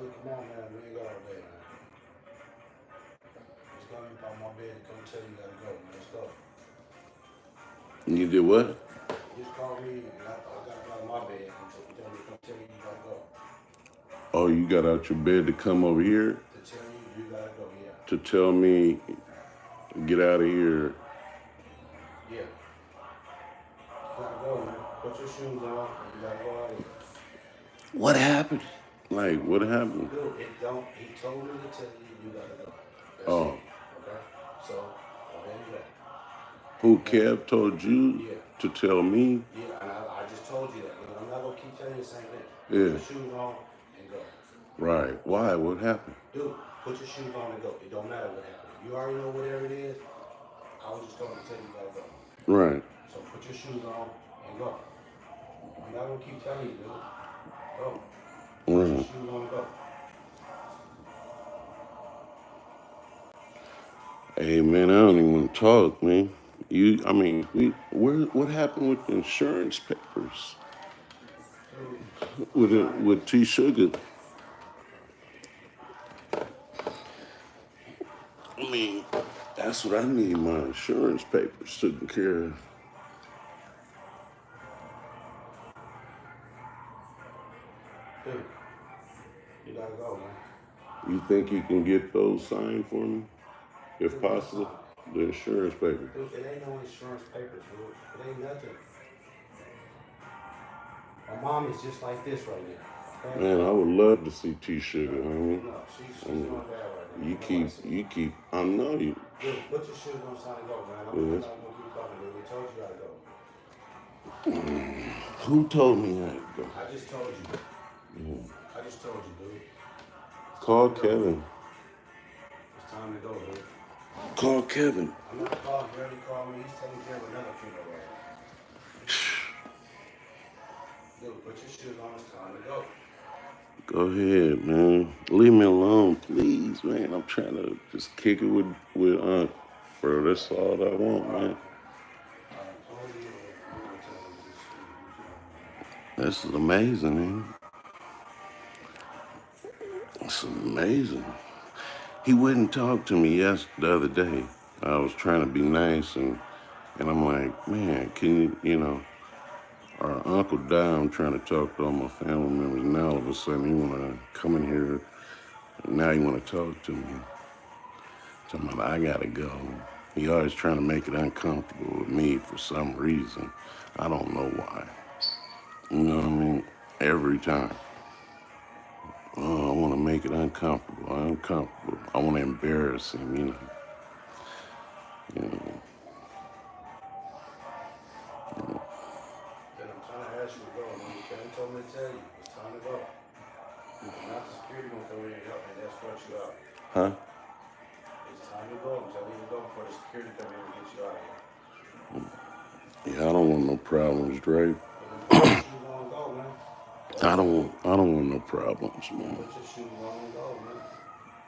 Dude, come on, man. We ain't got all day, man. Just got me by my bed to come tell you gotta go, man. Let's go. You did what? You just called me and I got out of my bed and told me to come tell you gotta go. Oh, you got out your bed to come over here To tell you gotta go, yeah. to tell me get out of here. Yeah. You gotta go, man. Put your shoes on and you gotta go out of here. What happened? Like, what happened? Dude, it don't. He told me to tell you you gotta go. That's it. Oh, Okay? So, go ahead and go. who Now, Kev told you yeah. to tell me? Yeah, and I just told you that. But I'm not gonna keep telling you the same thing. Put Yeah, your shoes on and go. right. Why? What happened? Dude, put your shoes on and go. It don't matter what happened. You already know whatever it is. I was just told to tell you gotta go. Right. So put your shoes on and go. I'm not gonna keep telling you, dude. Go. Put your Right. shoes on and go. Hey man, I don't even want to talk, man. I mean, what happened with the insurance papers Dude, sign it. with T Sugar? I mean, that's what I need. My insurance papers taken care of. Dude, you gotta go, man. You think you can get those signed for me, if Dude, what possible? sign? The insurance papers. Dude, it ain't no insurance papers, dude. It ain't nothing. My mom is just like this right now. Okay? Man, I would love to see T No, Sugar, homie. no, she's I doing mean, bad right now. you Nobody keep, see you her. keep. I know you. Dude, put your shoes on, sign and go, man. I'm Yes. not gonna keep talking, dude. We told you how to go. Who told me how to go? I just told you. I just told you, dude. It's time Call to go. Kevin. It's time to go, dude. Call Kevin. I'm not calling. He already called me. He's taking care of another funeral right now. Dude, put your shoes on. It's time to go. Go ahead, man. Leave me alone, please, man. I'm trying to just kick it with Aunt, bro. That's all I want, All right, man. man. I told you. I'm not telling you this. This is amazing, man. It's amazing. He wouldn't talk to me the other day. I was trying to be nice, and I'm like, man, can our uncle died. I'm trying to talk to all my family members. Now all of a sudden, you want to come in here, and now you want to talk to me. Talking about I gotta go. He always trying to make it uncomfortable with me for some reason. I don't know why. You know what I mean? Every time. Oh, I want to make it uncomfortable. I want to embarrass him, you know. You know. Then I'm trying to ask you to go, man. Kevin told me to tell you. It's time to go. If not, the security gonna come in and help and escort you out. Huh? It's time to go. I'm telling you to go before the security come in and get you out of here. Yeah, I don't want no problems, Dre. Well, then put your shoes on and go, man. Go. I don't want no problems, man. Put your shoes on and go, man.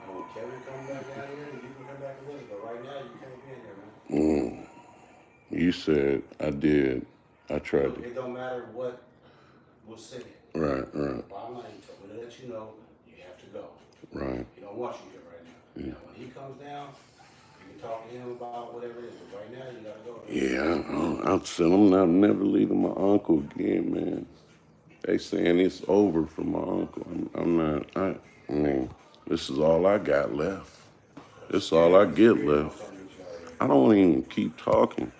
And when Kevin comes back out here, you can come back and visit. But right now, you can't be in here, man. You said I did. I tried Look, to. it don't matter what was said. Right, The right, bottom line, he told me to let you know you have to go. right. He don't want you here right now. Yeah. Now, when he comes down, you can talk to him about whatever it is. But right now, you gotta go. Yeah, I said I'm not never leaving my uncle again, man. They saying it's over for my uncle. I'm not. I mean, this is all I got left. This is all I The get security gonna left. come get you out of here. I don't even keep talking.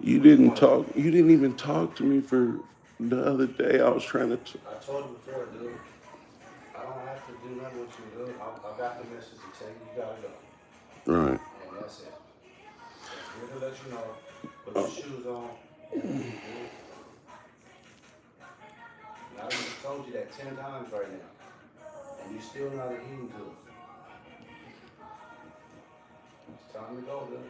You What you didn't want to do? talk. You didn't even talk to me for the other day. I was trying to. I told you before, dude. I don't have to do nothing with you, dude. I got the message to tell you you gotta go. Right. And that's it. I'm here to let you know. Put your shoes on and leave, dude. And I just told you that 10 times right now. And you still not adhering to it. It's time to go, dude.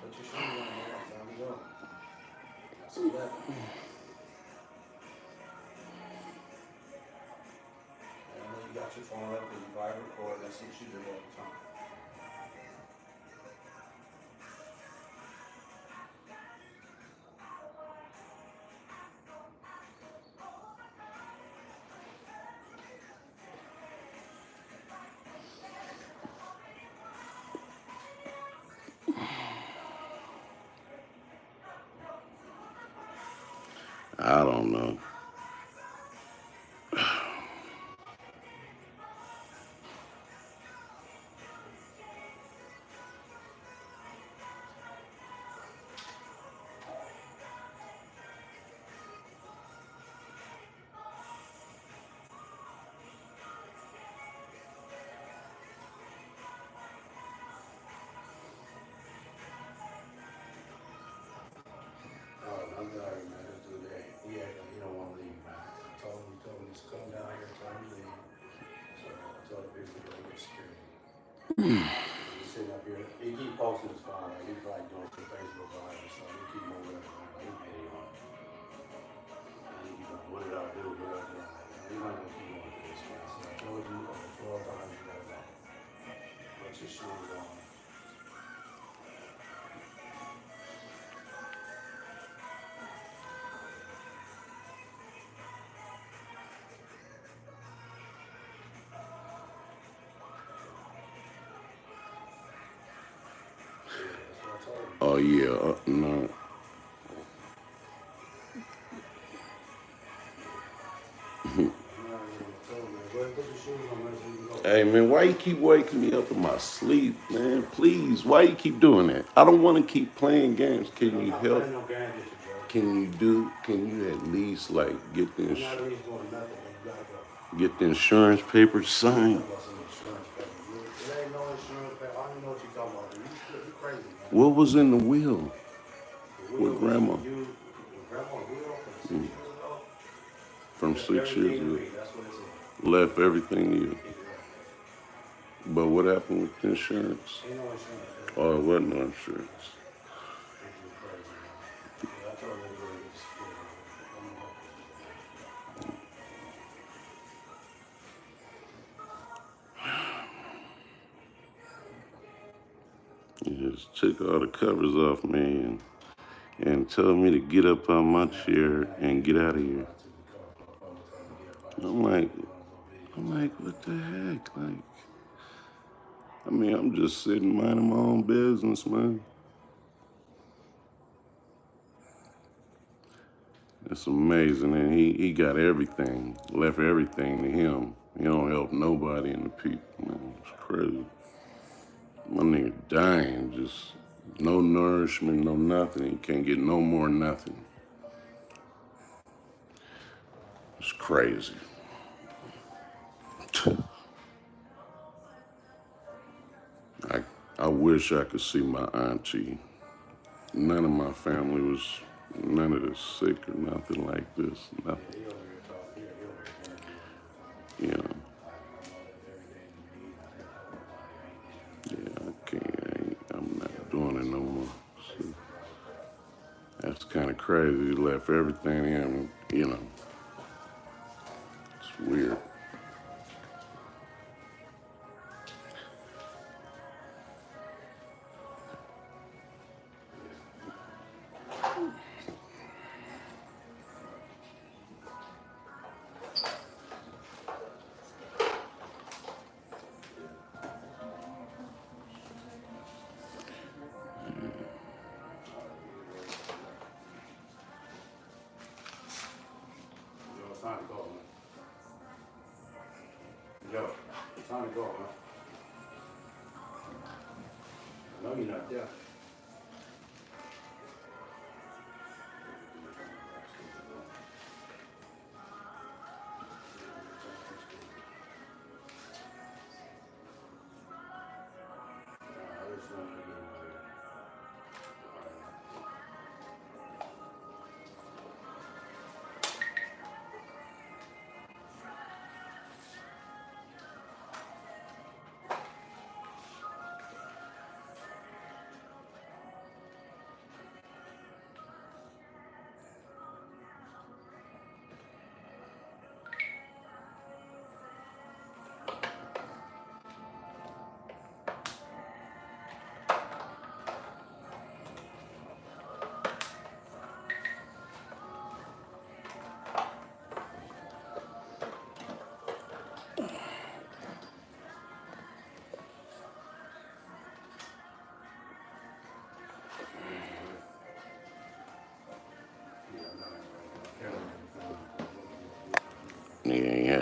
Put your shoes on, man. It's time to go. That's 11. And I know you got your phone up because you probably record. That's what you do all the time. don't know. I'm sorry, man. This dude, he don't want to leave, man. I told him to come down here, told him to leave. So I told the people to go get security. He's sitting up here. He keep posting his phone. Like he's like doing some Facebook live or something. He keep moving up around. He video on. And he keep going, what did I do? What did I do? We're not gonna keep going through this, man. So I told you over 12 times you gotta go. Put your shoes on. Oh yeah, no. Hey man, why you keep waking me up in my sleep, man? Please, why you keep doing that? I don't want to keep playing games. Can you help? Can you at least like get the insurance papers signed? What was in the will? With grandma? From 6 years ago. Left everything to you. But what happened with the insurance? Oh, it wasn't no insurance. You just took all the covers off me and told me to get up on my chair and get out of here. I'm like, what the heck? Like, I mean, I'm just sitting minding my own business, man. It's amazing, and he got everything, left everything to him. He don't help nobody in the people, man. It's crazy. My nigga dying, just no nourishment, no nothing. He can't get no more nothing. It's crazy. I wish I could see my auntie. None of my family was none of this sick or nothing like this. Nothing. You know. Yeah, I can't. I'm not doing it no more. See, that's kind of crazy. He left everything in. You know. It's weird. It's time to go, man. Yo, it's time to go, man. I know you're not there.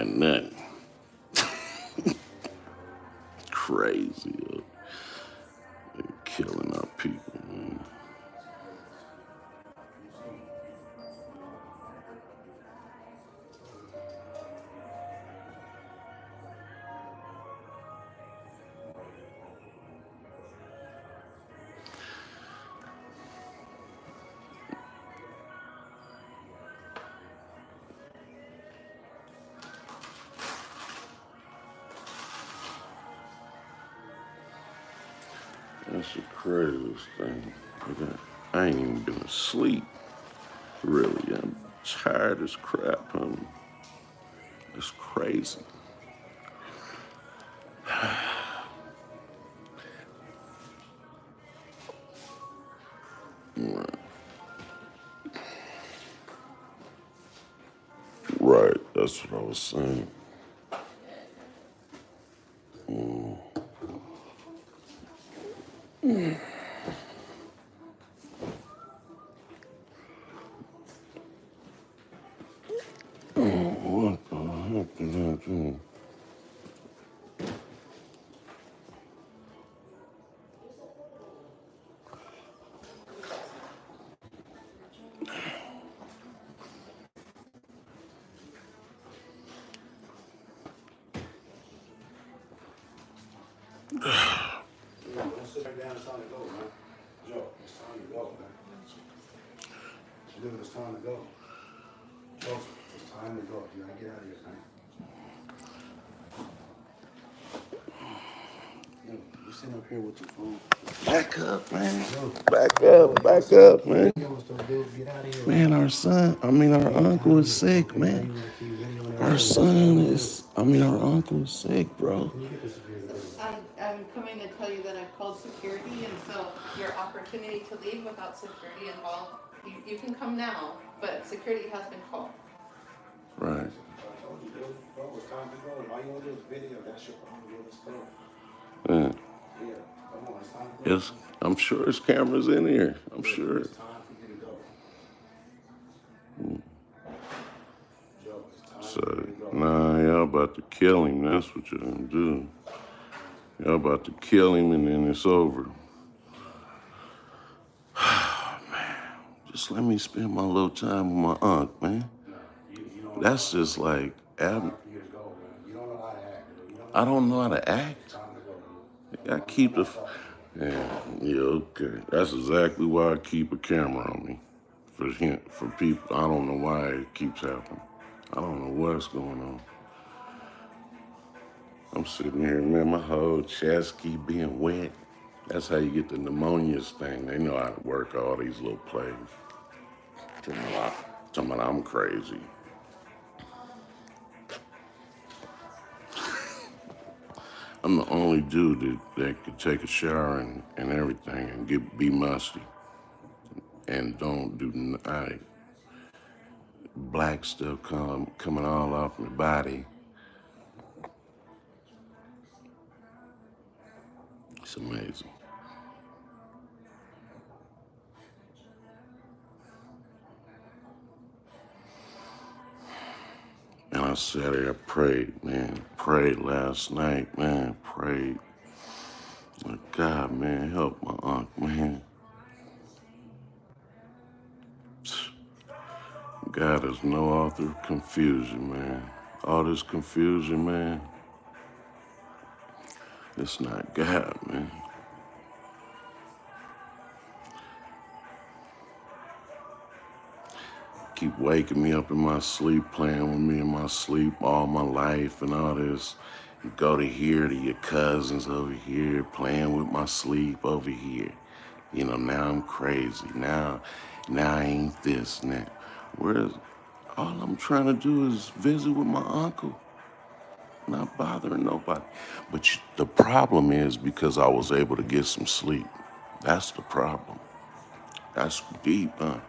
got nothing. Crazy. They're killing our people, man. That's the craziest thing. I ain't even been asleep, really. I'm tired as crap, honey. It's crazy. Right, that's what I was saying. What the heck did I do? Don't sit back down. It's time to go, man. Joe, it's time to go, man. Dude, it's time to go. Joseph, it's time to go. You gotta get out of here, man. Dude, you sitting up here with your phone. Back up, man. Dude, Back up, man. Dude, get out of here. Man, our uncle is sick, man. Our uncle is sick, bro. Can you get the security? I'm coming to tell you that I've called security, and so your opportunity to leave without security involved, you can come now, but security has been called. Right. I told you, dude. Bro, it's time to go. And all you want to do is video. That's your problem. Let's go. Yeah. Yeah, come on. It's time to go. Yes, I'm sure there's cameras in here. I'm sure. It's time for you to go. Joe, it's time So, for you to go. nah, y'all about to kill him. That's what you're gonna do. Y'all about to kill him and then it's over. Man, just let me spend my little time with my aunt, man. No, you don't That's just like, time for you to go, man. You don't know how to act, dude. You don't know I don't know how to act. it's time to go, dude. I keep the, yeah, okay. That's exactly why I keep a camera on me. For people, I don't know why it keeps happening. I don't know what's going on. I'm sitting here, man, my whole chest keep being wet. That's how you get the pneumonias thing. They know how to work all these little plays. Talking about I'm crazy. I'm the only dude that could take a shower and everything and be musty. And don't do black stuff coming all off my body. It's amazing. And I sat there, I prayed, man. Prayed last night, man. Prayed. Like, God, man, help my aunt, man. God is no author of confusion, man. All this confusion, man, it's not God, man. Keep waking me up in my sleep, playing with me in my sleep all my life and all this. You go to here to your cousins over here, playing with my sleep over here. You know, now I'm crazy. Now I ain't this now. Whereas all I'm trying to do is visit with my uncle. Not bothering nobody. But the problem is because I was able to get some sleep. That's the problem. That's deep, huh?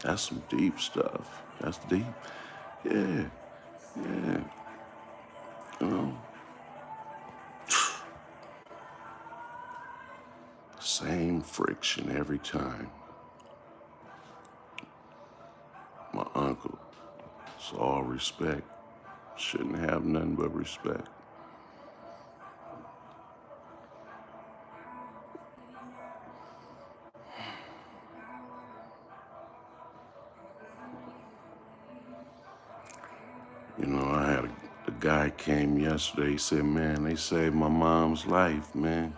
That's some deep stuff. That's deep. Yeah, yeah. You know? Same friction every time. My uncle. It's all respect. shouldn't have nothing but respect. You know, I had a guy came yesterday. He said, man, they saved my mom's life, man.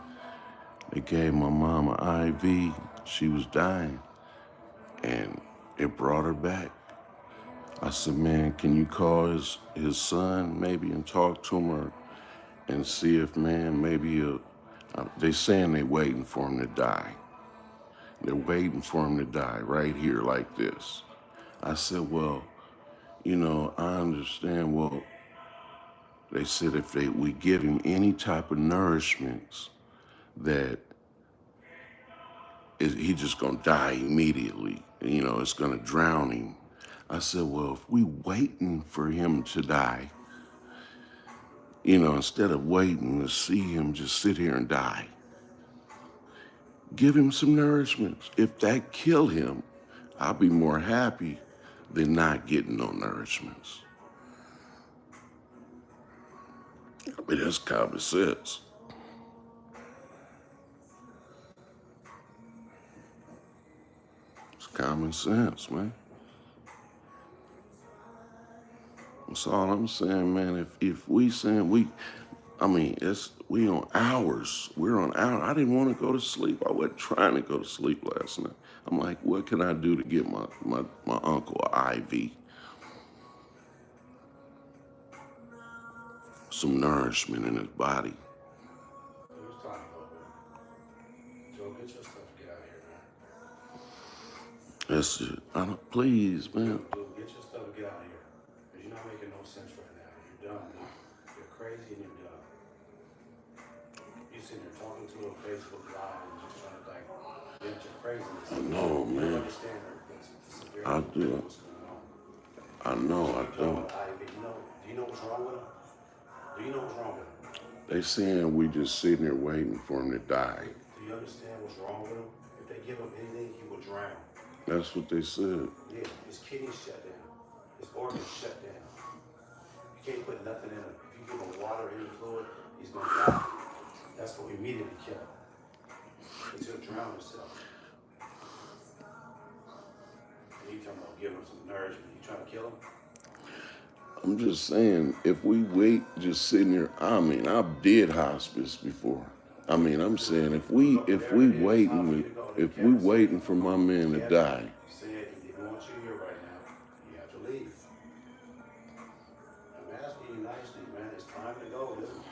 They gave my mom an IV. She was dying, and it brought her back. I said, man, can you call his son maybe and talk to him and see if, man, maybe they saying they waiting for him to die. They're waiting for him to die right here like this. I said, well, you know, I understand. Well, they said if we give him any type of nourishments that he just gonna die immediately. You know, it's gonna drown him. I said, well, if we waiting for him to die, you know, instead of waiting to see him just sit here and die, give him some nourishments. If that kill him, I'll be more happy than not getting no nourishments. I mean, that's common sense. It's common sense, man. That's all I'm saying, man. If we saying we on hours. We're on hours. I didn't want to go to sleep. I wasn't trying to go to sleep last night. I'm like, what can I do to get my uncle an IV? Some nourishment in his body. Who's talking about it? Joe, get your stuff, get out of here, man. That's it. Please, man. Dude, get your stuff and get out of here. Because you're not making no sense right now. You're dumb, dude. You're crazy and you're dumb. You're sitting there talking to a Facebook Live and just trying to like vent your craziness. I know, You man. don't understand the severity I do. of what's going on. I know, I don't. Do you know what's wrong with him? Do you know what's wrong with him? They saying we just sitting here waiting for him to die. Do you understand what's wrong with him? If they give him anything, he will drown. That's what they said. Yeah, his kidneys shut down. His organs shut down. You can't put nothing in him. If you give him water or any fluid, he's going to die. That's what immediately kill him. He'll drown himself. And you talking about giving him some nourishment. You trying to kill him? I'm just saying, if we wait just sitting here, I mean, I did hospice before. I mean, I'm saying if we waiting for my man to die. Said he didn't want you here right now. You have to leave. I'm asking you nicely, man. It's time to go, isn't it?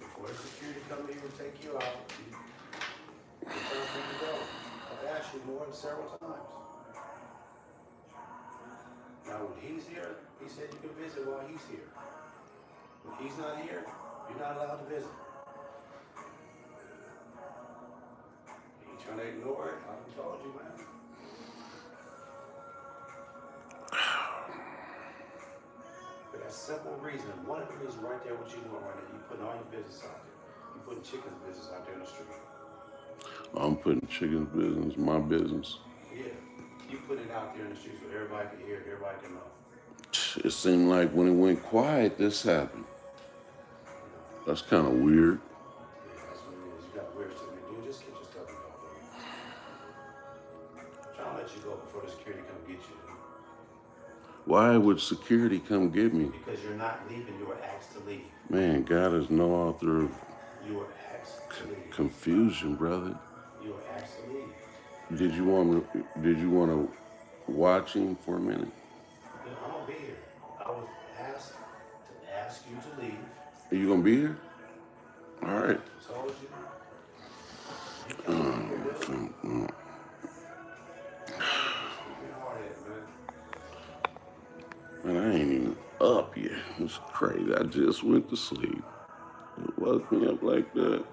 Before the security come here and take you out, it's time for you to go. I've asked you more than several times. Now, when he's here, he said you can visit while he's here. When he's not here, you're not allowed to visit. You trying to ignore it? I done told you, man. For that simple reason, one of the reasons right there, what you're doing right now, you're putting all your business out there. You're putting chicken's business out there in the street. I'm putting chicken's business, my business. Yeah, you put it out there in the street so everybody can hear it, everybody can know. It seemed like when it went quiet, this happened. That's kind of weird. Yeah, that's what it is. You got weird shit to do. Just get your stuff and go, bro. I'm trying to let you go before the security come get you. Why would security come get me? Because you're not leaving, you were asked to leave. Man, God is no author of You were asked to leave. confusion, brother. You were asked to leave. Did you want to watch him for a minute? Yeah, I'm gonna be here. I was asked to ask you to leave. Are you gonna be here? All right. I told you. You come here, man. Man, I ain't even up yet. It's crazy. I just went to sleep. It woke me up like that.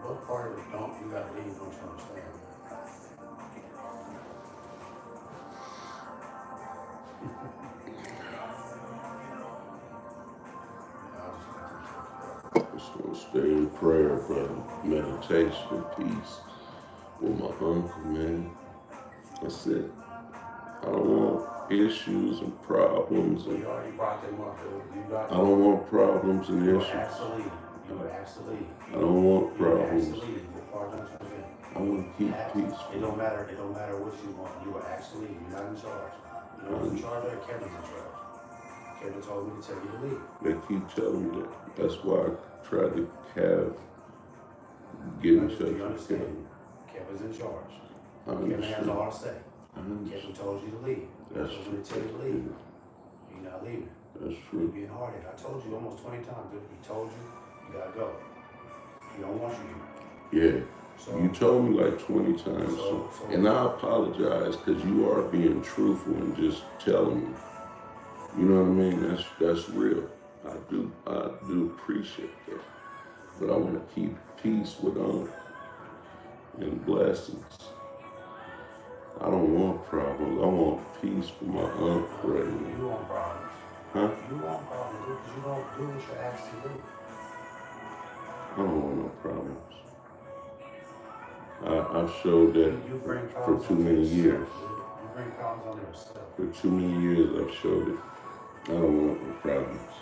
What part of it don't you gotta leave, don't you understand? Just want to stay in prayer, brother. Meditation and peace with my uncle, man. That's it. I don't want issues and problems. So you already brought them up, dude. You got I don't want problems and You would issues. ask to leave. You would ask to leave. I don't want You would ask problems. to leave. What part don't you understand? I want to keep It peace. don't matter what you want. You would ask to leave. You're not in charge. You know who's in charge there? Kevin's in charge. Kevin told me to tell you to leave. They keep telling me that. That's why I tried to have get in touch You with understand? Kevin. Kevin's in charge. I Kevin has understand. all to say. I understand. Kevin told you to leave. That's He told true. me to tell you to leave. You're not leaving. That's You're true. being hard-headed. I told you almost 20 times, dude. He told you, you gotta go. He don't want you to. Yeah. So, You told me like 20 times. And I apologize because you are being truthful and just telling me. You know what I mean? That's real. I do appreciate that. But I want to keep peace with honor and blessings. I don't want problems. I want peace for my aunt right now. you want problems. Huh? You want problems, dude, because you don't do what you're asked to do. I don't want no problems. I've showed that You bring for problems too on many yourself, years. dude. You bring problems on yourself. For too many years I've showed it. I don't want no problems.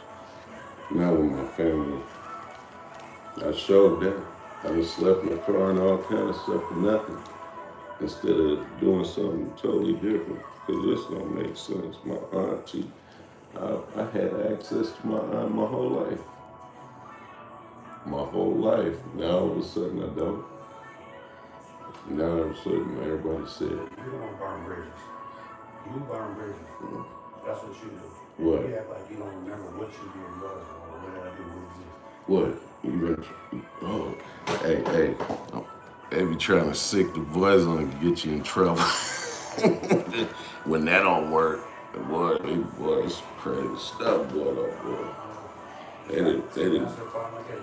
Not with my family. I showed that. I just slept in the car and all kind of stuff for nothing. Instead of doing something totally different. Because this don't make sense. My auntie, I had access to my aunt my whole life. My whole life. Now all of a sudden I don't. Now all of a sudden everybody said, You don't want to burn bridges. You burn bridges. That's what you do. What? You act like you don't remember what you did was or what I did was this. what? You been, oh, hey. They be trying to sick the boys on to get you in trouble. When that don't work, boy, it's crazy stuff going on, boy. They didn't. That's the problem like that.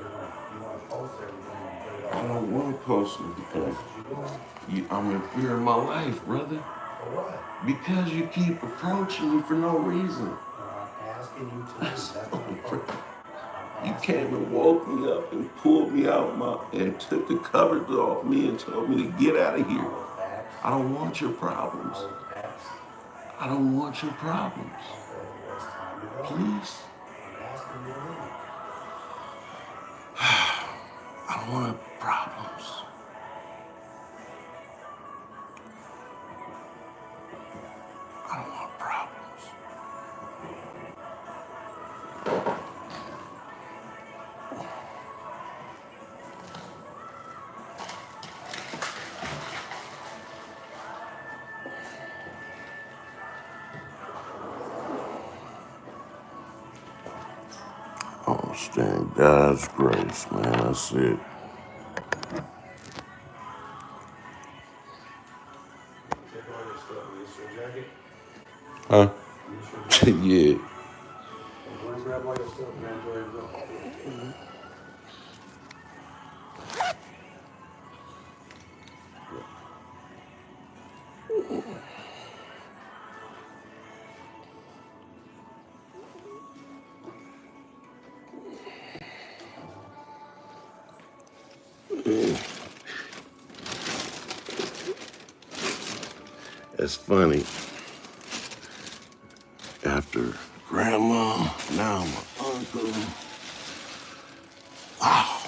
You want to post everything and put it I out. don't want to post That's anything. what you're doing. I'm in fear of my life, brother. For what? Because you keep approaching me for no reason. I'm asking you to leave. That's what I'm for. You came and woke me up and pulled me out and took the covers off me and told me to get out of here. I don't want your problems. I don't want your problems. Please. I don't want problems. I don't want problems. Oh, stand God's grace, man. That's it. Huh? Yeah. Go and grab all your stuff, man. Go ahead and go. It's funny. After grandma, now my uncle. Wow.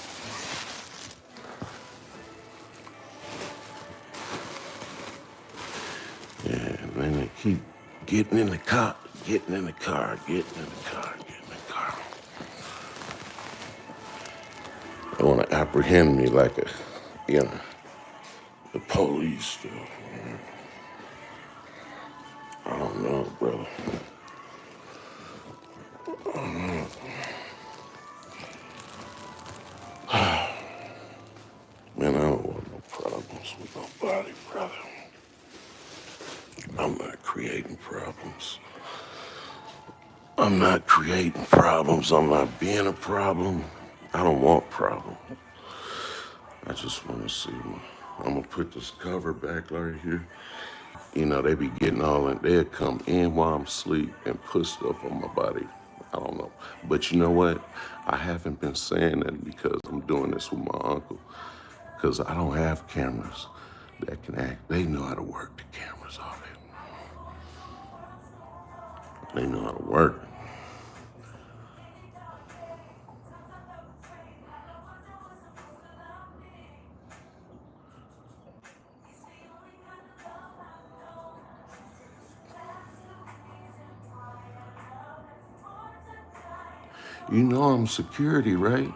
Yeah, and then they keep getting in the car, getting in the car. apprehend me like a, you know, the police do. I don't know, brother. Man, I don't want no problems with nobody, brother. I'm not creating problems. I'm not creating problems. I'm not being a problem. I don't want problems. I just want to see I'm going to put this cover back right here. You know, they be getting all in. They'll come in while I'm asleep and put stuff on my body. I don't know. But you know what? I haven't been saying that because I'm doing this with my uncle. Because I don't have cameras that can act. They know how to work the cameras all day. They know how to work it. You know I'm security, right?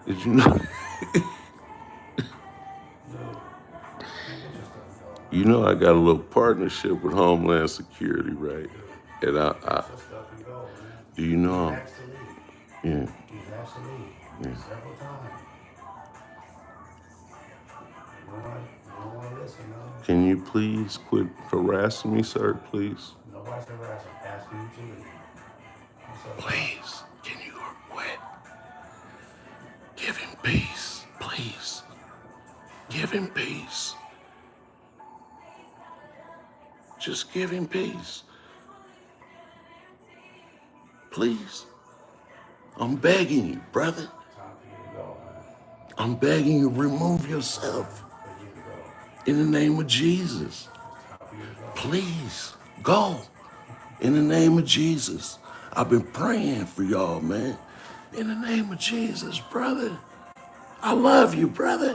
Did you know? No, get your stuff, dog. You know I got a little partnership with Homeland Security, right? And Get your stuff and go, man. do you know He's I'm, asked to leave. yeah, He's asked to leave yeah. several times. You don't want to listen, no. Can you please quit harassing me, sir, please? Nobody's harassing, asking you to leave. What's up? Please, can you quit? Give him peace, please. Give him peace. Just give him peace. Please. I'm begging you, brother. Time for you to go, man. I'm begging you, remove yourself For you to go. in the name of Jesus. Time for you to go. Please, go in the name of Jesus. I've been praying for y'all, man. In the name of Jesus, brother. I love you, brother.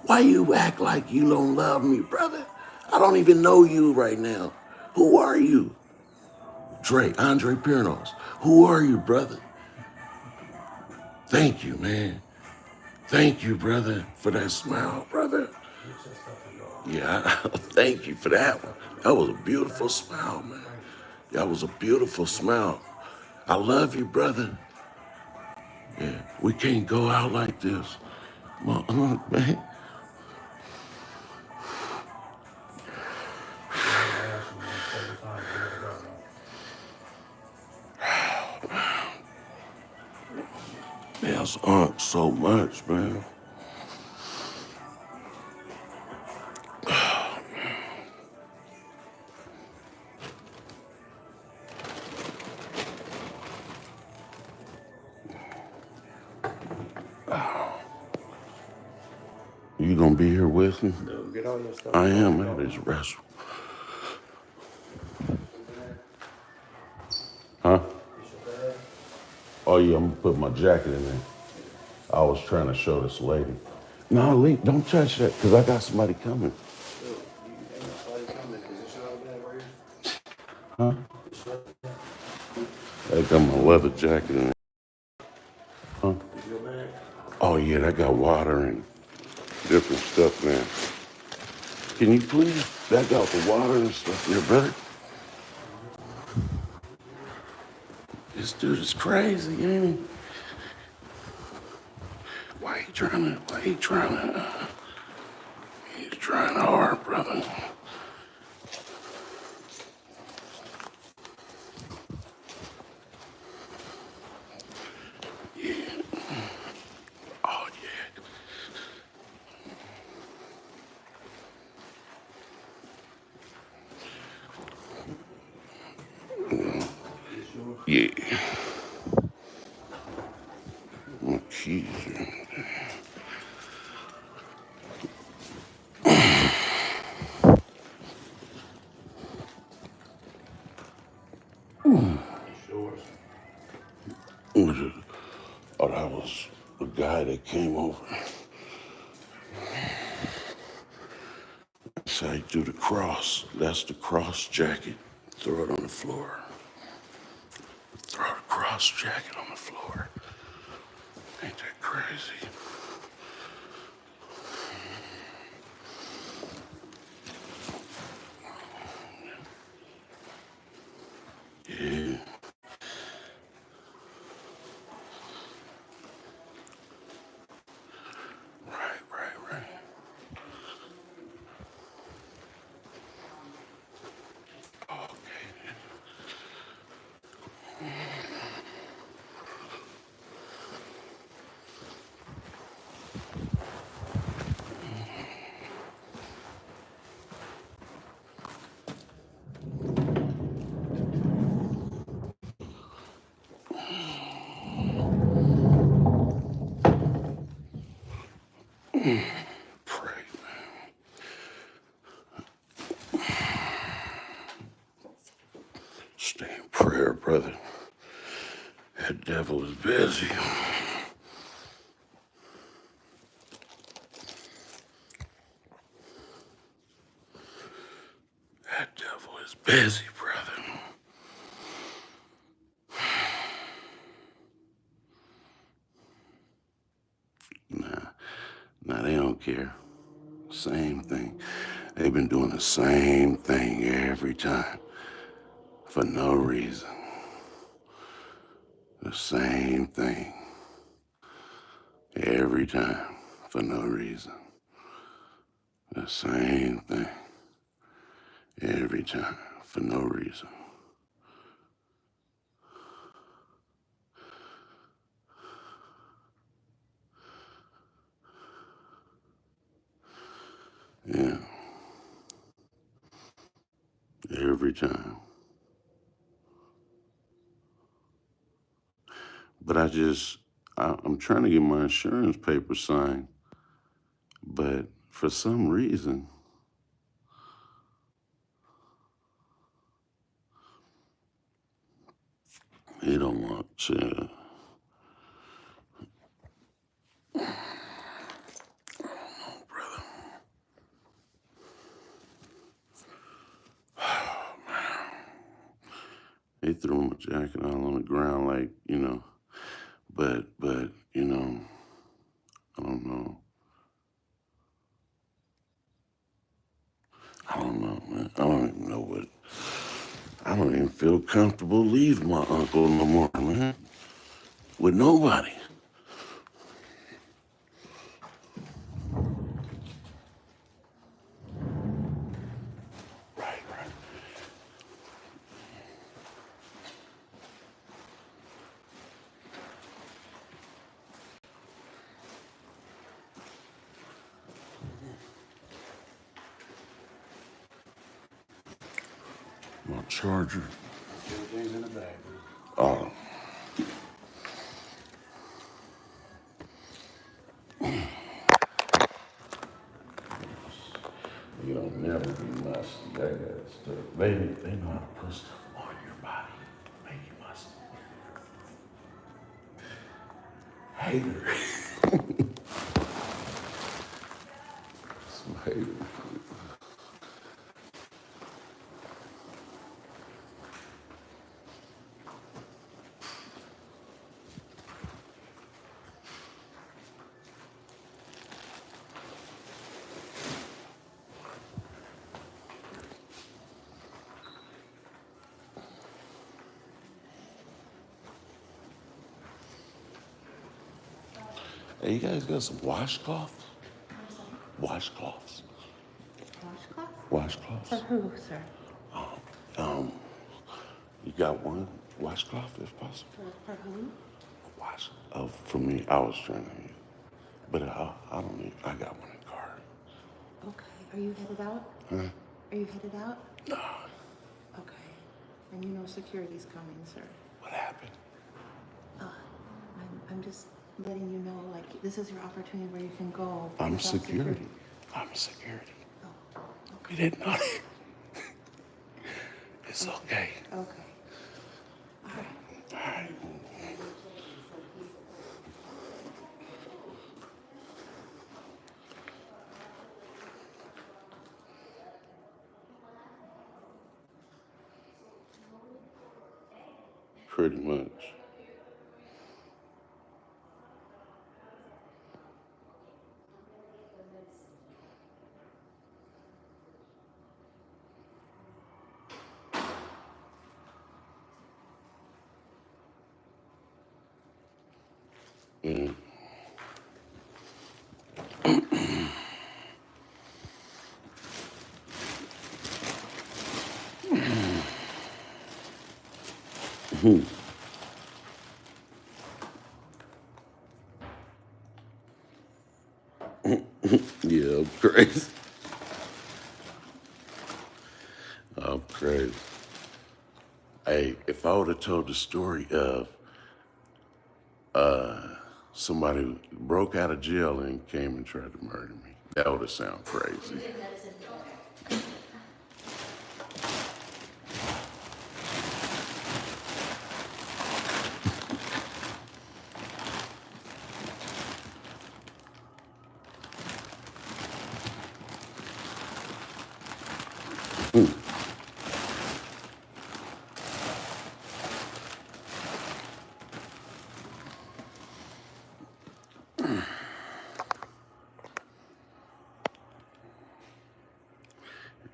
Why you act like you don't love me, brother? I don't even know you right now. Who are you? Andre Piernos. Who are you, brother? Thank you, man. Thank you, brother, for that smile, brother. Get your stuff and go. Yeah, thank you for that one. That was a beautiful smile, man. That was a beautiful smile. I love you, brother. Yeah, we can't go out like this. Man. I asked you, man, several times for you to go, man. There's so much, man. You gonna be here with me? No, get all your stuff. I am at his restaurant. Huh? Get your bag. Oh yeah, I'm gonna put my jacket in there. I was trying to show this lady. No, Lee, don't touch that, because I got somebody coming. Look, you ain't nobody coming. Is this your other bag right here? Huh? This your bag? I got my leather jacket in there. Huh? This your bag? Oh yeah, I got water and different stuff, man. Can you please back out the water and stuff there, brother? This dude is crazy, ain't he? He's trying hard, brother. Yeah. Oh, This yours? yeah. Yeah. My keys are in there. It's yours. Was it? Oh, that was the guy that came over. That's how you do the cross. That's the cross jacket. Throw it on the floor. Throw the cross jacket on the floor. Ain't that crazy? Yeah. Right. Okay. Pray, man. Stay in prayer, brother. That devil is busy. That devil is busy, brother. Nah, they don't care. Same thing. They've been doing the same thing every time. For no reason. The same thing. Every time. For no reason. The same thing. Every time. For no reason. Yeah. Every time. But I'm trying to get my insurance papers signed. But for some reason, they don't want to. Brother. They threw my jacket all on the ground like, but, I don't know. I don't know, man. I don't even feel comfortable leaving my uncle no more, man. With nobody. Right. My charger. Everything's in the bag, dude. Oh, you don't never be musty. That got stuff. They know how to put stuff on your body. Make you musty. Hater. Some hater. Hey, you guys got some washcloths? Washcloths. Washcloth? Washcloths. For who, sir? You got one washcloth if possible? For whom? Wash. Oh, for me, I was trying to. But I don't need. I got one in the car. Okay. Are you headed out? Huh? Are you headed out? No. Okay. And you know security's coming, sir. What happened? I'm just letting you know, like, this is your opportunity where you can go. I'm without security. I'm security. Oh, You didn't know that. It's okay. okay. All right. All right. Pretty much. Yeah, I'm crazy. I'm crazy. Hey, if I would have told the story of somebody broke out of jail and came and tried to murder me, that would have sounded crazy.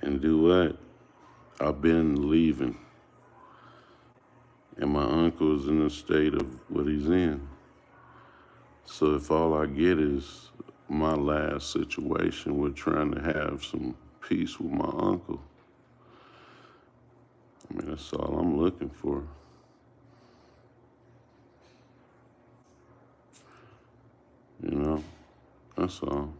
And do what? I've been leaving, and my uncle's in the state of what he's in. So if all I get is my last situation with trying to have some peace with my uncle, I mean, that's all I'm looking for. You know, that's all.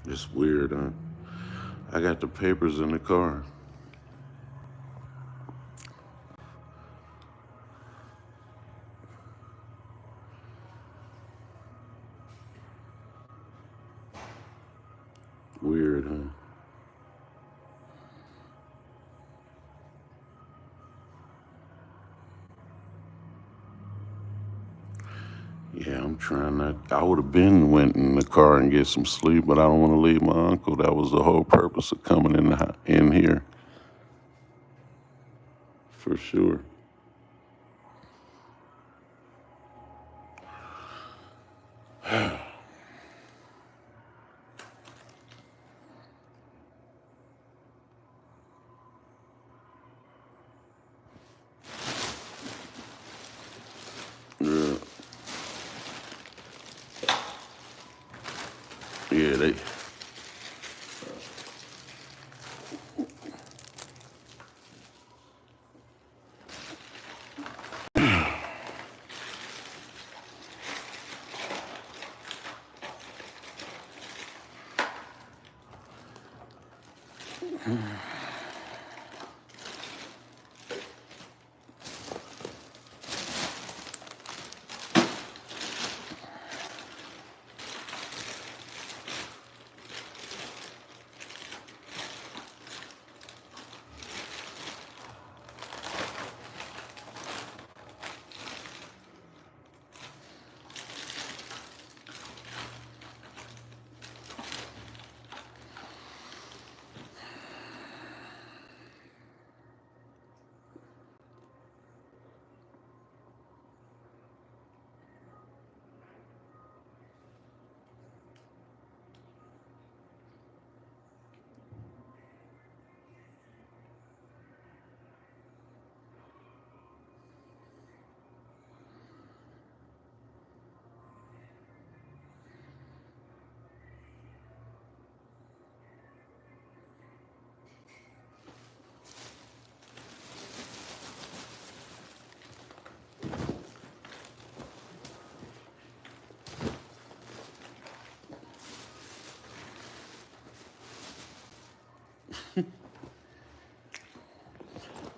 It's weird, huh? I got the papers in the car. Weird, huh? Yeah, I'm trying not. I would have been went in the car and get some sleep, but I don't want to leave my uncle. That was the whole purpose of coming in here, for sure. Yeah, yeah, they.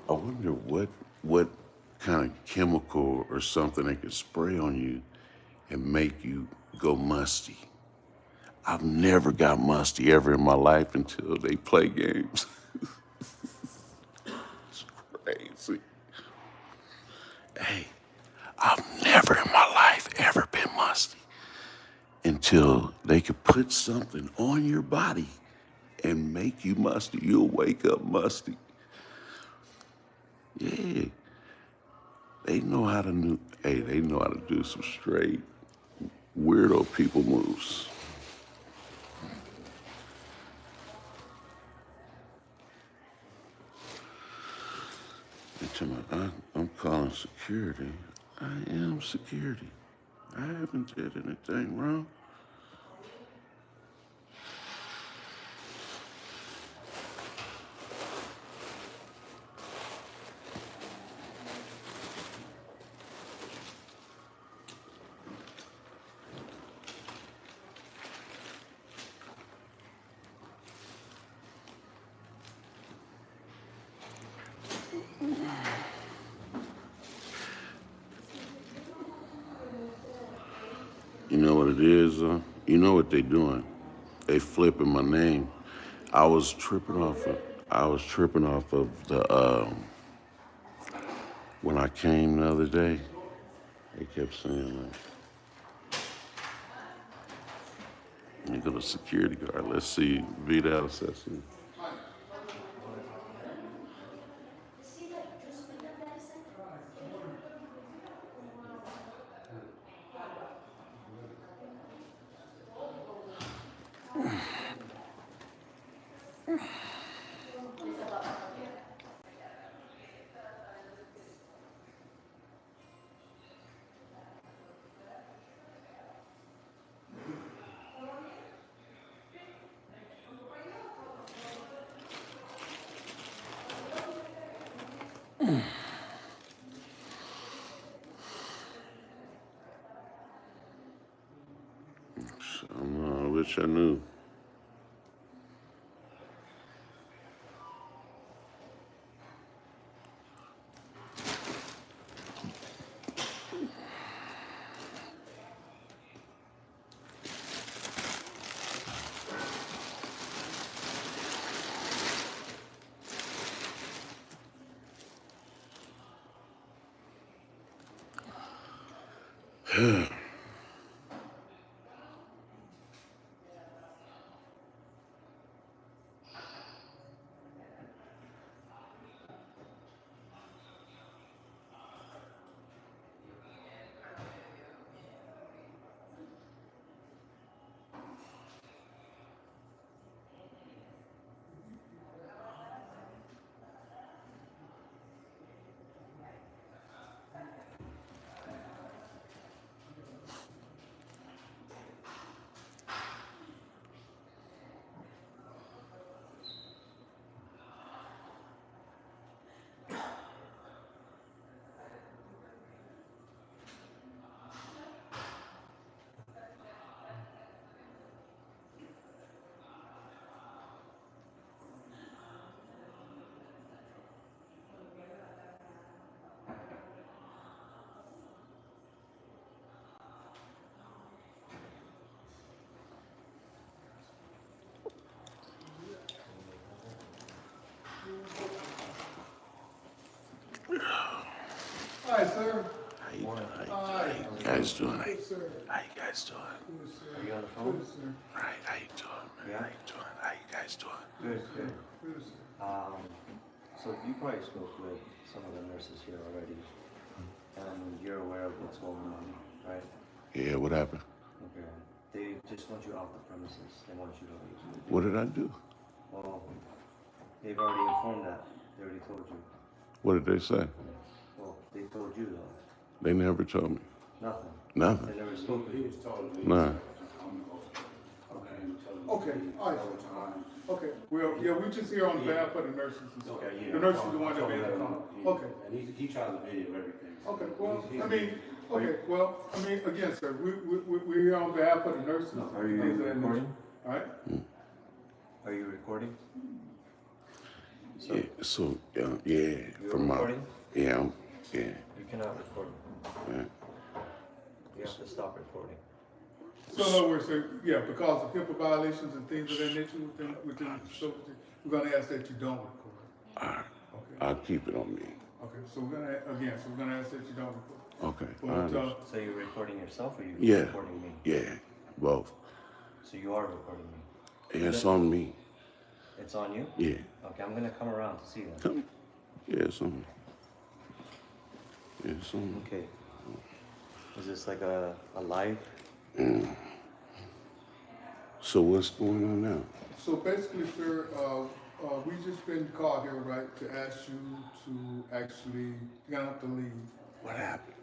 I wonder what kind of chemical or something they could spray on you and make you go musty. I've never got musty ever in my life until they play games. It's crazy. Hey, I've never in my life ever been musty until they could put something on your body and make you musty. You'll wake up musty. Yeah, they know how to they know how to do some straight weirdo people moves. They tell me, I'm calling security. I am security. I haven't did anything wrong. You know what it is? You know what they doing? They flipping my name. I was tripping off of the when I came the other day. They kept saying like, let me go to security guard. Let's see Vidal assessment. So, I wish I knew. Hi, sir. How you guys doing? How you guys doing? Are you on the phone? Right, how you doing, man? Yeah. How you doing? How you guys doing? Good, good. So you probably spoke with some of the nurses here already, and you're aware of what's going on, right? Yeah, what happened? Okay. They just want you off the premises. They want you to leave. What did I do? Well, they've already informed that. They already told you. What did they say? Well, they told you though. They never told me. Nothing. Nothing. They never spoke with He you. was told me. Nah. Okay, all right. Okay, well, yeah, we just here on behalf of the nurses and stuff. Okay, yeah. The nurses are the one that made the call. Okay, And he tries to video everything. okay, well, I mean, okay, well, I mean, again, sir, we're here on behalf of the nurses. Are you recording? All right? Are you recording? So Yeah, so yeah, you're from my recording? yeah, yeah, You cannot record. yeah. You have to stop recording. So in other words, sir, yeah, because of HIPAA violations and things of that nature within the facility, we're gonna ask that you don't record. All right, Okay, I'll keep it on me. okay, so we're gonna ask that you don't record. Okay, I But, understand. So you're recording yourself or you Yeah, recording me? yeah, both. So you are recording me. Yeah, it's on me. It's on you? Yeah, Okay, I'm gonna come around to see that. come. Yeah, it's on me. Yeah, it's on me. Okay. Is this like a live? So what's going on now? so basically, sir, we just been called here, right, to ask you to actually, you're gonna have to leave. What happened?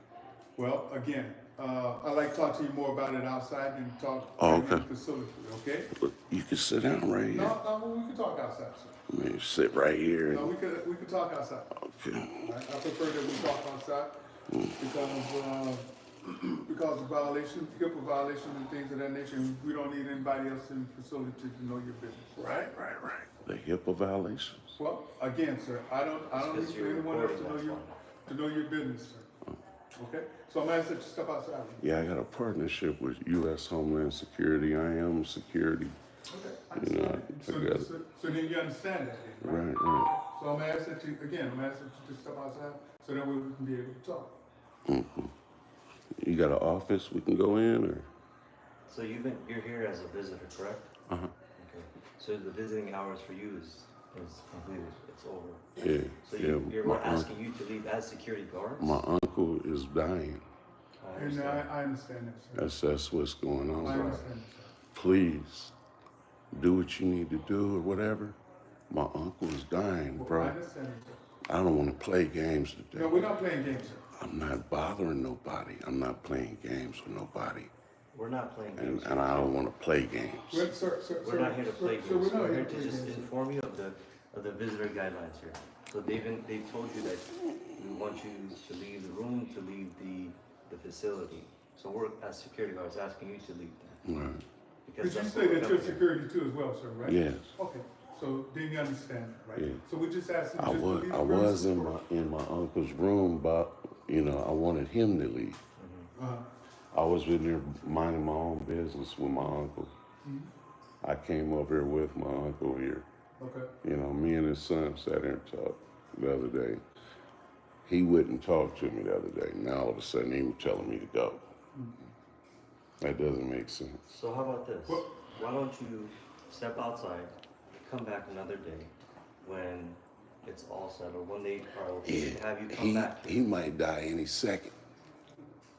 Well, again, I'd like to talk to you more about it outside than talk Oh, in the okay. facility, okay? Look, you can sit down right here. No, we can talk outside, sir. I mean, sit right here. No, we could talk outside. Okay. I prefer that we talk outside because of violations, HIPAA violations and things of that nature. And we don't need anybody else in the facility to know your business. Right. The HIPAA violations. Well, again, sir, I don't Because need for you're anyone else recording, to know your business, sir. Okay? So I'm asking that you step outside. Yeah, I got a partnership with U.S. Homeland Security. I am security. Okay, I You know, understand. I got it. So then you understand that, then, right? Right. So I'm asking that you, again, I'm asking that you just step outside so that way we can be able to talk. You got an office we can go in, or? So you're here as a visitor, correct? Uh huh. Okay. So the visiting hours for you is completed. It's over. Yeah. So Yeah. we're asking you to leave as security guards. My uncle is dying. I And understand. I understand that, sir. That's what's going I on. understand that, sir. Please do what you need to do or whatever. My uncle is dying, Well, I bro. understand that, sir. I don't want to play games today. No, we're not playing games, sir. I'm not bothering nobody. I'm not playing games with nobody. We're not playing games. And I don't want to play games. Well, sir, We're not here to play sir, games. we're not We're here here to to play just games, sir. inform you of the visitor guidelines here. So they've told you that we want you to leave the room, to leave the facility. So we're, as security guards, asking you to leave that. Right. Did Because you that's say what we're that you're doing here. security too as well, sir, right? Yes. Okay, so then you understand, right? Yeah. So we just asking I just to was leave I the was premises. in my uncle's room, but I wanted him to leave. Uh-huh. I was in there minding my own business with my uncle. I came over here with my uncle here. Okay, Me and his son sat there and talked the other day. He wouldn't talk to me the other day. Now all of a sudden he was telling me to go. That doesn't make sense. So how about this? Well- Why don't you step outside, come back another day when it's all settled, when they are okay to have you come back He here. might die any second.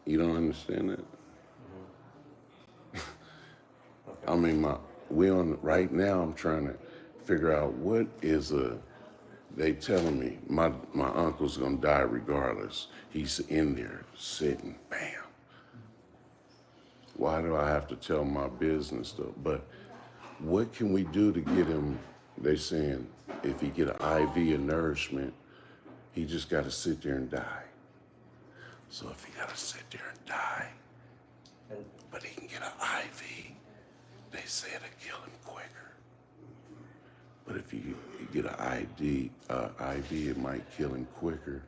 You don't understand that? Okay. I mean, right now I'm trying to figure out what is they telling me my uncle's gonna die regardless. He's in there sitting, bam. Why do I have to tell my business though? But what can we do to get him? They saying if he get an IV of nourishment, he just gotta sit there and die. So if he gotta sit there and die, And but he can get an IV, they say it'll kill him quicker. But if you get an IV, it might kill him quicker,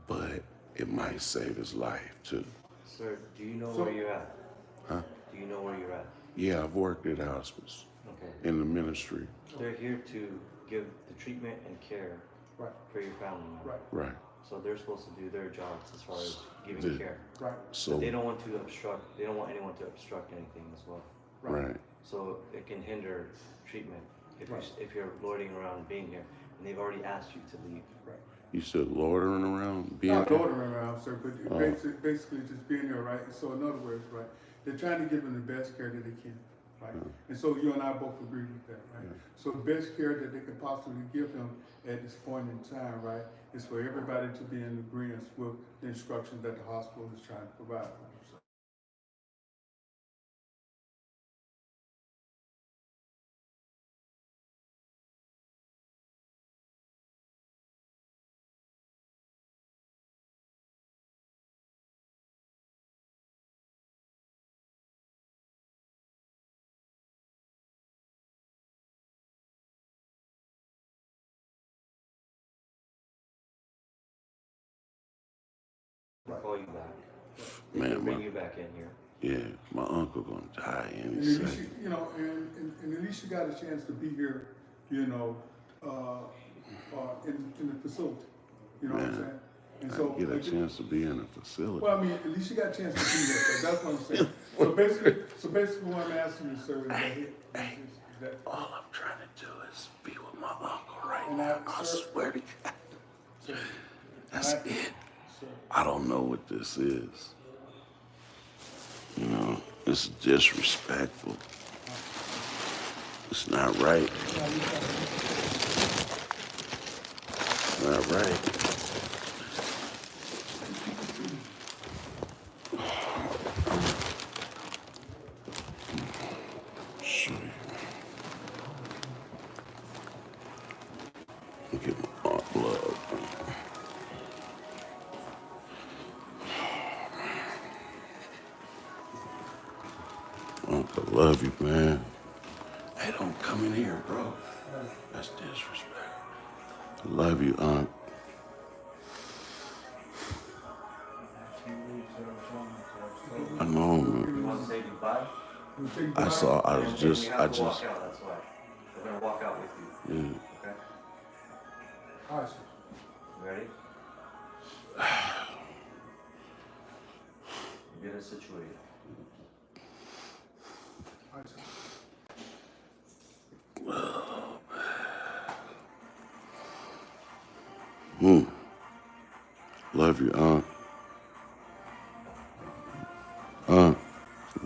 but it might save his life too. sir, do you know So- where you're at? Huh? Do you know where you're at? Yeah, I've worked at hospice Okay. in the ministry. They're here to give the treatment and care right, for your family member. right, Right. So they're supposed to do their jobs as far as giving The- care. right, So, They don't want to obstruct. They don't want anyone to obstruct anything as well. right. So it can hinder treatment if Right. if you're loitering around being here, and they've already asked you to leave. right. You said loitering around, being Not loitering around, sir, but Oh. basically just being there, right? So in other words, right, they're trying to give them the best care that they can, right? And so you and I both agree with that, right? So the best care that they could possibly give him at this point in time, right, is for everybody to be in agreement with the instructions that the hospital is trying to provide for them. call you back. They Man, can bring my- you back in here. Yeah, my uncle gonna die any And at least second. you know, and at least you got a chance to be here, you know, in the facility. You know what I'm Man, saying? And I so, get a chance to be in a facility. well, I mean, at least you got a chance to be there. So that's what I'm saying. So basically, what I'm asking you, sir, is that All I'm trying to do is be with my uncle right And now. I- I sir- swear to God. sir, That's and it. sir, I don't know what this is. You know, it's disrespectful. It's not right. It's not right. Shit. Get my blood. Uncle, love you, man. Hey, don't come in here, bro. That's disrespect. Love you, Aunt. I know, man. You want to say goodbye? you take I back- saw, I was And just, we I have to just, walk out, that's why. We're gonna walk out with you, yeah. okay? All right, sir. You ready? Get us situated. All right, sir. Love you, Aunt. Aunt,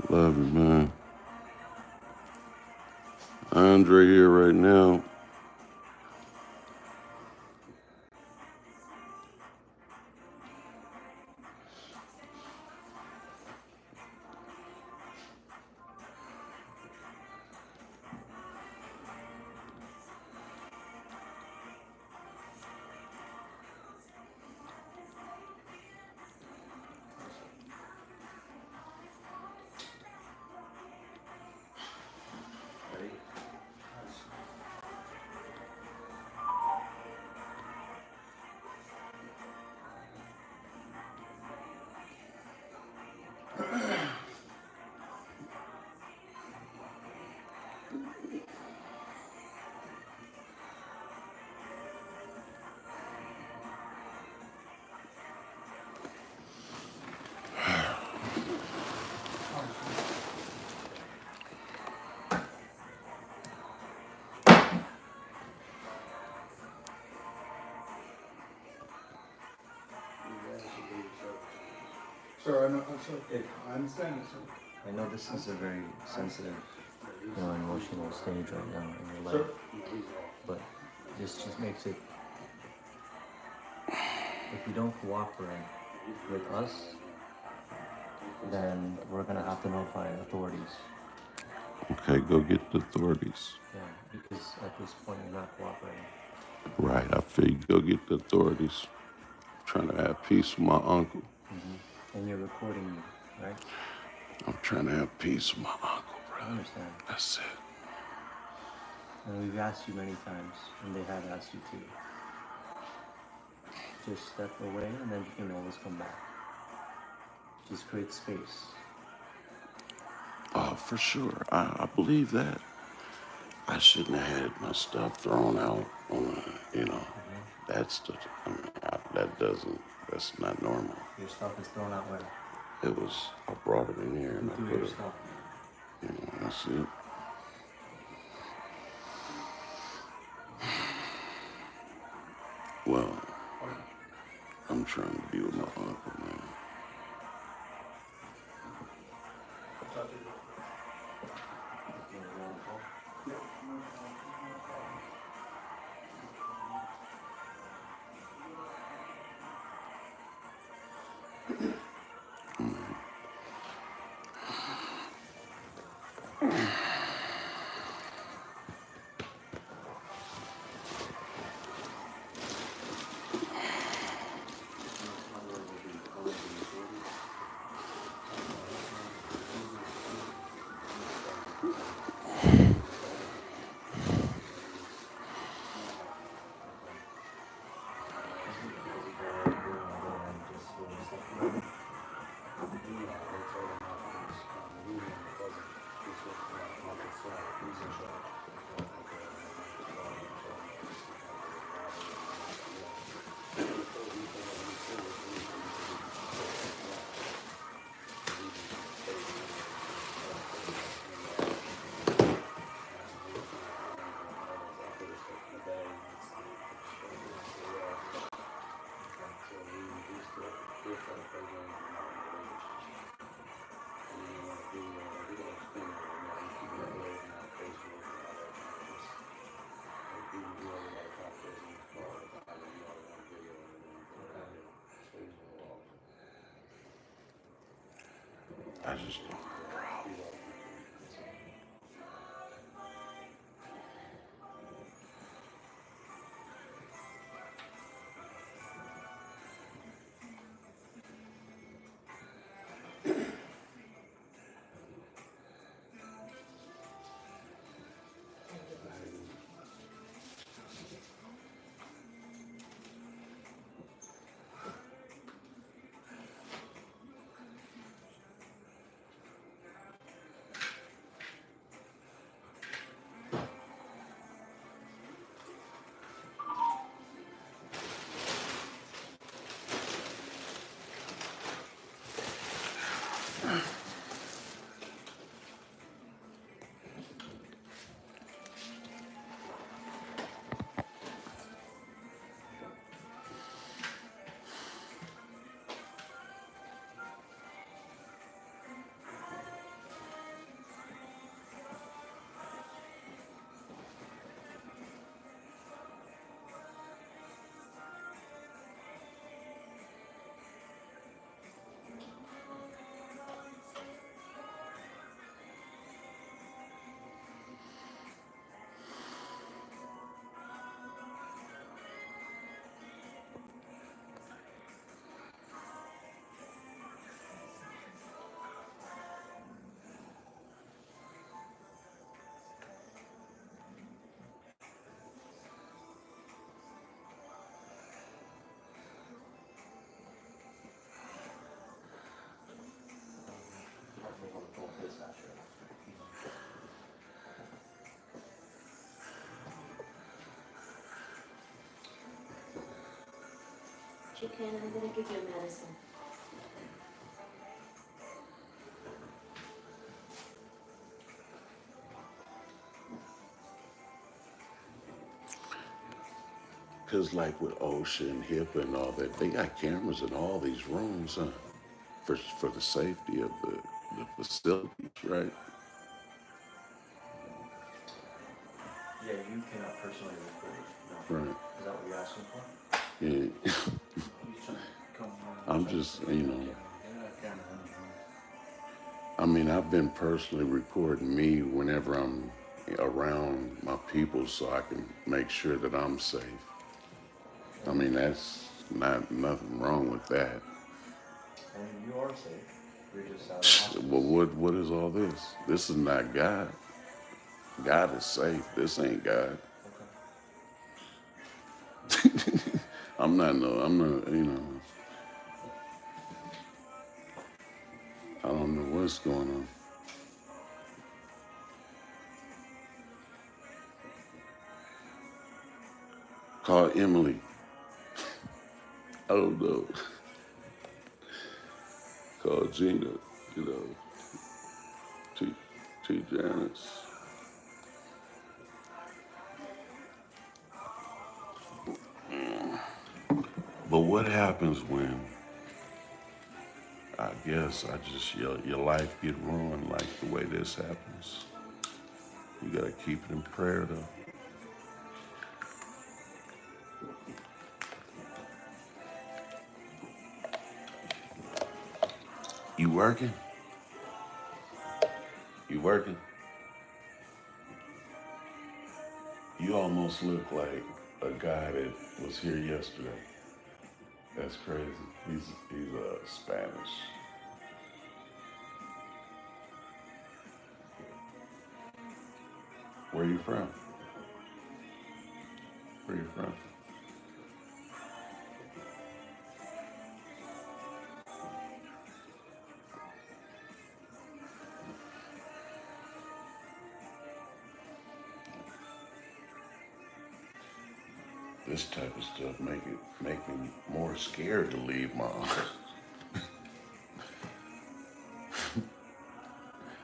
love you, man. Andre here right now. Ready? Sir, I know, sir. I understand it, sir. I know this is a very sensitive, emotional stage right now in your Sir? life, but this just makes it, if you don't cooperate with us, then we're gonna have to notify authorities. Okay, go get the authorities. Yeah, because at this point you're not cooperating. Right, I feel you. Go get the authorities. Trying to have peace with my uncle. And you're recording me, right? I'm trying to have peace with my uncle, I brother. understand. That's it. And we've asked you many times, and they have asked you too. Just step away, and then you can always come back. Just create space. Oh, for sure. I believe that. I shouldn't have had my stuff thrown out on that's the, that's not normal. Your stuff is thrown out where? It was, I brought it in here and I Who threw put your it, stuff? That's it. Well, I'm trying to be with my uncle, man. I just don't have a problem. Chicken, I'm gonna give you medicine. Cause like with OSHA and HIPAA and all that, they got cameras in all these rooms, huh? For the safety of the facilities, right? Yeah, you cannot personally record. No. Right. Is that what you're asking for? Yeah. He's trying to come around. I'm just, you know, They're not camera on. I mean, I've been personally recording me whenever I'm around my people so I can make sure that I'm safe. I mean, that's nothing wrong with that. And you are safe. You're just out of hospital. Well, what is all this? This is not God. God is safe. This ain't God. Okay. I'm not, you know, I don't know what's going on. Call Emily. I don't know. Call Gina, you know. T. Janice. But what happens when, I guess, your life get ruined like the way this happens? You gotta keep it in prayer though. You working? You working? You almost look like a guy that was here yesterday. That's crazy. He's Spanish. Where you from? Where you from? This type of stuff make me more scared to leave my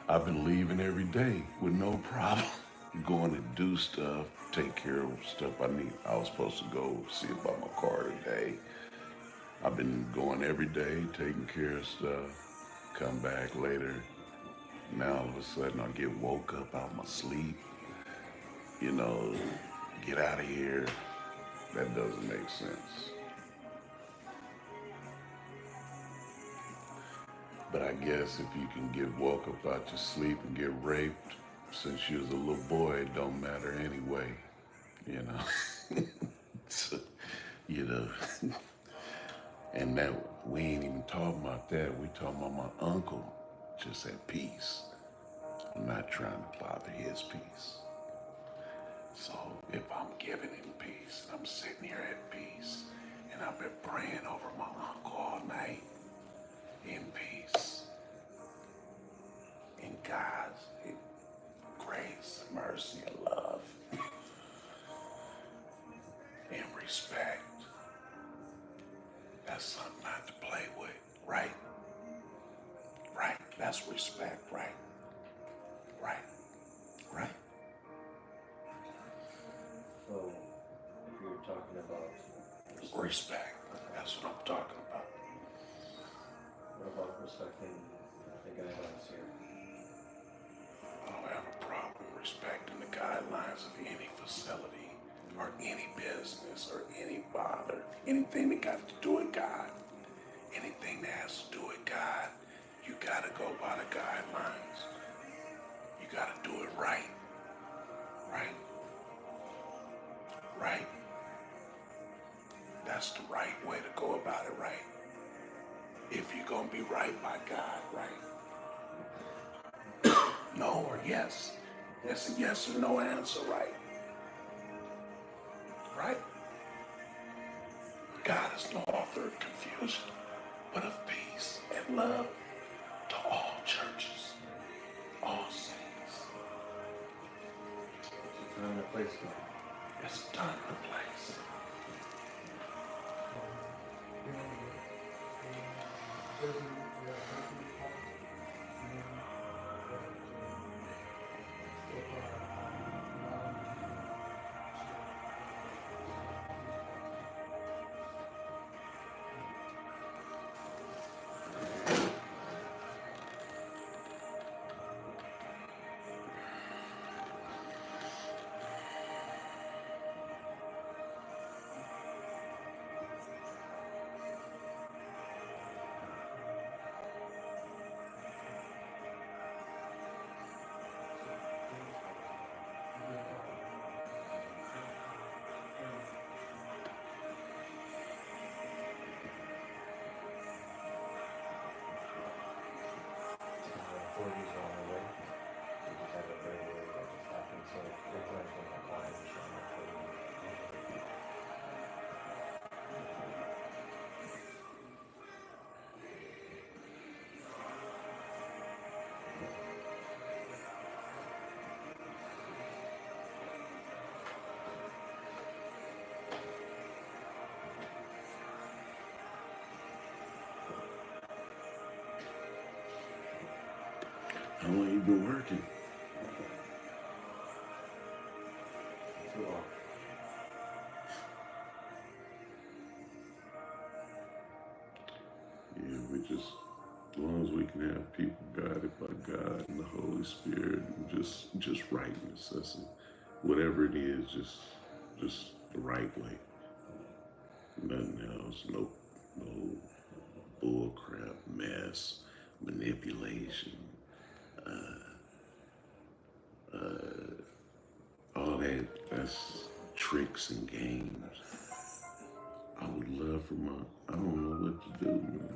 I've been leaving every day with no problem. Going to do stuff, take care of stuff I need. I was supposed to go see about my car today. I've been going every day, taking care of stuff, come back later. Now all of a sudden I get woke up out of my sleep. You know, get out of here. That doesn't make sense. But I guess if you can get woke up out your sleep and get raped, since you was a little boy, it don't matter anyway. You know. So, you know. And that we ain't even talking about that. We talking about my uncle just at peace. I'm not trying to bother his peace. So if I'm giving him peace, I'm sitting here at peace, and I've been praying over my uncle all night in peace, in God's grace, mercy, and love, and respect. That's something not to play with, right? Right. That's respect, right? Right. Right. So, if you're talking about Respect. That's what I'm talking about. what about respecting the guidelines here? I don't have a problem respecting the guidelines of any facility or any business or any bother, anything that got to do with God. Anything that has to do with God, you gotta go by the guidelines. You gotta do it right. Right? Right? That's the right way to go about it, right? If you're gonna be right by God, right? No or yes. It's a yes or no answer, right? Right? God is no author of confusion, but of peace and love to all churches, all saints. It's a time and a place now. It's done in a place. Authorities are on the way. We just have a burglary that just happened, so we're going from our client to show them How long you been working? too long. Yeah, we just, as long as we can have people guided by God and the Holy Spirit, and just rightness. That's it. Whatever it is, just the right way. Nothing else. No bull crap, mess, manipulation, all that. That's tricks and games. I would love for I don't know what to do, man.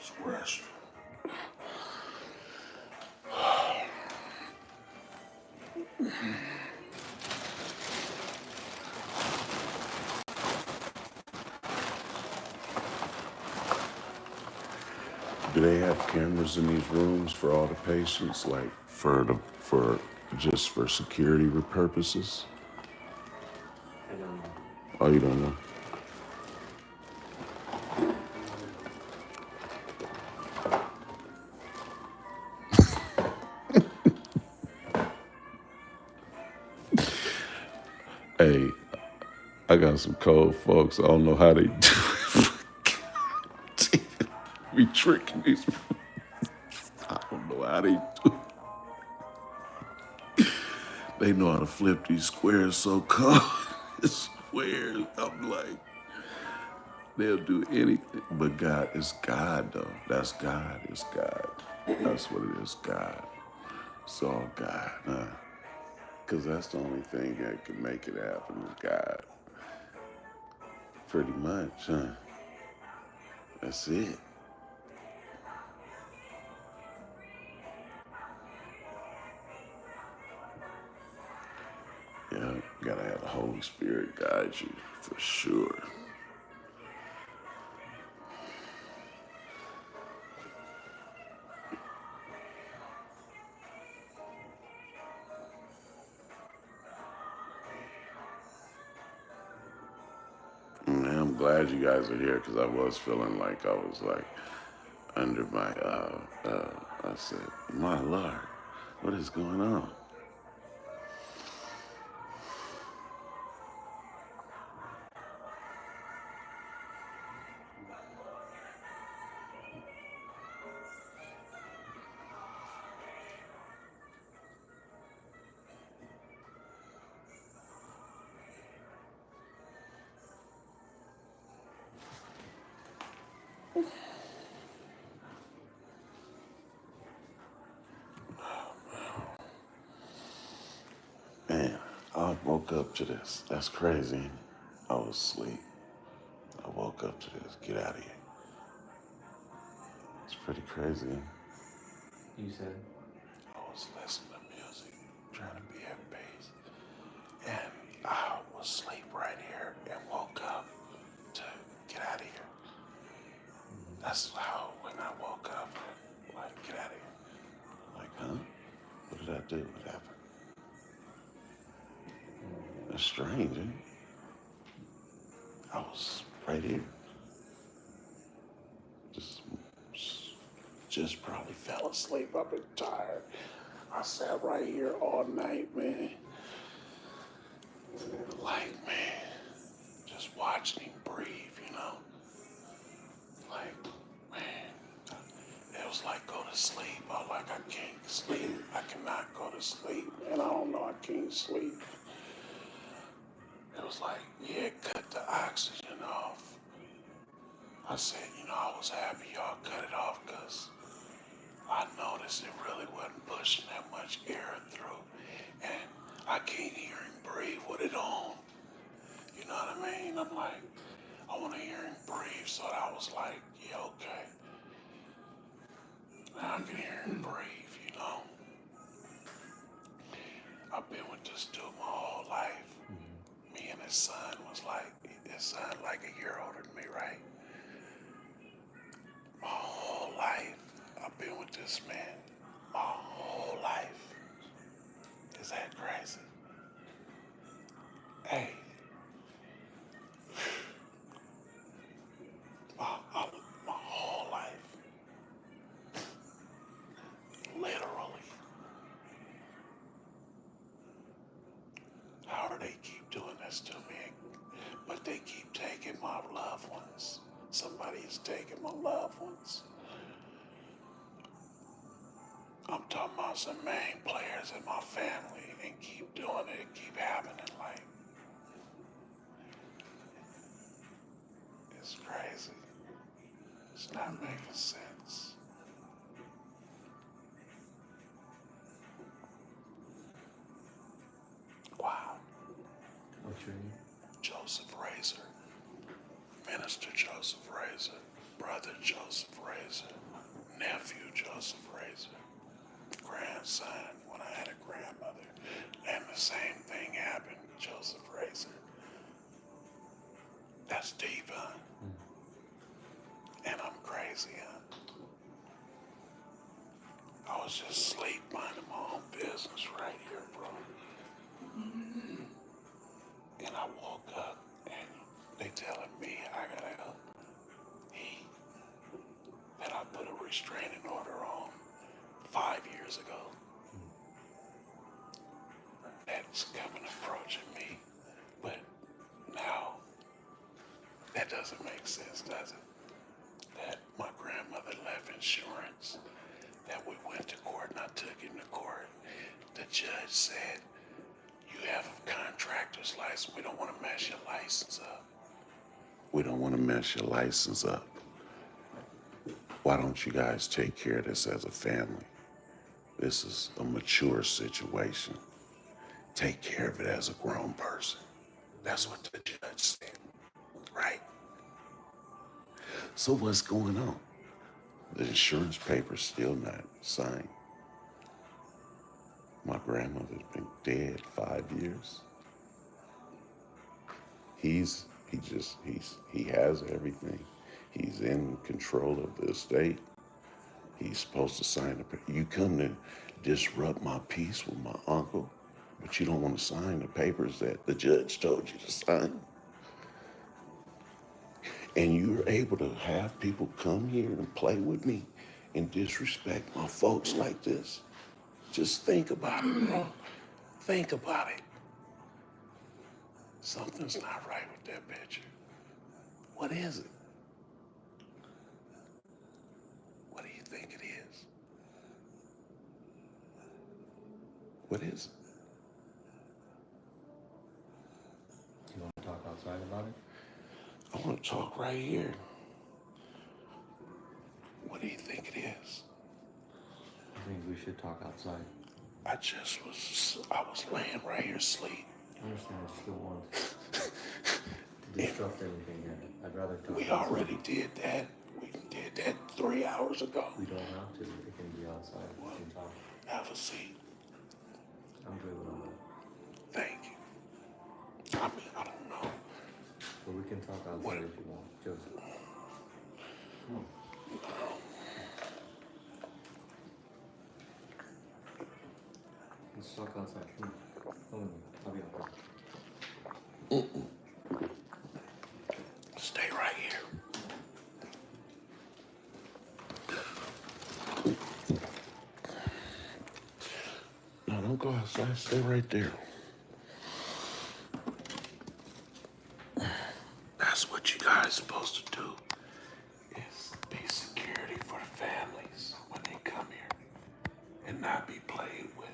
Just rest. Do they have cameras in these rooms for all the patients, like for just for security purposes? I don't know. Oh, you don't know? Hey, I got some cold folks. I don't know how they do it. Be tricking these. I don't know how they do it. They know how to flip these squares so cold. Squares. I'm like, they'll do anything. But God, it's God though. That's God. It's God. That's what it is, God. It's all God, huh? Because that's the only thing that can make it happen is God. Pretty much, huh? That's it. Yeah, you gotta have the Holy Spirit guide you, for sure. Man, I'm glad you guys are here because I was feeling like I was like under my, I said, my Lord, what is going on? Man, I woke up to this. That's crazy. I was asleep. I woke up to this. Get out of here. It's pretty crazy. You said? I was listening to music, trying to be at peace. And I was asleep right here and woke up to get out of here. That's how when I woke up, like, get out of here. Like, huh? What did I do? What happened? That's strange, eh? I was right here. Just probably fell asleep. I've been tired. I sat right here all night, man. Like, man, just watching him breathe, you know? Like, man, it was like go to sleep. I was like, I can't sleep. I cannot go to sleep, man. I don't know, I can't sleep. It was like, yeah, cut the oxygen off. I said, you know, I was happy y'all cut it off because I noticed it really wasn't pushing that much air through. And I can't hear him breathe with it on. You know what I mean? I'm like, I want to hear him breathe. So I was like, yeah, okay. Now I can hear him breathe, you know? I've been with this dude my whole life. Me and his son like a year older than me, right? My whole life, I've been with this man. My whole life. Is that crazy? Hey. My whole life. Literally. How do they keep doing this to me? But they keep taking my loved ones. Somebody is taking my loved ones. I'm talking about some main players in my family and keep doing it, keep happening. Like, it's crazy. It's not making sense. Wow. What's your name? Joseph Razor. Minister Joseph Razor. Brother Joseph Razor. Nephew Joseph Razor. Grandson when I had a grandmother. And the same thing happened with Joseph Razor. That's deep, huh? And I'm crazy, huh? just asleep minding my own business right here, bro. And I woke up and they telling me I gotta eat that I put a restraining order on 5 years ago. That's coming approaching me. But now that doesn't make sense, does it? That my grandmother left insurance, that we went to court and I took him to court. The judge said, you have a contractor's license. We don't want to mess your license up. We don't want to mess your license up. Why don't you guys take care of this as a family? This is a mature situation. Take care of it as a grown person. That's what the judge said, right? So what's going on? The insurance paper's still not signed. My grandmother's been dead 5 years. He has everything. He's in control of the estate. He's supposed to sign the paper. You come to disrupt my peace with my uncle, but you don't want to sign the papers that the judge told you to sign. And you're able to have people come here and play with me and disrespect my folks like this. Just think about it, bro. Think about it. Something's not right with that picture. What is it? What do you think it is? What is it? You want to talk outside about it? I want to talk right here. What do you think it is? I think we should talk outside. I was laying right here asleep. I understand, I just don't want to disrupt everything here. I'd rather talk We outside. already did that. We did that 3 hours ago. We don't have to. It can be outside. We can talk. Have a seat. I'm good with all that. Thank you. I mean, I don't know. But we can talk outside What? if you want. Joseph. Come on. Let's talk outside. Come on. Come with me. I'll be out there. Stay right here. No, don't go outside. Stay right there. That's what you guys are supposed to do, is be security for the families when they come here and not be played with.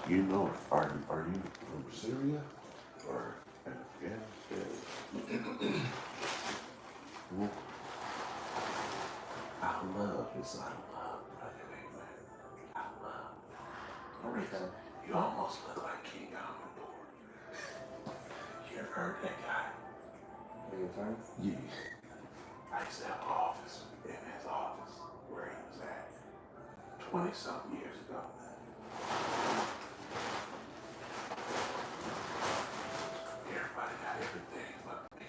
You know, are you from Syria or Afghanistan? I love this. I love, brother. Amen. I love. Marissa, you almost look like King Amador. You ever heard that guy? Are you turn? Yeah. I used to have an office in his office where he was at 20-something years ago. Everybody got everything but me.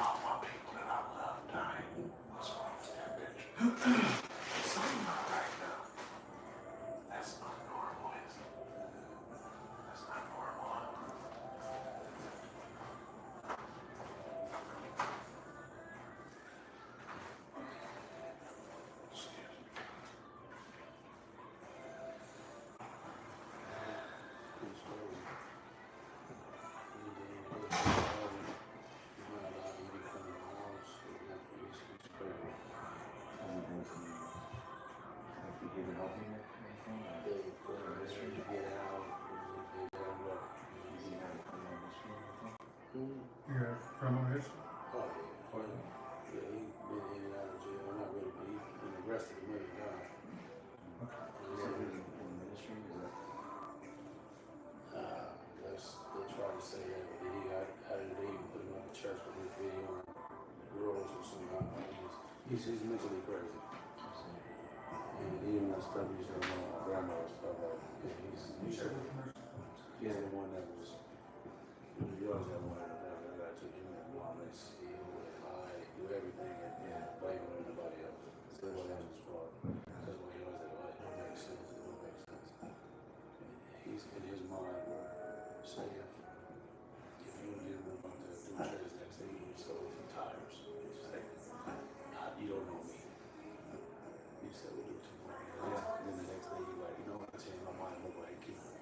All my people that I love dying. What's wrong with that picture? Something not right now. That's not normal, is it? That's not normal. Excuse me. If you give it help me Yeah, criminal history. He's mentally crazy. And even that stuff he used to know my grandmother stuff like he's the one that was you always have one in the family that took him and mom and steal and lie, do everything and blame it on everybody else. It wasn't his fault. That's why he always said, well, it don't make sense, it don't make sense. He's in his mind where say if you didn't want to do church next thing you sold for tires. Just like you don't know me. You said we do too much. And then the next day you're like, you know what, I changed my mind, I'm gonna keep it.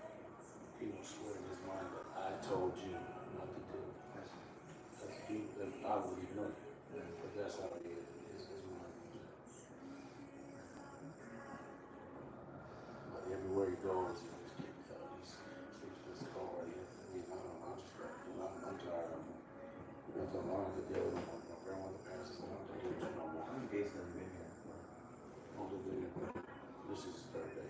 He will swear in his mind that I told you not to do it. I wouldn't even know you. But that's how he is. His mind. But everywhere he goes, he just keeps sleeps in his car. I don't know, I'm just like, I'm tired. I'm telling to deal with my grandmother passes and I'm taking it no more. How many days have you been here? This is his third day.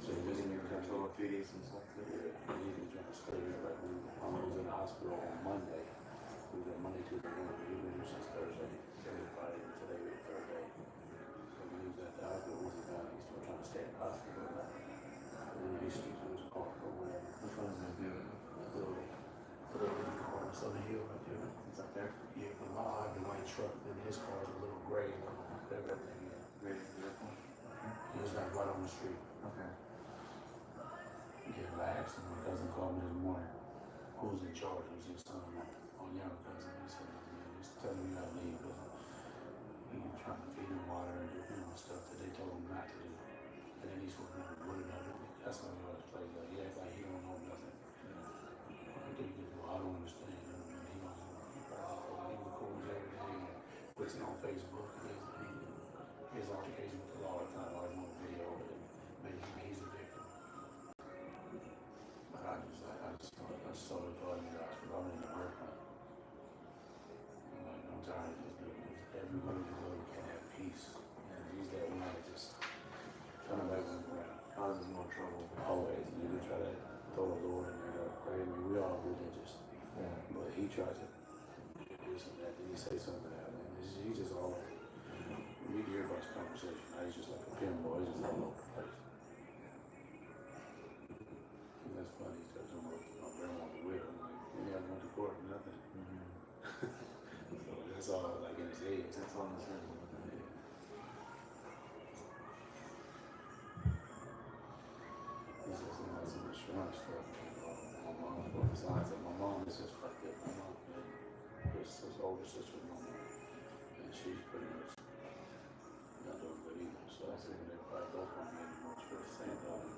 So you've been here for a total of 3 days since last year? Yeah, he's been trying to stay here. Like when I was in the hospital on Monday. We was there Monday, Tuesday, Wednesday. We've been here since Thursday. Thursday, Friday, and today was the third day. So when he was at the hospital, once he found out he's still trying to stay in the hospital. And then he sleeps in his car or whatever. Which one is that good? A little car on Southern Hill right there. It's up there? Yeah, but I have the white truck, and his car is a little gray, everything. Yeah. Great, beautiful. He was like right on the street. Okay. Yeah, I asked him, my cousin called me this morning. Who's in charge? It was his son, on younger cousin. He said, man, just tell him you gotta leave because he's trying to feed him water and do stuff that they told him not to do. And then he's supposed to be good enough. That's how he always plays. Like, he acts like he don't know nothing. I think he well, I don't understand. And he records everything and puts it on Facebook. His altercation with the law all the time, always on video. And maybe he's a victim. But I just saw the thought in your eyes because I'm in the work. I'm tired of this dude. Everywhere you go, you can't have peace. And he's that one that just kind of like Causes more trouble. always. And they try to throw the Lord in there. Right? I mean, we all religious. Yeah. But he tries to do some that. Then he say something to that. And he's just all over. We hear about his conversation. Now he's just like a pinball. He's just all over the place. And that's funny because my grandma was with him. Like, he never went to court or nothing. So that's all like in his head. That's all I'm saying. He says he has some insurance stuff. My mom's supposed to sign it. My mom is just like that. My mom, his older sister's mom. And she's pretty much not doing good either. So I said they're probably both going to be much for the same time.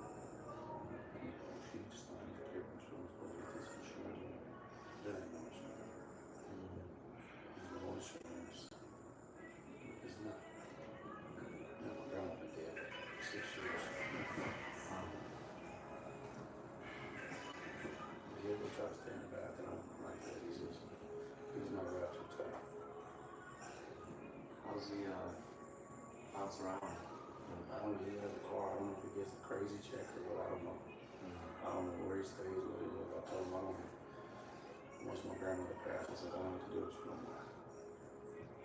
You know, she just signed his paper insurance, but with this insurance, there ain't no insurance. There's no insurance. It's not. Now my grandma been dead 6 years. He ever try to stay in the bathroom like that, he's not wrapped too tight. How's the bounce around? I don't know, he has a car, I don't know if he gets a crazy check or what, I don't know. I don't know where he stays, what he lives. I told him I don't know. Once my grandmother passed, I said, I don't have to do it no more.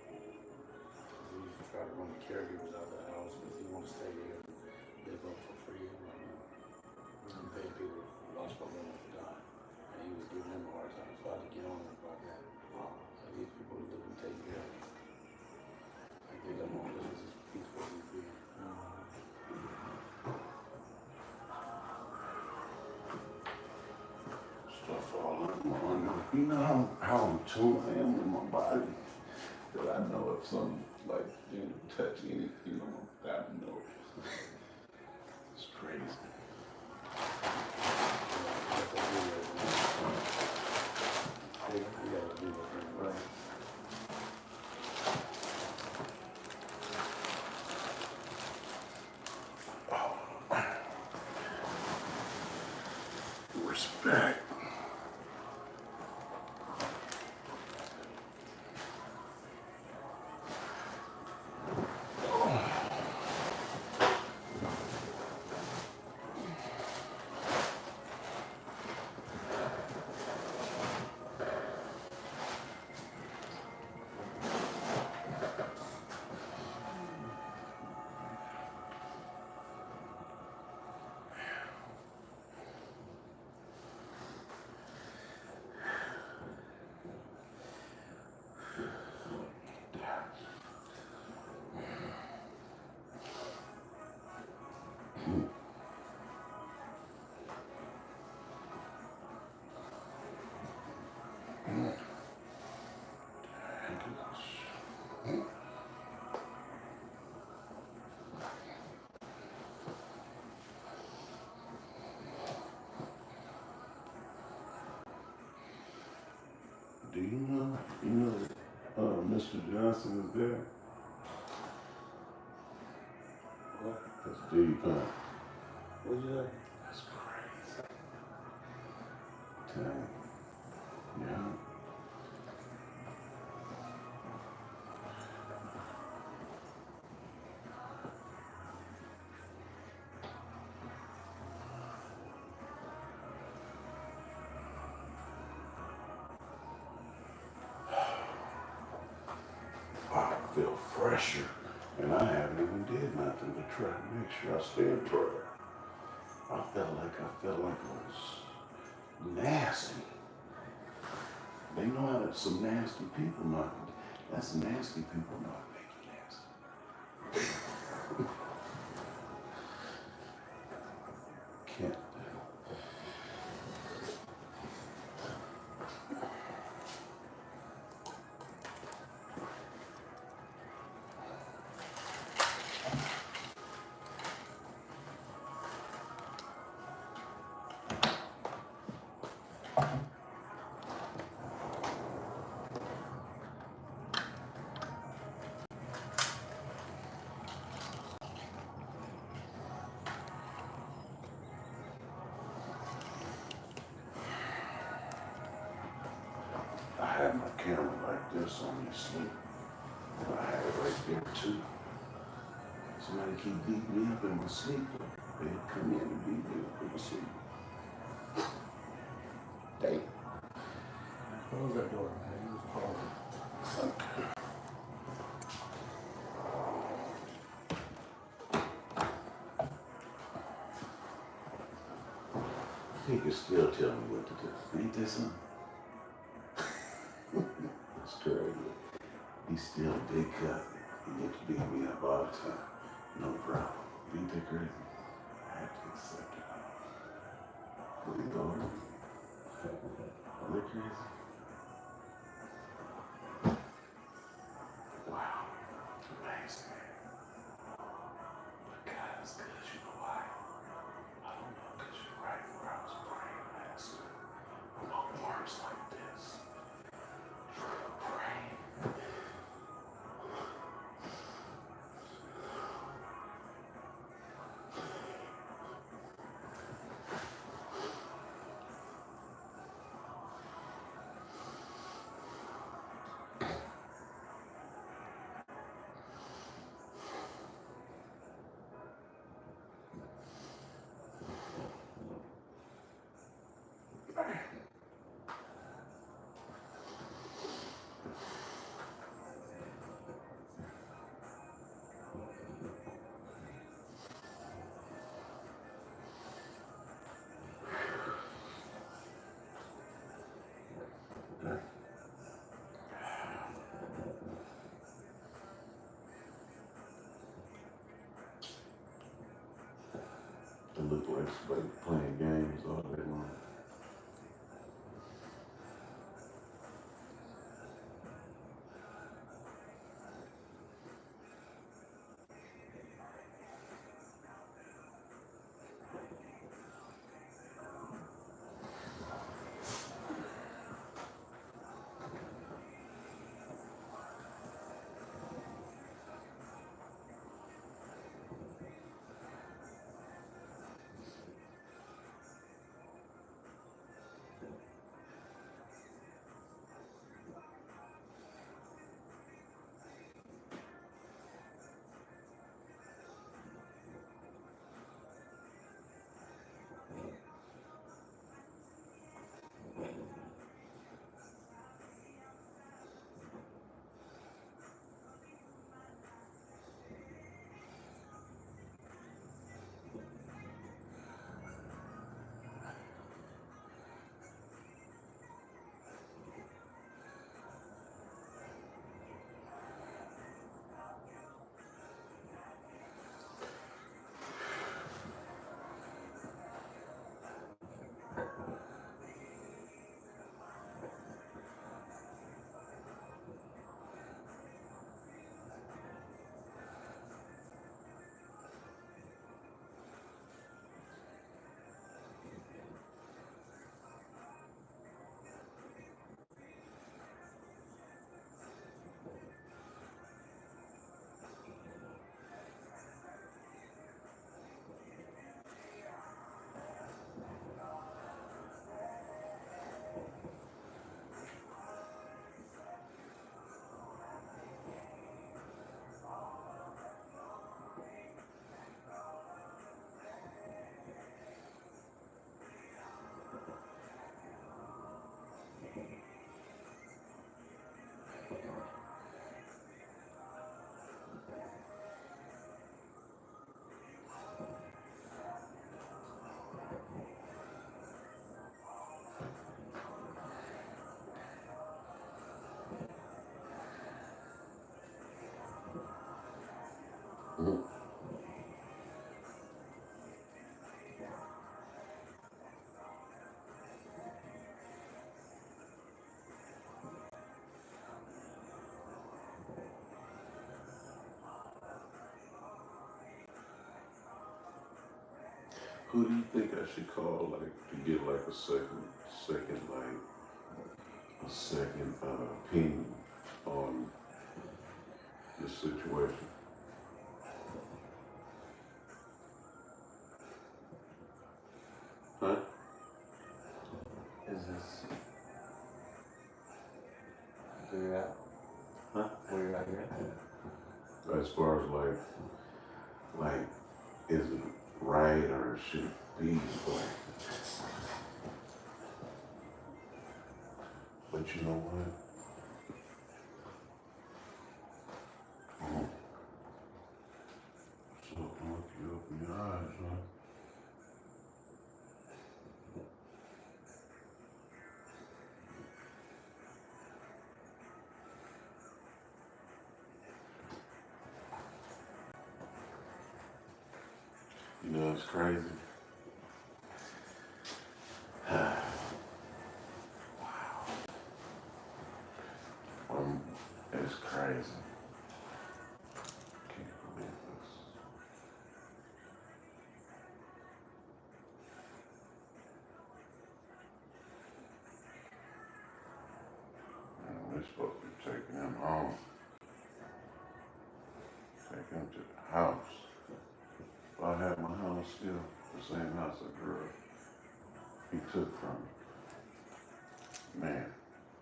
He used to try to run the caregivers out of the house because he wanted to stay there and live up for free. I'm like, no. I'm paying people to watch my grandmother die. And he was giving him a hard time, so I had to get on him about that. Like these people who live and take care of him. Like they don't want this is peaceful as he's being. Stuff all up my arm. You know how in tune I am with my body. That I know if something like touch anything, I know. It's crazy. You gotta do it, right? Respect. do you know, Mr. Johnson is there? What? That's Steve, huh? What'd you say? That's crazy. Dang. Yeah. I feel fresher, and I haven't even did nothing but try to make sure I stay in prayer. I felt like it was nasty. They know how to, some nasty people know. That's nasty people know how to make you nasty. Can't. I had my camera like this on me sleep. I had it right there too. Somebody keep beating me up in my sleep. They'd come in and beat me up in my sleep. Damn. Close that door, man. He was calling. He can still tell me what to do. Ain't this something? It's crazy. He's still a big cut. He gets to beat me up all the time. No problem. Ain't that crazy? I have to accept it. What you thought? Isn't that crazy? Wow. Amazing. But God is good. You know why? I don't know, because you're right where I was praying last night. I'm on words like this. Praying. It looked like somebody playing games all day long. Who do you think I should call, like, to get like a second opinion on this situation? Huh? Is this where you're at? Huh? Where you're at here? As far as like, is it right or should it be like? But you know what? So look you open your eyes, huh? You know it's crazy. It's crazy. Can't believe this. Man, we're supposed to be taking him home. Take him to the house. If I had my house still, the same house I grew up, he took from me. Man,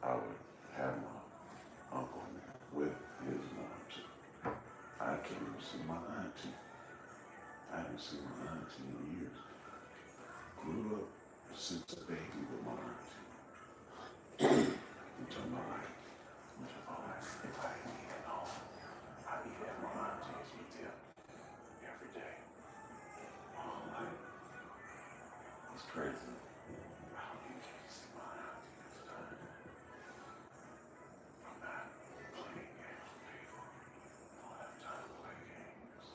I would have my uncle with his mom too. I can't even see my auntie. I haven't seen my auntie in years. Grew up since a baby with my auntie. Until my life. If I can eat at home, I eat at my auntie's with them every day. All night. It's crazy. I don't even get to see my auntie this time. I'm not playing games with people. I don't have time to play games.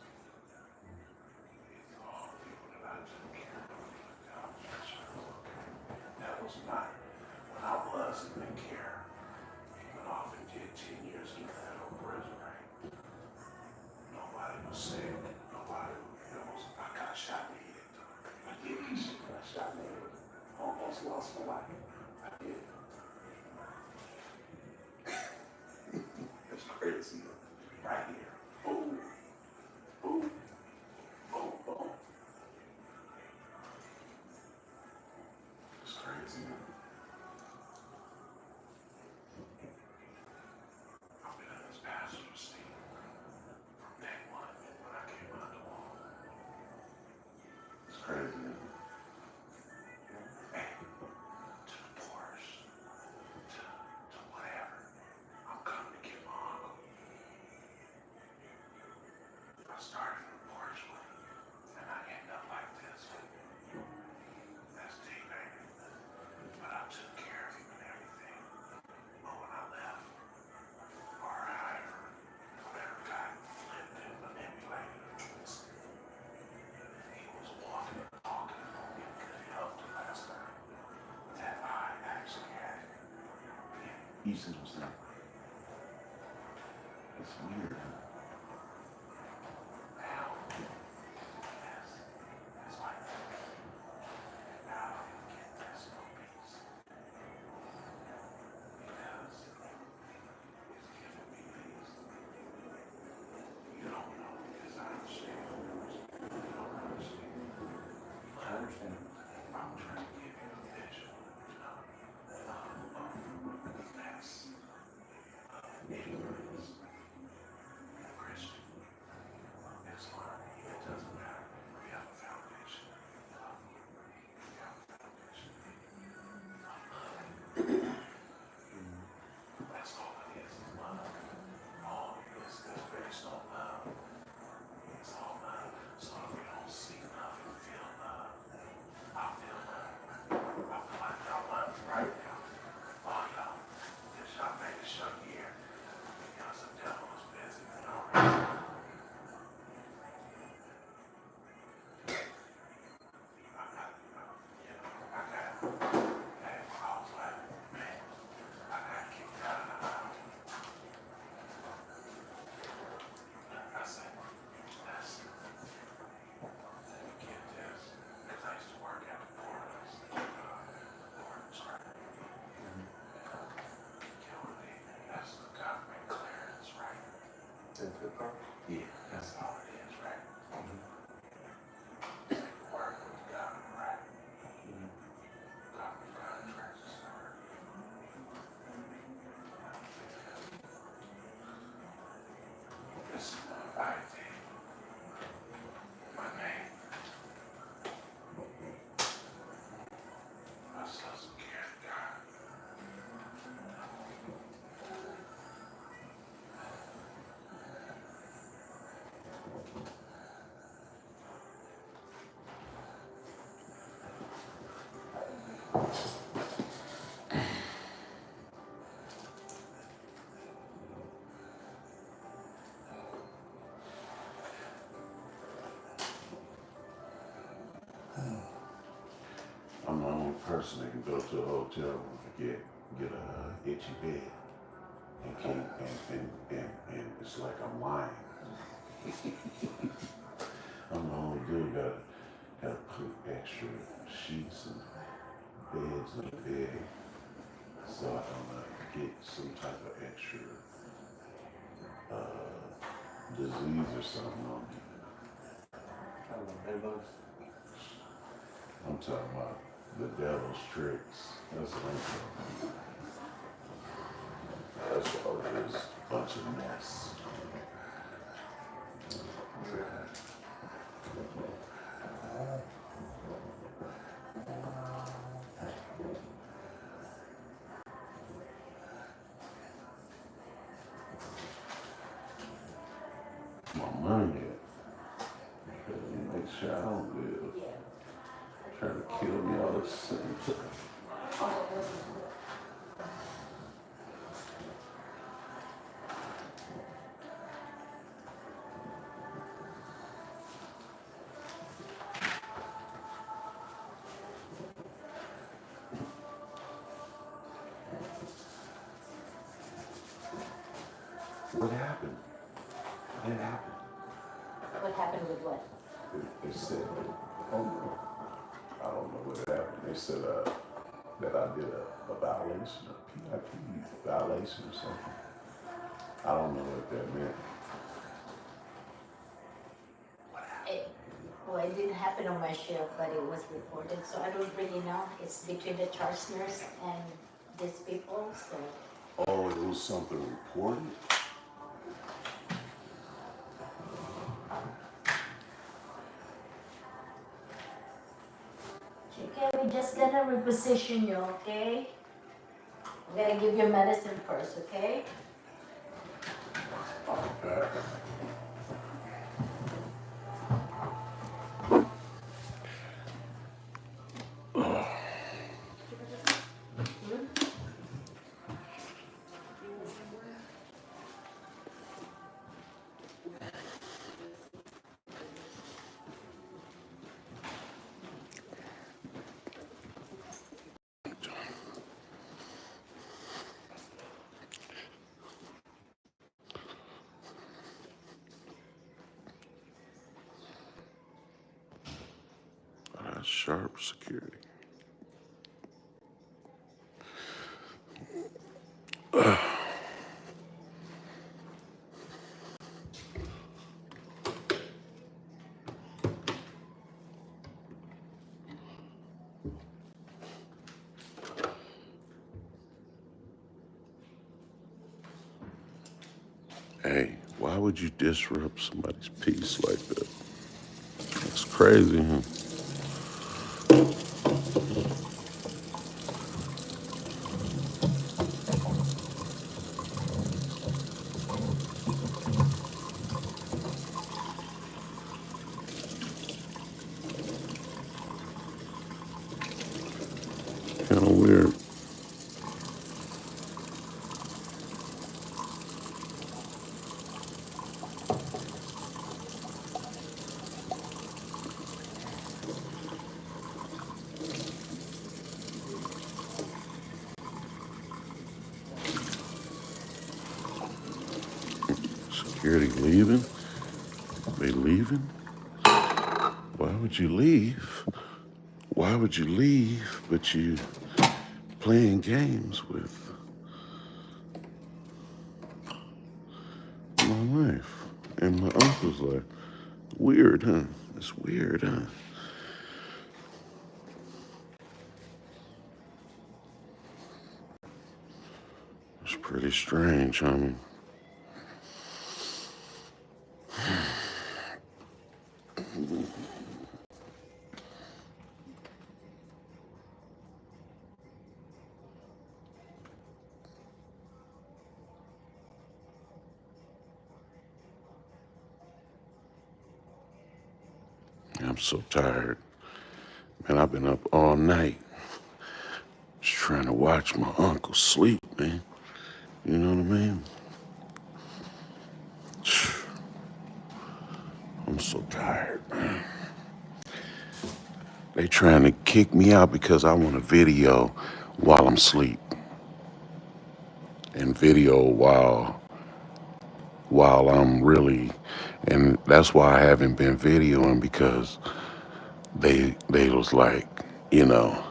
These are all people that I took care of. That was not when I wasn't in care. He went off and did 10 years in the federal prison, right? Nobody was sick. Nobody was, I got shot in the head. I did get shit. I shot in the head. Almost lost my life. I did. It's crazy. Right here. Boom. Boom. Boom. Boom. It's crazy. I've been in this passenger seat from day one when I came out the wall. It's crazy. Hey, to the Porsche, to whatever. I'm coming to get my uncle. I started in Porsche and I end up like this. That's deep, baby. But I took care of him and everything. But when I left, or whatever guy flipped and manipulated and twisted, he was walking and talking in good health the last time that I actually had him. You see what I'm saying? It's weird, huh? Now, it's like this. Now I don't even get this no peace. Because it's giving me peace. You don't know because I understand. You don't understand. I understand. I'm trying to give you a vision, you know, of mess, of ignorance. Yeah, that's all it is, right? Take work with God, right? Government contracts, sir. Listen, I think my name, my social security card. I'm the only person that can go to a hotel room and get a itchy bed and keep and it's like I'm lying. I'm the only dude that gotta put extra sheets and beds in the bed so I can get some type of extra disease or something on me. Bedbugs. I'm talking about the devil's tricks. That's what I'm talking about. That's all it is. Bunch of mess. My money make sure I don't live. Trying to kill me all the same time. What happened? What happened? What happened with what? They said, oh, I don't know what happened. They said that I did a violation, a PIP violation or something. I don't know what that meant. Well, it didn't happen on my shift, but it was reported, so I don't really know. It's between the charge nurse and these people, so. Oh, it was something reported? Okay, we're just gonna reposition you, okay? We're gonna give you medicine first, okay? Okay. That's sharp security. Hey, why would you disrupt somebody's peace like that? That's crazy, huh? Kind of weird. Security leaving? They leaving? Why would you leave? Why would you leave but you playing games with my wife And my uncle's like, weird, huh? It's weird, huh? It's pretty strange, homie. I'm so tired. Man, I've been up all night just trying to watch my uncle sleep, man. You know what I mean? I'm so tired, man. They trying to kick me out because I want a video while I'm asleep. And video while I'm really, and that's why I haven't been videoing, because they was like, you know,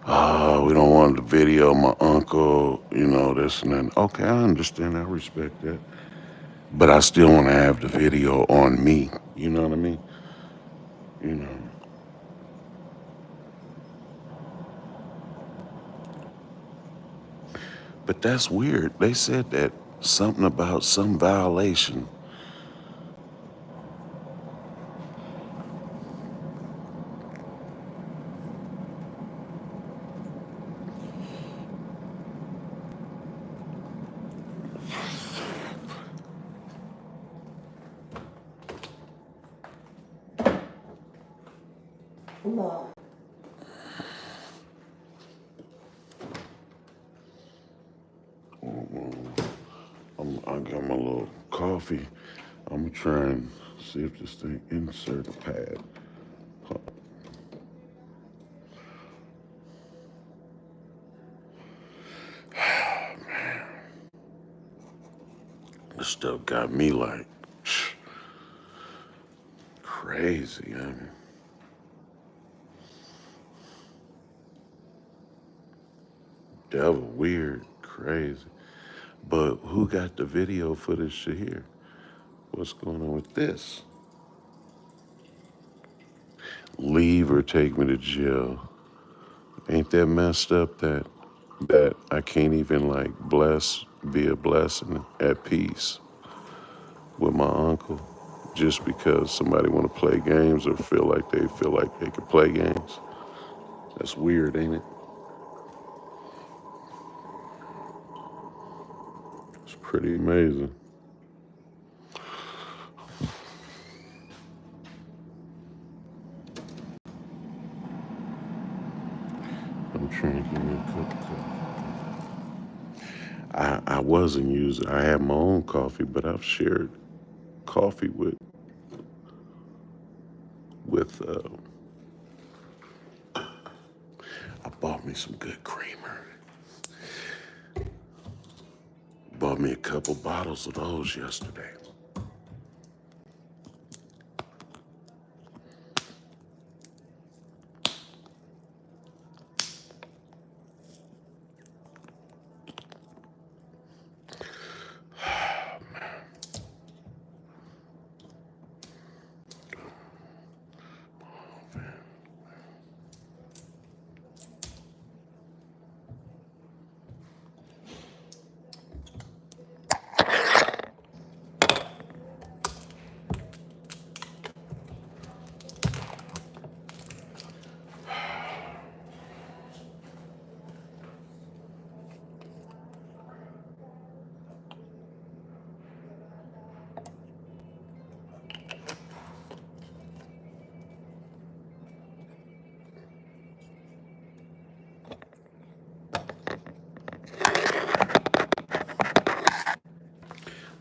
oh, we don't want to video my uncle, you know, this and that. Okay, I understand, I respect that. But I still want to have the video on me, you know what I mean? You know. But that's weird. They said that something about some violation. No. I got my little coffee. I'm gonna try and see if this thing insert a pad. This stuff got me like crazy. I mean, devil, weird, crazy. But who got the video footage to hear? What's going on with this? Leave or take me to jail. Ain't that messed up that I can't even like be a blessing at peace with my uncle just because somebody want to play games or feel like they could play games? That's weird, ain't it? It's pretty amazing. I'm trying to give me a cup of coffee. I wasn't using, I had my own coffee, but I've shared coffee with I bought me some good creamer. Bought me a couple bottles of those yesterday.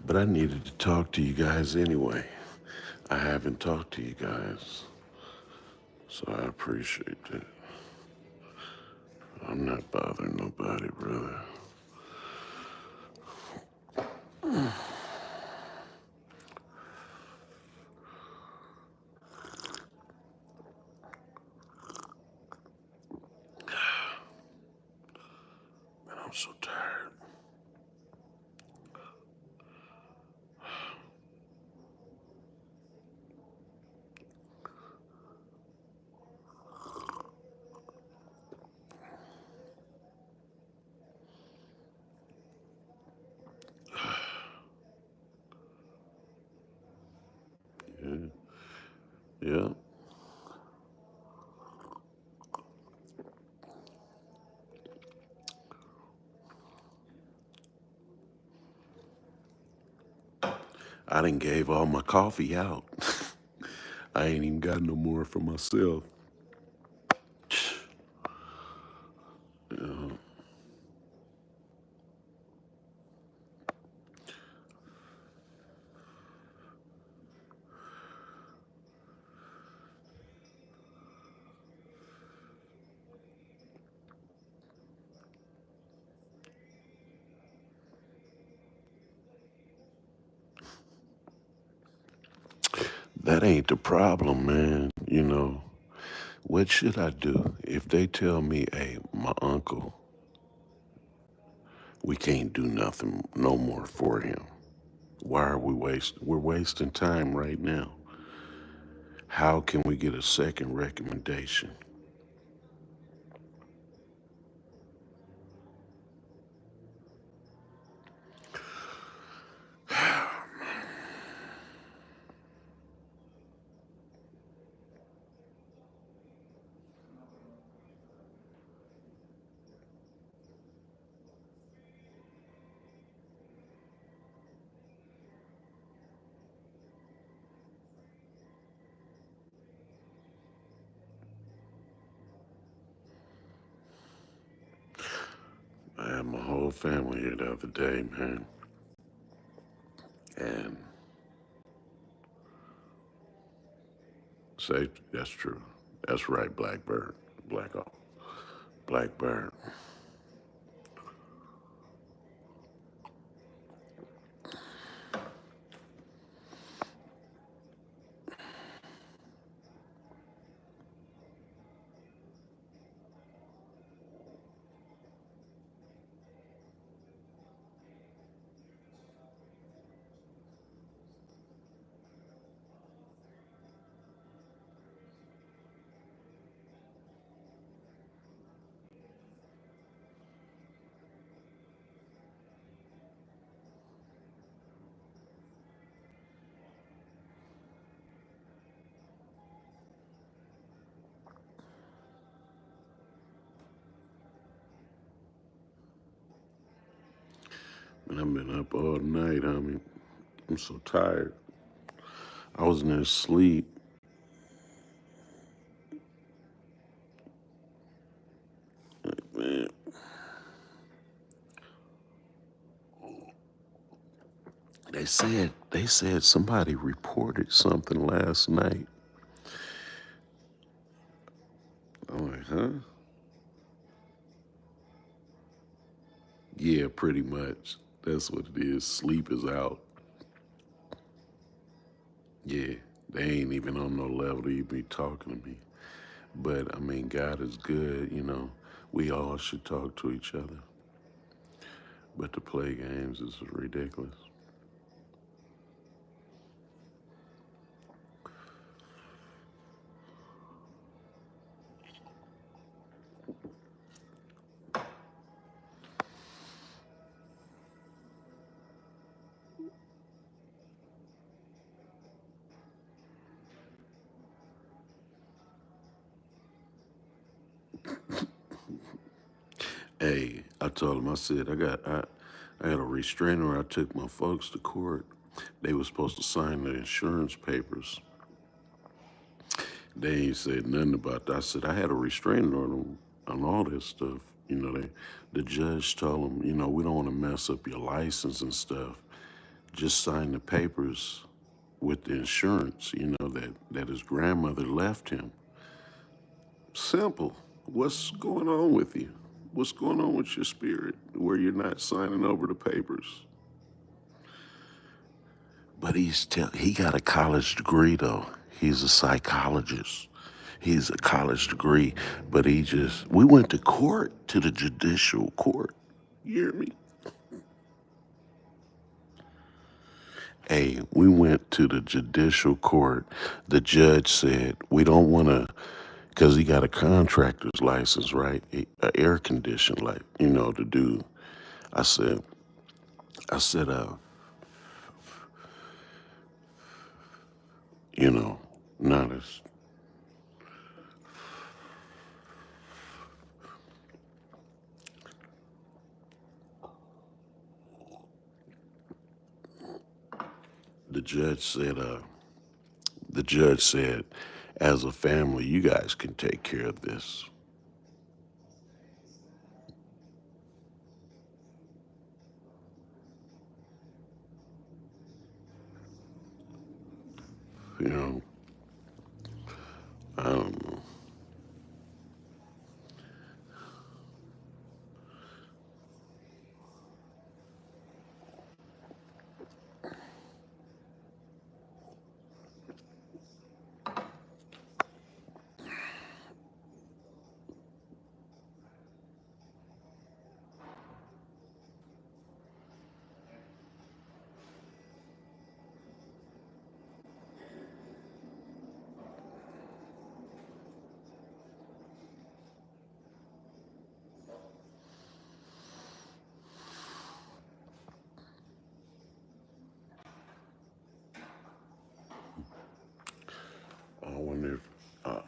But I needed to talk to you guys anyway. I haven't talked to you guys, so I appreciate that. I'm not bothering nobody, brother. Man, I'm so tired. Yeah. I done gave all my coffee out. I ain't even got no more for myself. Yeah. That ain't the problem, man. You know, what should I do if they tell me, hey, my uncle, we can't do nothing no more for him? Why are we wasting? We're wasting time right now. How can we get a second recommendation? I had my whole family here the other day, man. And say, that's true. That's right, Blackbird. Blackbird. And I've been up all night, homie. I'm so tired. I was in there asleep. Man, they said somebody reported something last night. I'm like, huh? Yeah, pretty much. That's what it is. Sleep is out. Yeah, they ain't even on no level to even be talking to me. But I mean, God is good, you know. We all should talk to each other. But to play games is ridiculous. Hey, I told him, I said, I got a restrainer. I took my folks to court. They were supposed to sign the insurance papers. They ain't said nothing about that. I said, I had a restraining order on all this stuff. You know, the judge told them, you know, we don't want to mess up your license and stuff. Just sign the papers with the insurance, you know, that his grandmother left him. Simple. What's going on with you? What's going on with your spirit where you're not signing over the papers? But he got a college degree though. He's a psychologist. He's a college degree, but we went to court, to the judicial court. You hear me? Hey, we went to the judicial court. The judge said, we don't want to, because he got a contractor's license, right? A air conditioned, like, you know, to do. I said, I said, you know, not as the judge said, as a family, you guys can take care of this. You know, I don't know.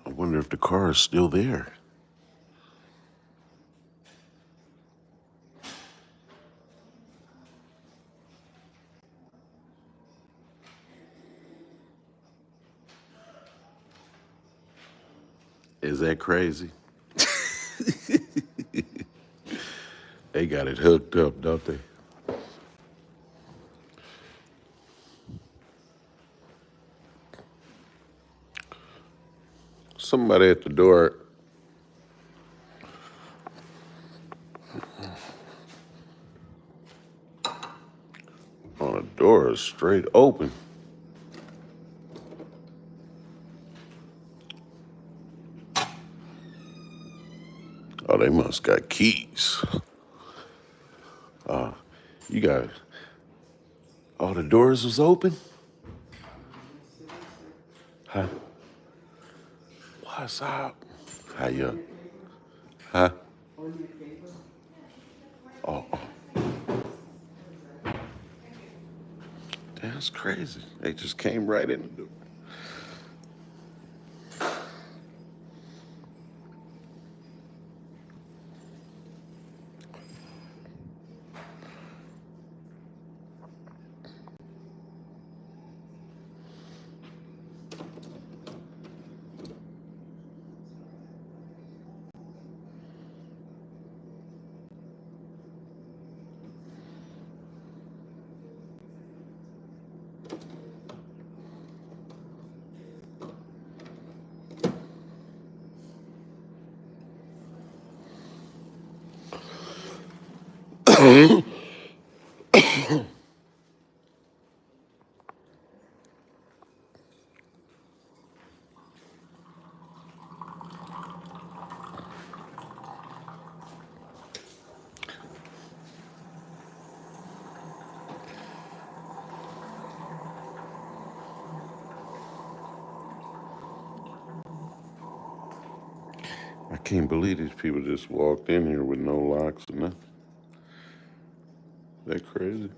I wonder if the car is still there. Is that crazy? They got it hooked up, don't they? Somebody at the door. Oh, the door is straight open. Oh, they must got keys. You got. Oh, the doors was open? Huh? What's up? How you? Huh? Oh, that's crazy. They just came right in the door. I can't believe these people just walked in here with no locks or nothing. That crazy?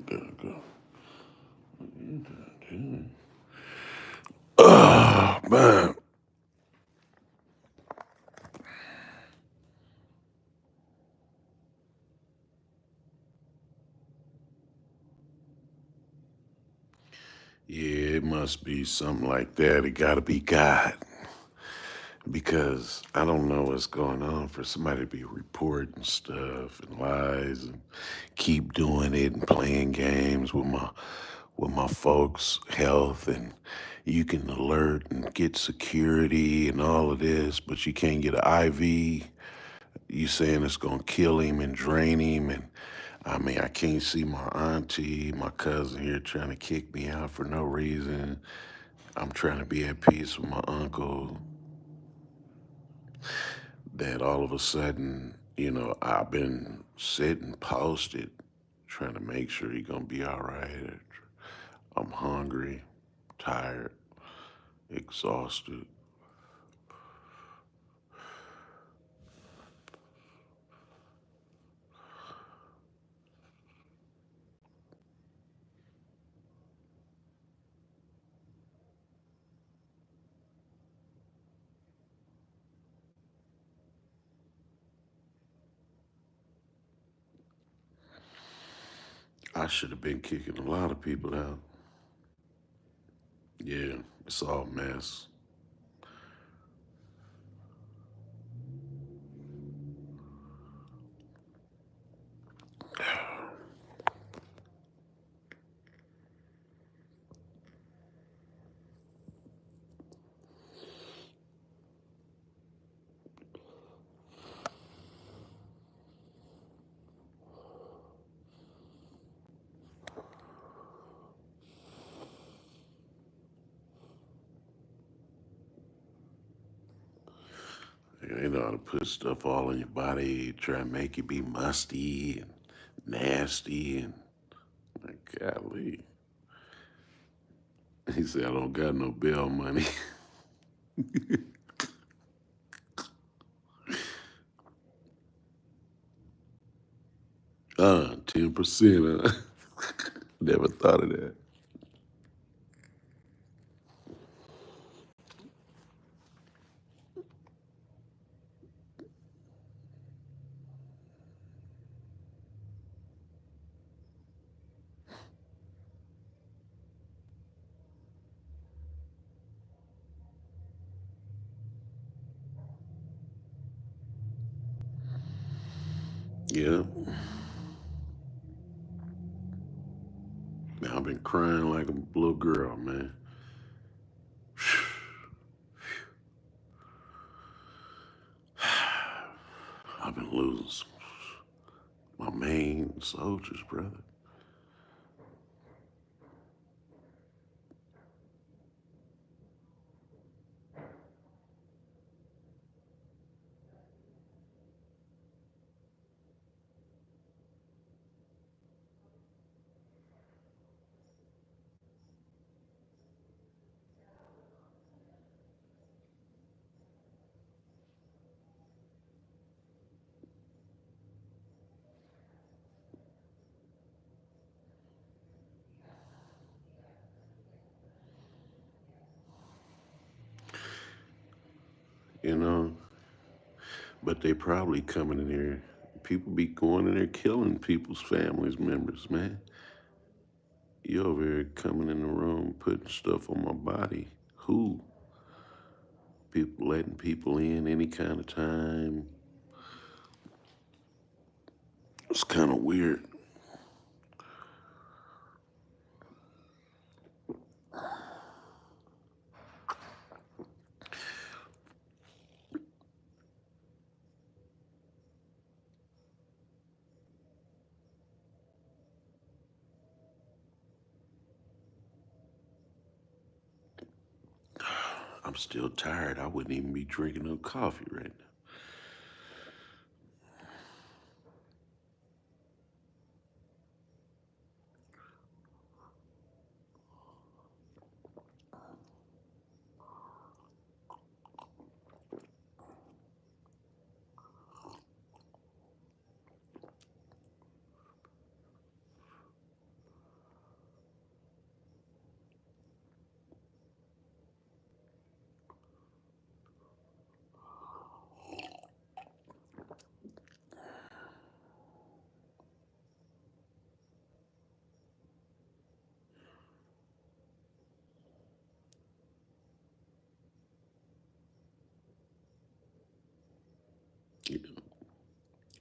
Gotta go. Oh, man. must be something like that. It gotta be God. Because I don't know what's going on for somebody to be reporting stuff and lies and keep doing it and playing games with my folks' health, and you can alert and get security and all of this, but you can't get an IV. You saying it's gonna kill him and drain him, and I mean I can't see my auntie, my cousin here trying to kick me out for no reason. I'm trying to be at peace with my uncle. That all of a sudden, I've been sitting posted, trying to make sure he's gonna be all right. I'm hungry, tired, exhausted. I should have been kicking a lot of people out. Yeah, it's all mess. They know how to put stuff all in your body, try to make you be musty and nasty, and like, golly. He said, I don't got no bail money. 10%, huh? Never thought of that. Yeah. Now I've been crying like a little girl, man. I've been losing my main soldiers, brother. You know, but they probably coming in here. People be going in there killing people's families members, man. You over here coming in the room, putting stuff on my body. Who? People letting people in any kind of time. It's kind of weird. I'm still tired. I wouldn't even be drinking no coffee right now.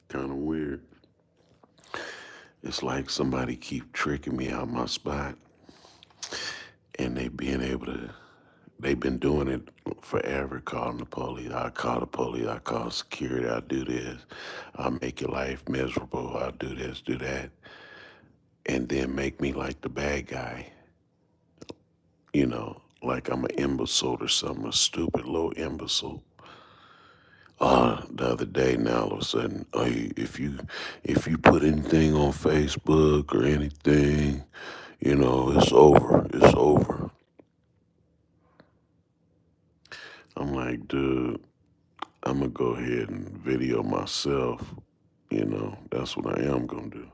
Kind of weird. It's like somebody keep tricking me out my spot, and they've been doing it forever, calling the police. I call the police, I call security, I do this, I make your life miserable, I do this, do that, and then make me like the bad guy, like I'm an imbecile or something, a stupid little imbecile. The other day, now all of a sudden, hey, if you put anything on Facebook or anything, it's over. It's over. I'm like, dude, I'm gonna go ahead and video myself. That's what I am gonna do.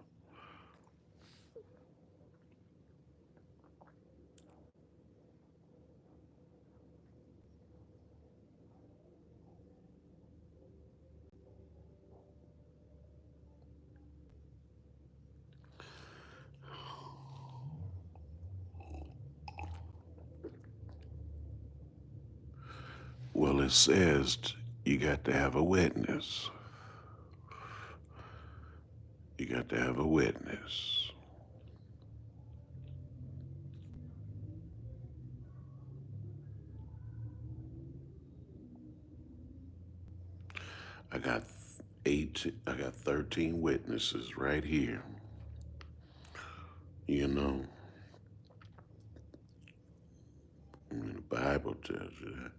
Well, it says you got to have a witness. You got to have a witness. I got I got 13 witnesses right here. You know, the Bible tells you that.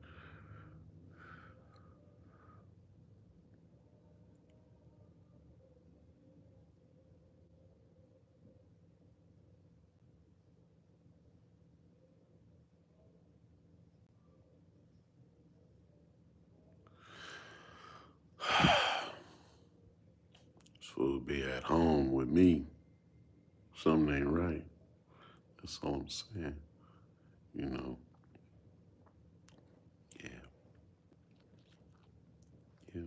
This fool be at home with me. Something ain't right. That's all I'm saying. You know. Yeah. Yeah.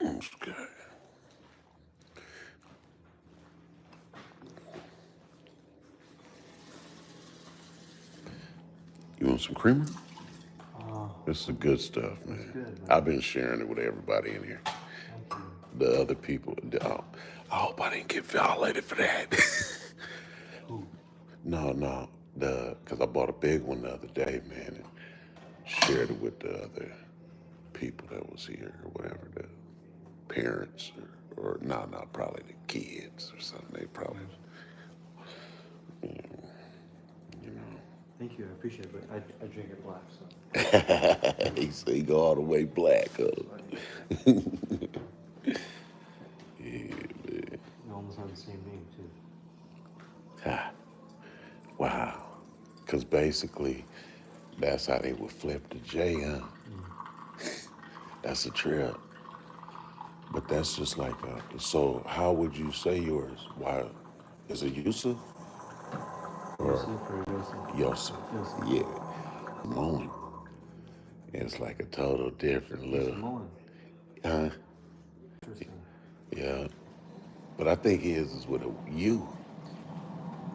That's good. You want some creamer? This is the good stuff, man. good, man. I've been sharing it with everybody in here. Thank you. The other people. I hope I didn't get violated for that. Who? No. Because I bought a big one the other day, man, and shared it with the other people that was here or whatever, the parents or no, probably the kids or something. They probably, you know. Thank you, I appreciate it, but I drink it black, so. He said he go all the way black, huh? Yeah, man. We almost have the same name, too. Ah, wow. Because basically, that's how they would flip the J, huh? That's a trip. But that's just like, so how would you say yours? Why? Is it Yusuf? Yosef or Yosef? Yosef. Yosef. Yeah. Samoan. It's like a total different little. Samoan. Interesting. Yeah. But I think his is with a U.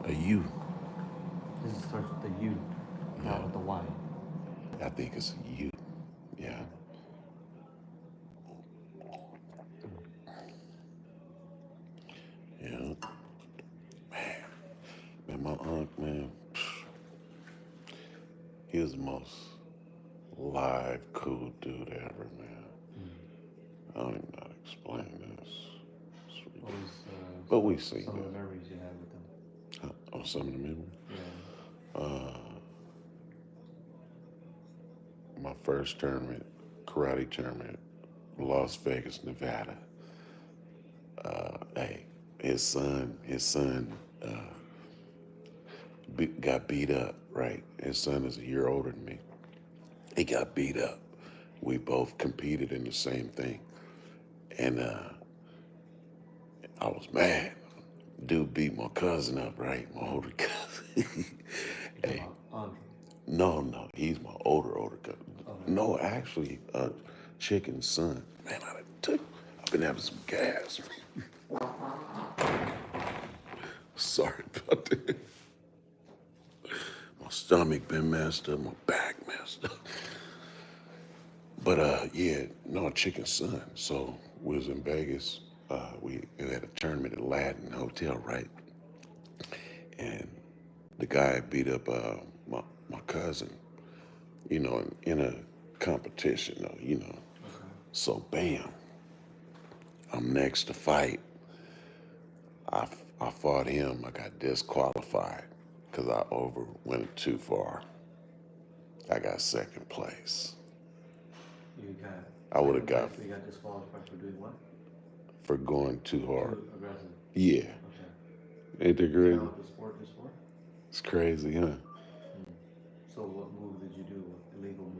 A U. This starts with the U, not with the Y. I think it's a U. Yeah. Yeah. Man, my aunt, man, he was the most live, cool dude ever, man. I don't even know how to explain this. What was, But we seen some of it. the memories you had with them? On some of the memories. Yeah. My first tournament, karate tournament, Las Vegas, Nevada. Hey, his son got beat up, right? His son is a year older than me. He got beat up. We both competed in the same thing. And I was mad. Dude beat my cousin up, right? My older cousin. Hey, Andre. no, he's my older cousin. Okay. No, actually, Chicken's son. Man, I've been having some gas. Sorry about that. My stomach been messed up, my back messed up. But yeah, no, chicken son. So we was in Vegas. We had a tournament at Latin Hotel, right? And the guy beat up my cousin, in a competition, though. So bam, I'm next to fight. I fought him. I got disqualified because I went it too far. I got second place. You got. I would have got You got disqualified for doing what? for going too hard. Too aggressive. Yeah, Okay. ain't that Is that crazy? what the sport is for? It's crazy, huh? So what move did you do? Illegal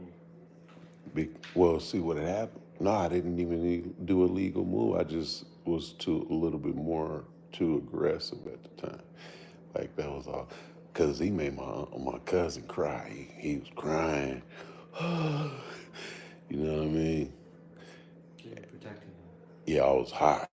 move? Well, see what had happened. No, I didn't even do a legal move. I just was a little bit more too aggressive at the time. Like that was all, cause he made my cousin cry. He was crying. You know what I mean? So you're protecting him. Yeah, I was hot.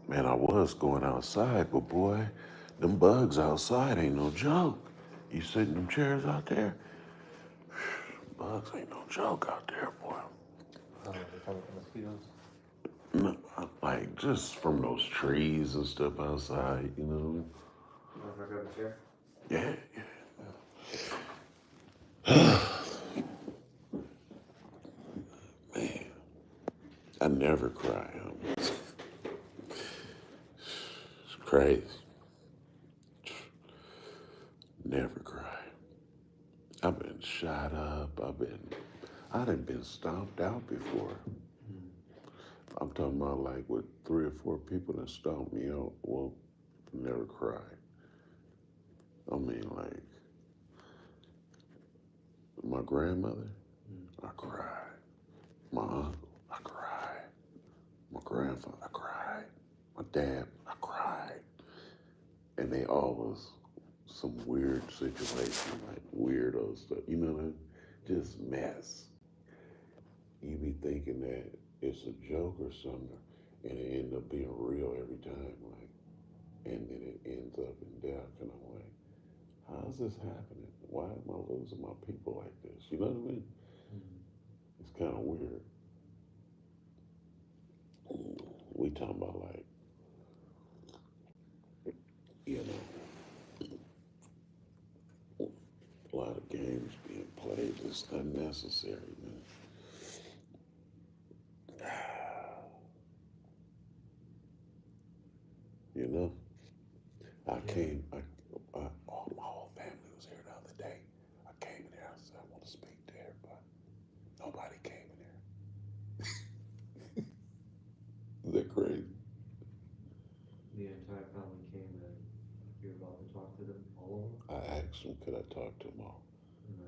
Man, I was going outside, but boy, them bugs outside ain't no joke. You sit in them chairs out there, bugs ain't no joke out there, boy. They're talking about mosquitoes. No, like just from those trees and stuff outside, you know what I mean? You want to grab a chair? Yeah, yeah. Man, I never cry. It's crazy. Never cry. I've been shot up. I done been stomped out before. I'm talking about like with 3 or 4 people that stomped me out. Well, never cried. I mean, like my grandmother, I cried. My uncle, I cried. My grandfather, I cried. My dad, I cried. And they all was some weird situation, like weirdo stuff. You know what I mean? Just mess. You be thinking that it's a joke or something, and it end up being real every time, like, and then it ends up in death, and I'm like, how's this happening? Why am I losing my people like this? You know what I mean? It's kind of weird. We talking about like, you know, a lot of games being played that's unnecessary, man. You know, my whole family was here the other day. I came in there, I said, I want to speak to everybody. Nobody came in there. Is that crazy? The entire family came and you're about to talk to them, all of them? I asked him, could I talk to him all? And then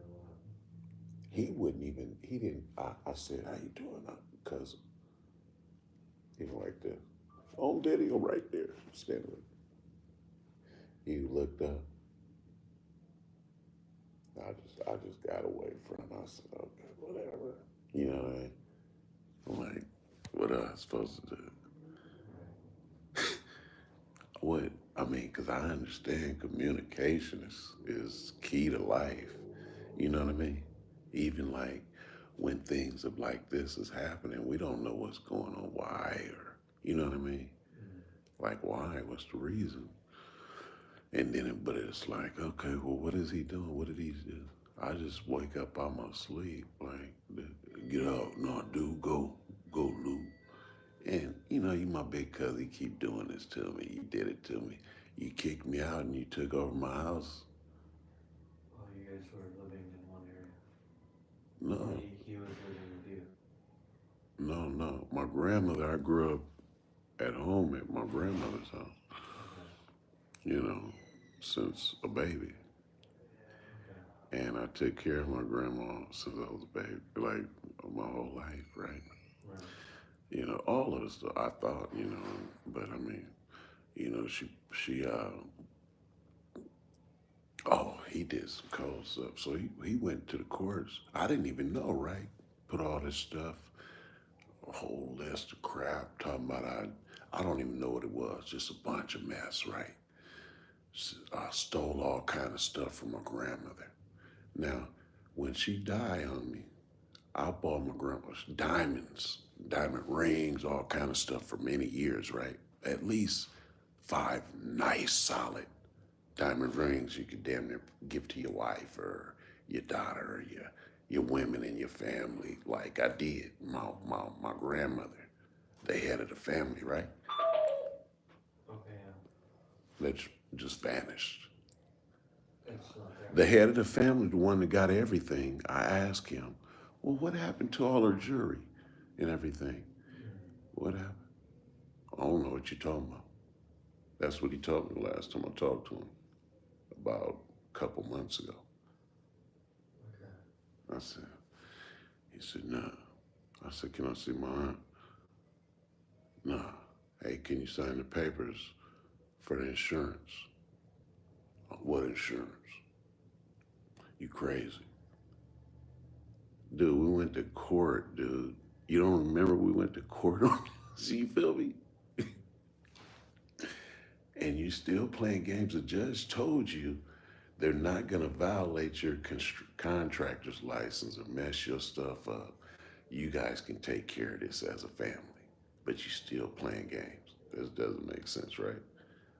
what? He didn't, I said, how you doing, cousin? He went like this. On video right there, standing with me. He looked up. I just got away from him. I said, okay, whatever. You know what I mean? What am I supposed to do? What I mean, because I understand communication is key to life. You know what I mean? Even like when things of like this is happening, we don't know what's going on, why, or you know what I mean? Like why? What's the reason? And then, but it's like, okay, well, what is he doing? What did he do? I just wake up out my sleep, like, get out, no, dude, go, Lou. And you know, you my big cousin, you keep doing this to me. You did it to me. You kicked me out and you took over my house. Oh, you guys were living in one area. No, He was living with you. no. My grandmother, I grew up at home at my grandmother's house, Okay. you know, since a baby. Okay. And I took care of my grandma since I was a baby, like my whole life, right? Right. You know, all of the stuff I thought, you know, but I mean, you know, oh, he did some cold stuff. So he went to the courts. I didn't even know, right? Put all this stuff, a whole list of crap, talking about I don't even know what it was, just a bunch of mess, right? I stole all kind of stuff from my grandmother. Now, when she died on me, I bought my grandma's diamonds, diamond rings, all kind of stuff for many years, right? At least 5 nice, solid diamond rings you could damn near give to your wife or your daughter or your women in your family, like I did. My grandmother, the head of the family, right? Okay, yeah. That just vanished. It's not there. The head of the family, the one that got everything, I asked him, well, what happened to all her jewelry and everything? What happened? I don't know what you're talking about. That's what he told me the last time I talked to him, about a couple months ago. Okay. I said, he said, nah. I said, can I see my aunt? Nah. Hey, can you sign the papers for the insurance? What insurance? You crazy. Dude, we went to court, dude. You don't remember we went to court on this? You feel me? And you still playing games. The judge told you they're not gonna violate your contractor's license or mess your stuff up. You guys can take care of this as a family, but you still playing games. This doesn't make sense, right?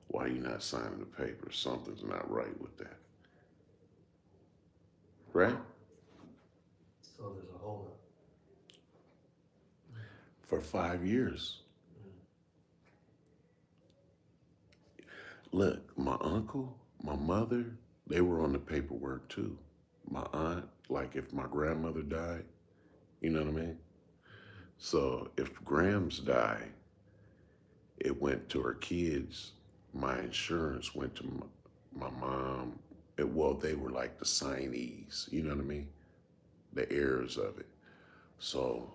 Why are you not signing the papers? Something's not right with that, right? So there's a holdup. For 5 years. Look, my uncle, my mother, they were on the paperwork too. My aunt, like if my grandmother died, you know what I mean? So if Grams died, it went to her kids. My insurance went to my mom. Well, they were like the signees, you know what I mean? The heirs of it. So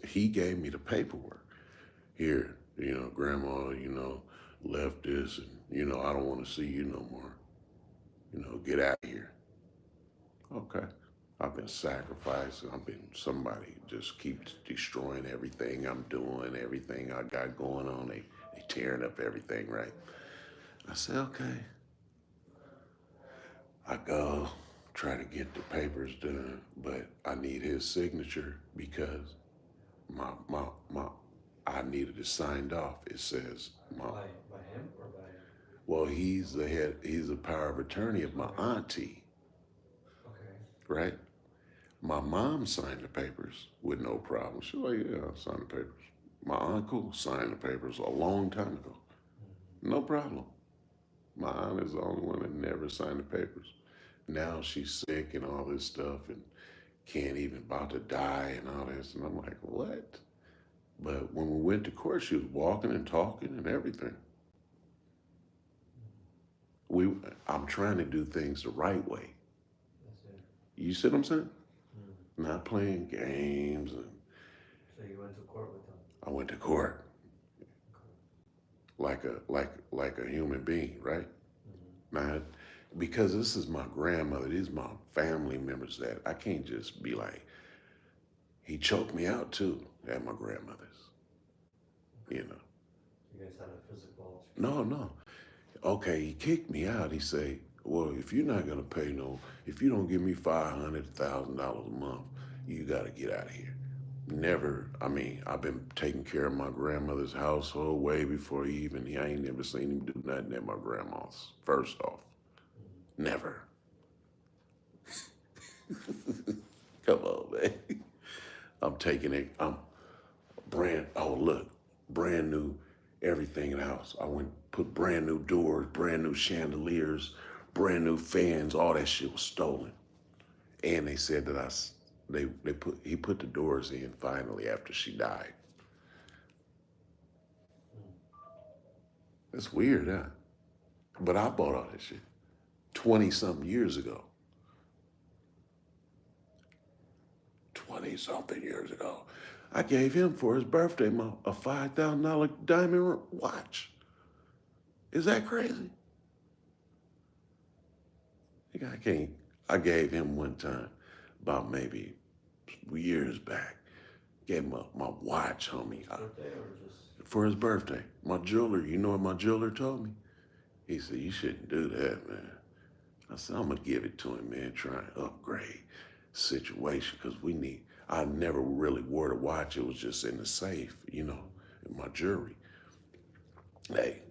he gave me the paperwork. Here, you know, grandma, you know, left this and, you know, I don't want to see you no more. You know, get out of here. Okay. I've been sacrificing. I've been somebody just keeps destroying everything I'm doing, everything I got going on. They tearing up everything, right? I said, okay. I go try to get the papers done, but I need his signature because my I needed it signed off. It says By him or by? well, he's the head, he's a power of attorney of my auntie, Okay. right? My mom signed the papers with no problem. She was like, yeah, I'll sign the papers. My uncle signed the papers a long time ago. No problem. My aunt is the only one that never signed the papers. Now she's sick and all this stuff and can't even about to die and all this. And I'm like, what? But when we went to court, she was walking and talking and everything. I'm trying to do things the right way. That's it. You see what I'm saying? Not playing games. And So you went to court with them? I went to court like a human being, right? Now, because this is my grandmother, these are my family members that I can't just be like, he choked me out too at my grandmother's. you know. You guys had a physical No, no. Okay, he kicked me out. He say, well, if you're not gonna pay if you don't give me $500,000 a month, you gotta get out of here. Never, I mean, I've been taking care of my grandmother's household way before I ain't never seen him do nothing at my grandma's, first off. Never. Come on, man. I'm taking it, brand new everything in the house. I went, put brand new doors, brand new chandeliers, brand new fans, all that shit was stolen. And they said that he put the doors in finally after she died. That's weird, huh? But I bought all that shit 20 something years ago. 20 something years ago. I gave him for his birthday a $5,000 diamond watch. Is that crazy? I gave him one time, about maybe years back, gave him my watch, homie. birthday or just? For his birthday. My jeweler, you know what my jeweler told me? He said, you shouldn't do that, man. I said, I'm gonna give it to him, man, try and upgrade situation, because I never really wore the watch. It was just in the safe, you know, in my jewelry. Hey,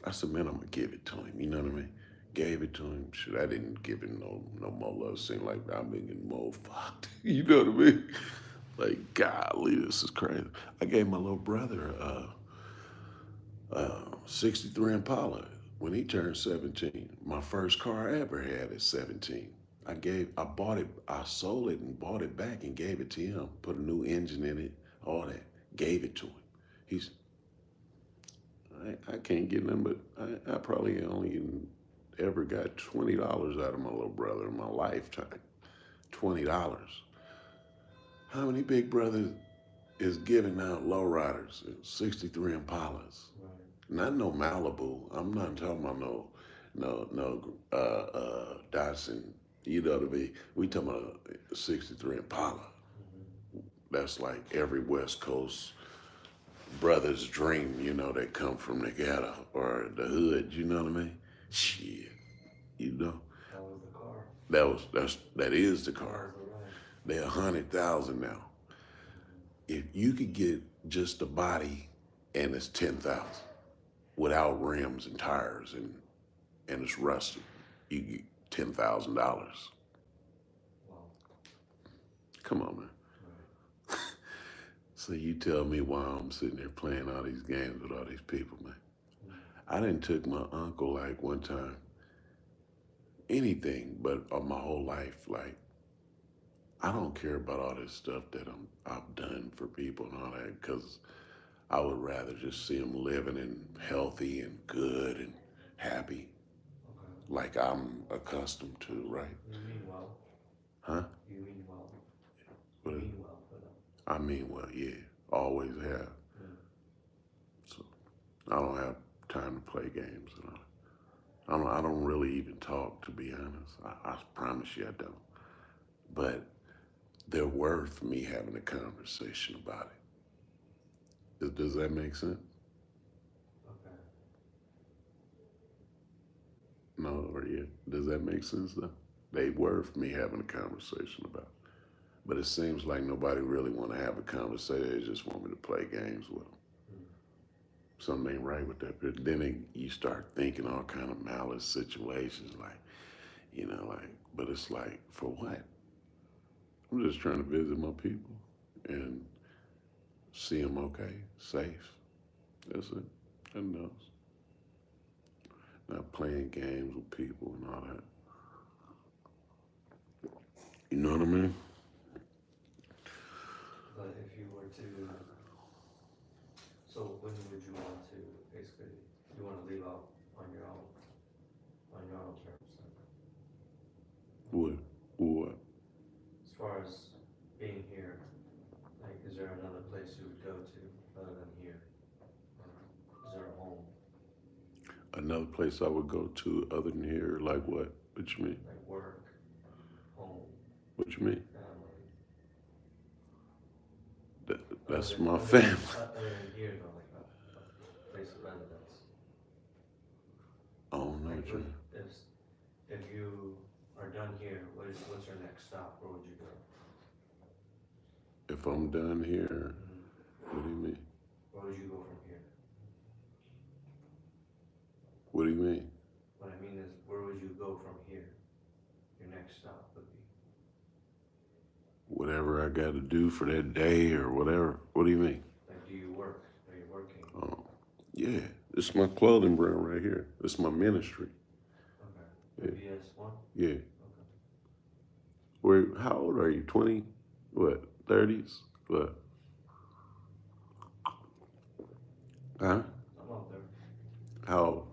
I said, man, I'm gonna give it to him, you know what I mean? Gave it to him. Shit, I didn't give him no more love. Seemed like I've been getting more fucked. You know what I mean? Like, golly, this is crazy. I gave my little brother 63 Impala when he turned 17. My first car I ever had at 17. I bought it, I sold it and bought it back and gave it to him. Put a new engine in it, all that. Gave it to him. I can't get nothing, but I probably only ever got $20 out of my little brother in my lifetime. $20. How many big brothers is giving out lowriders, 63 Impalas? Right. Not no Malibu. I'm not talking about no Datsun. You know what I mean? We talking about a 63 Impala. That's like every West Coast brother's dream, you know, that come from the ghetto or the hood, you know what I mean? Shit, you know. That was the car. That is the car. That was the ride. They're 100,000 now. If you could get just the body and it's 10,000 without rims and tires and it's rusted, you get $10,000. Wow. Come on, man. Right. So you tell me why I'm sitting there playing all these games with all these people, man. I didn't took my uncle like one time, anything, but my whole life, like, I don't care about all this stuff that I've done for people and all that, because I would rather just see them living and healthy and good and happy, Okay. like I'm accustomed to, right? You mean well. Huh? You mean well. What You is- mean well for them. I mean, well, yeah, always have. Mm. So I don't have time to play games and all. I don't really even talk, to be honest. I promise you I don't. But they're worth me having a conversation about it. Does that make sense? Okay. No, or yeah. Does that make sense though? They worth me having a conversation about it. But it seems like nobody really want to have a conversation. They just want me to play games with them. Something ain't right with that. But then you start thinking all kind of malice situations, like, you know, like, but it's like, for what? I'm just trying to visit my people and see them okay, safe. That's it. Nothing else. Not playing games with people and all that. You know what I mean? But if you were to, so when would you want to, basically, you want to leave out on your own terms? What? As far as being here, like, is there another place you would go to other than here? Or is there a home? Another place I would go to other than here, like what? What you mean? Like work, home, What you mean? family? That's Other my than- family. Other than here though, like what you mean. If you are done here, what's your next stop? Where would you go? If I'm done here, what do you mean? Where would you go from here? What do you mean? What I mean is, where would you go from here? Your next stop would be. Whatever I got to do for that day or whatever. What do you mean? Like, do you work? Are you working? Oh, yeah. This is my clothing brand right here. This is my ministry. Okay. VS1? Yeah. Okay. How old are you? 20? What? 30s? What? Huh? I'm out there. How old?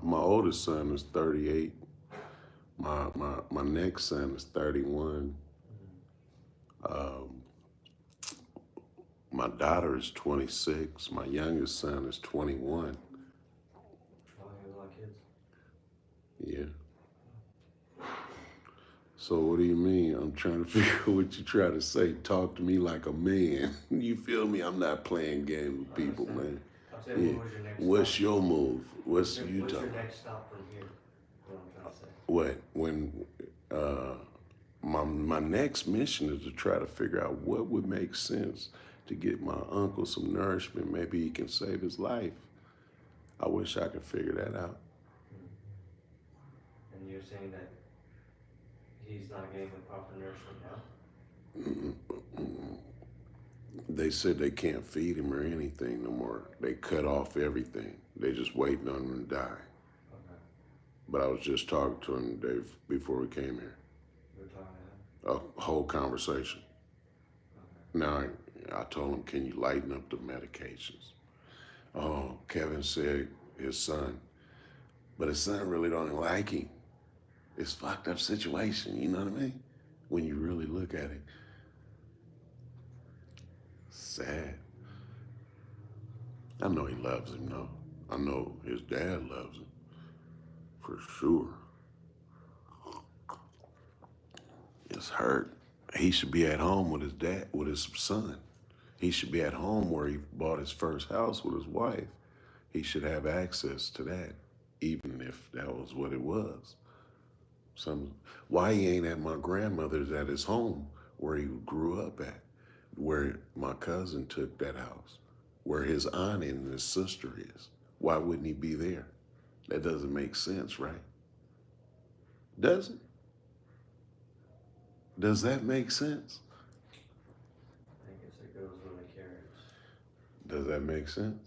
My oldest son is 38. My next son is 31. My daughter is 26. My youngest son is 21. Oh, you have a lot of kids. Yeah. So what do you mean? I'm trying to figure out what you try to say. Talk to me like a man. You feel me? I'm not playing games with people, man. I'm saying, Yeah. what was your next What's stop? your move? What's What's you your talking? next stop from here? What I'm trying to say. What? When my next mission is to try to figure out what would make sense to get my uncle some nourishment. Maybe he can save his life. I wish I could figure that out. And you're saying that he's not getting the proper nourishment now? They said they can't feed him or anything no more. They cut off everything. They just waiting on him to die. Okay. But I was just talking to him the day before we came here. You were talking to him? A whole conversation. Okay. Now, I told him, can you lighten up the medications? Oh, Kevin said his son. But his son really don't like him. It's a fucked up situation, you know what I mean? When you really look at it. Sad. I know he loves him, though. I know his dad loves him. For sure. It's hurt. He should be at home with his dad, with his son. He should be at home where he bought his first house with his wife. He should have access to that, even if that was what it was. Why he ain't at my grandmother's at his home where he grew up at, where my cousin took that house, where his aunt and his sister is. Why wouldn't he be there? That doesn't make sense, right? Does it? Does that make sense? I guess it goes where the carrots. Does that make sense?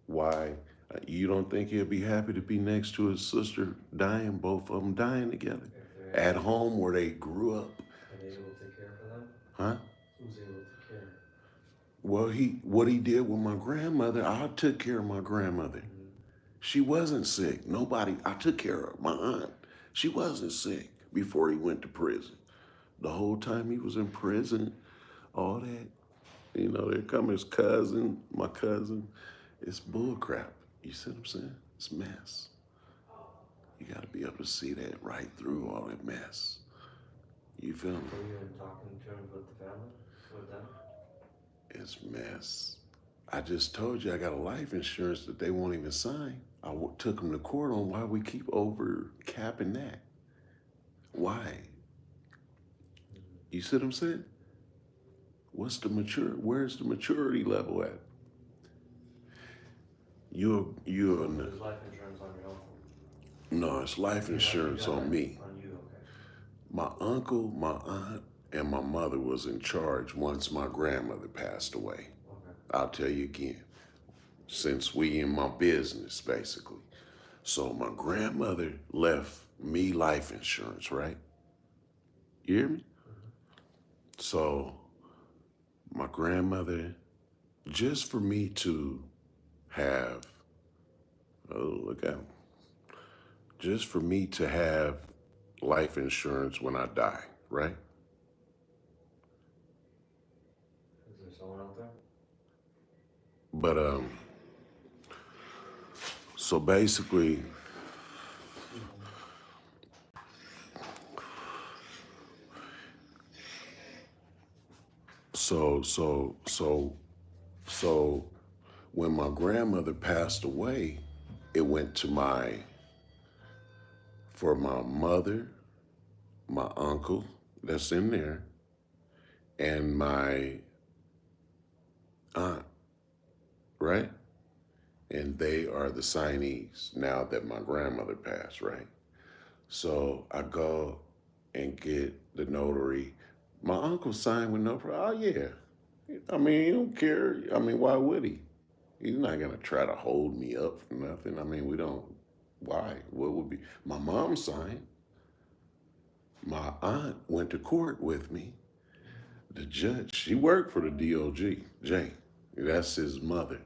Why? You don't think he'll be happy to be next to his sister dying, both of them dying together? If they're At home where they grew up? Are they able to care for them? Huh? Who's able to care? Well, what he did with my grandmother, I took care of my grandmother. She wasn't sick. I took care of my aunt. She wasn't sick before he went to prison. The whole time he was in prison, all that, there come his cousin, my cousin. It's bull crap. You see what I'm saying? It's mess. You gotta be able to see that right through all that mess. You feel me? Are you in talking terms with the family? With them? It's mess. I just told you I got a life insurance that they won't even sign. I took them to court on why we keep over capping that. Why? You see what I'm saying? Where's the maturity level at? You're There's life insurance on your uncle. no, it's life insurance on me. On you, okay. My uncle, my aunt, and my mother was in charge once my grandmother passed away. Okay. I'll tell you again, since we in my business, basically. So my grandmother left me life insurance, right? You hear me? So my grandmother, just for me to have, just for me to have life insurance when I die, right? Is there someone out there? But so basically, so When my grandmother passed away, it went to for my mother, my uncle that's in there, and my aunt, right? And they are the signees now that my grandmother passed, right? So I go and get the notary. My uncle signed with no problem. Oh, yeah. I mean, he don't care. I mean, why would he? He's not going to try to hold me up for nothing. I mean, we don't. Why? What would be? My mom signed. My aunt went to court with me. The judge, she worked for the DOJ. Jay, that's his mother.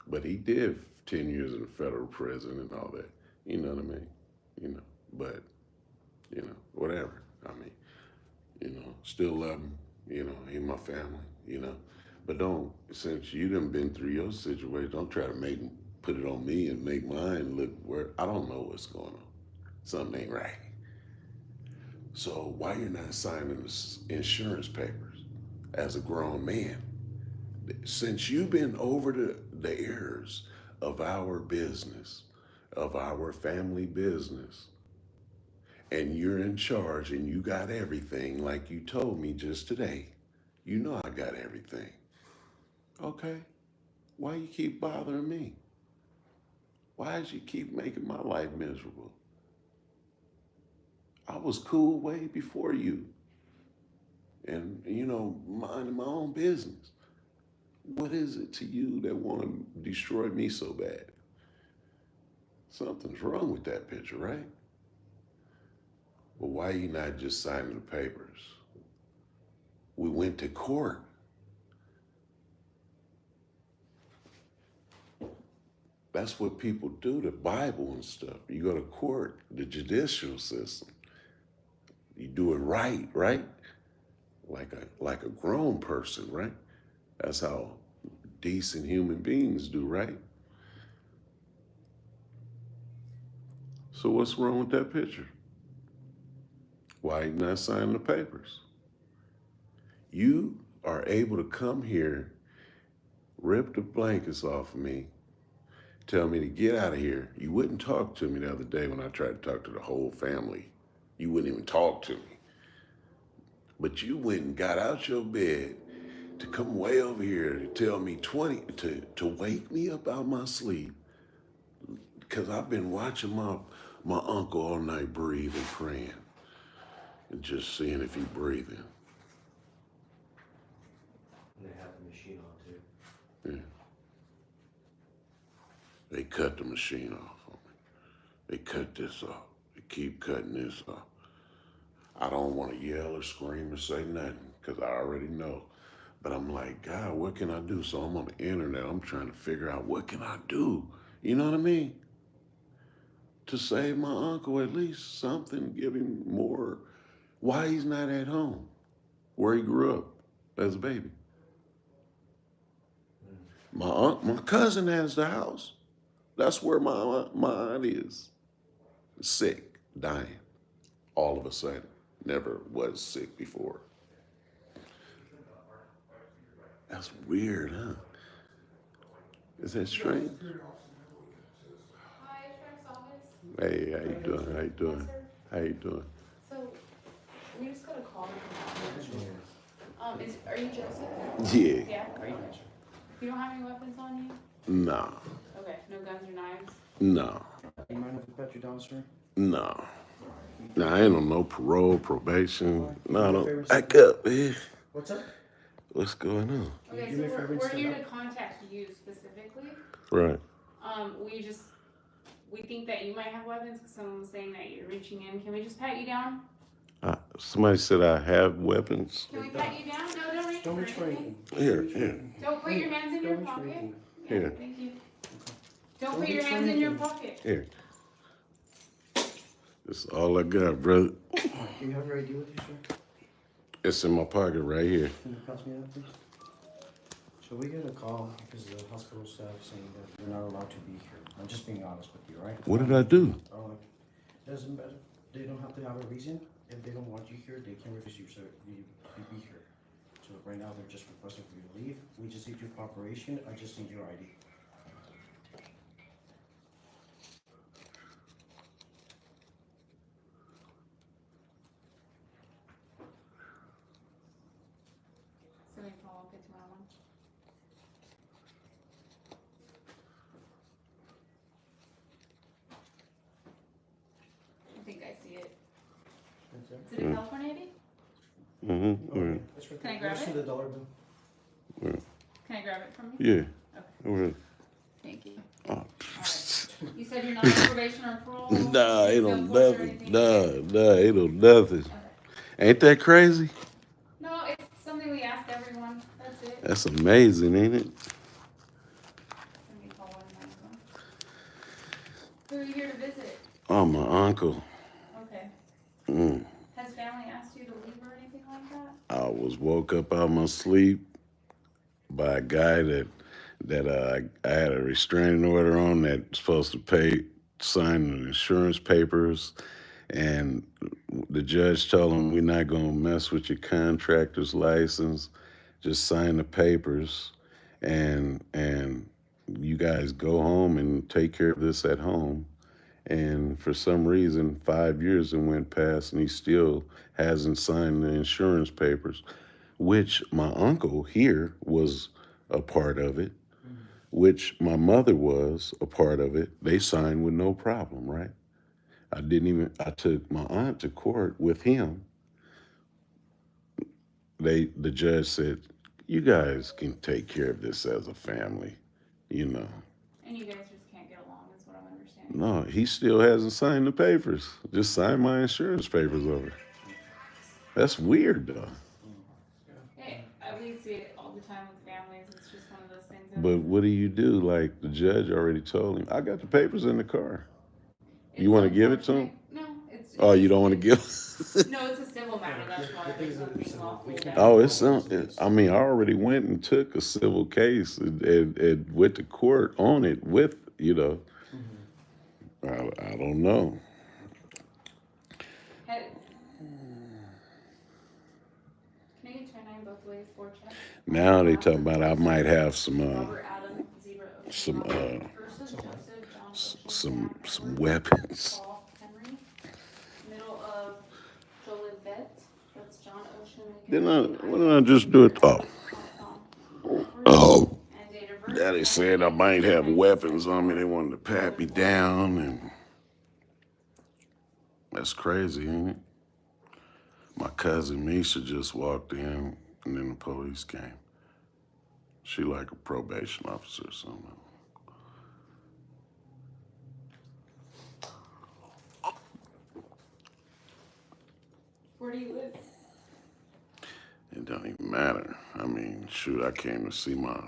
But he did 10 years in the federal prison and all that. You know what I mean? You know, but, you know, whatever. I mean, you know, still love him. You know, he my family, you know. But don't, since you done been through your situation, don't try to put it on me and make mine look where I don't know what's going on. Something ain't right. So why you're not signing the insurance papers as a grown man? Since you've been over the errors of our business, of our family business, and you're in charge and you got everything like you told me just today, you know I got everything. Okay, why you keep bothering me? Why did you keep making my life miserable? I was cool way before you. And, you know, minding my own business. What is it to you that want to destroy me so bad? Something's wrong with that picture, right? Well, why you not just signing the papers? We went to court. That's what people do, the Bible and stuff. You go to court, the judicial system. You do it right, right? Like a grown person, right? That's how decent human beings do, right? So what's wrong with that picture? Why you not signing the papers? You are able to come here, rip the blankets off of me, tell me to get out of here. You wouldn't talk to me the other day when I tried to talk to the whole family. You wouldn't even talk to me. But you went and got out your bed to come way over here to tell me to wake me up out my sleep, because I've been watching my uncle all night breathing, praying, and just seeing if he breathing. And they have the machine on too. Yeah. They cut the machine off on me. They cut this off. They keep cutting this off. I don't want to yell or scream or say nothing because I already know. But I'm like, God, what can I do? So I'm on the internet. I'm trying to figure out what can I do? You know what I mean? To save my uncle at least something, give him more. Why he's not at home where he grew up as a baby. My cousin has the house. That's where my aunt is. Sick, dying, all of a sudden. Never was sick before. That's weird, huh? Is that strange? Hi, Sheriff's Office. Hey, how you doing? How you doing? How you doing? So, we just got a call from are you Joseph? Yeah. Yeah? You don't have any weapons on you? No. Okay, no guns or knives? No. You mind if we pat you down, sir? No. No, I ain't on no parole, probation. No, don't back up, man. What's up? What's going on? Okay, Do so me a favor and we're stand here up. to contact you specifically. Right. We think that you might have weapons because someone was saying that you're reaching in. Can we just pat you down? Somebody said I have weapons. Can we pat you down? No, don't reach Don't for reach for anything. anything. Here. Don't put your hands in your Don't reach for pocket. anything. Yeah, Here. thank you. Don't Don't put your reach for hands in your anything. pocket. Here. That's all I got, brother. Do you have your ID with you, sir? It's in my pocket right here. Can you pass me that, please? So we get a call because the hospital staff saying that you're not allowed to be here. I'm just being honest with you, right? What did I do? Doesn't matter. They don't have to have a reason. If they don't want you here, they can refuse you, so you be here. So right now they're just requesting for you to leave. We just need your cooperation. I just need your ID. think I see it. That's it. Is it a California ID? Mm-hmm. Okay, that's right Can I there. grab Let me see it? the dollar bill. Can I grab it from you? Yeah. Okay, Well, thank you. oh. Alright. You said you're not on probation or parole? Nah, ain't no Bill force or nothing. anything? Nah, ain't no nothing. Okay. Ain't that crazy? No, it's something we ask everyone. That's it. That's amazing, ain't it? Let me call one of my own. Who are you here to visit? Oh, my uncle. Okay. Mm. Has family asked you to leave or anything like that? I was woke up out of my sleep by a guy that I had a restraining order on that's supposed to sign the insurance papers, and the judge told him we're not gonna mess with your contractor's license, just sign the papers, and you guys go home and take care of this at home. And for some reason, 5 years and went past, and he still hasn't signed the insurance papers, which my uncle here was a part of it, which my mother was a part of it. They signed with no problem, right? I took my aunt to court with him. The judge said, you guys can take care of this as a family, you know. And you guys just can't get along, is what I'm understanding. No, he still hasn't signed the papers. Just signed my insurance papers over. That's weird, though. Hey, we see it all the time with families. It's just one of those things. That But what do you do? Like, the judge already told him, I got the papers in the car. it's You want to give it to him? unfortunate. No, it's. Oh, you just- don't want to give? No, it's a civil matter. That's why The thing is there's that it's nothing civil. lawful We can't- about it. Oh, it's some. I mean, I already went and took a civil case and went to court on it with, you know. I don't know. Can I get your name both ways for check? Now they talk about I might have some Robert Adam, Zebra Ocean, Person, Joseph, John Ocean, some weapons. Paul Henry. Middle of Jolivet, that's John Ocean. Didn't I just do it? Oh. And date of birth. Daddy said I might have weapons on me. They wanted to pat me down, and that's crazy, ain't it? My cousin Misha just walked in, and then the police came. She like a probation officer or something. Where do you live? It don't even matter. I mean, shoot, I came to see my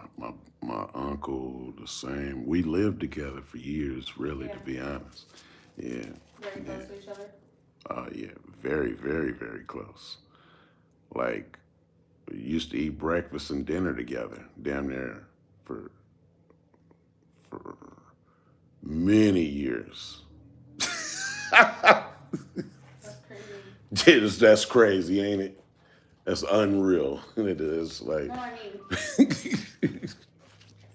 uncle, the same. We lived together for years, really, to be honest. Yeah. Very close to each other? Yeah, very, very, very close. Like, we used to eat breakfast and dinner together, damn near for many years. That's crazy. That's crazy, ain't it? That's unreal. It is like. No, I mean,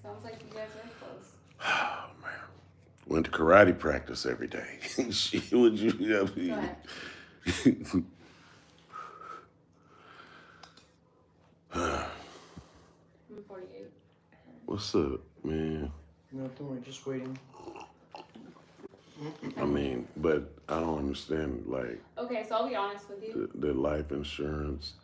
sounds like you guys are close. Oh man, went to karate practice every day. Shit, would you? Go ahead. I'm 48. What's up, man? No, don't worry, just waiting. I mean, but I don't understand, like, Okay, so I'll be honest with you. the life insurance.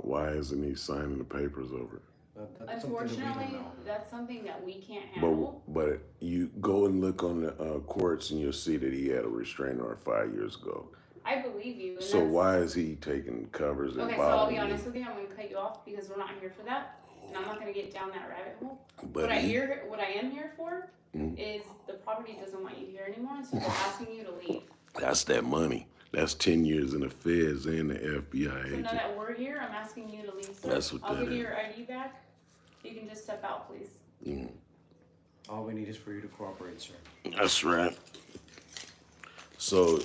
Why isn't he signing the papers over? That's something that we don't Unfortunately, know. that's something that we can't handle. But you go and look on the courts and you'll see that he had a restraining order 5 years ago. I believe you. And So that's- why is he taking covers and Okay, so I'll be bothering honest you? with you. I'm going to cut you off because we're not here for that, and I'm not going to get down that rabbit hole. But What I he- am here for is the property doesn't want you here anymore, and so they're asking you to leave. That's that money. That's 10 years in the feds and the FBI So agent. now that we're here, I'm asking you to leave. So That's what I'll that give you is. your ID back. You can just step out, please. All we need is for you to cooperate, sir. That's right. So,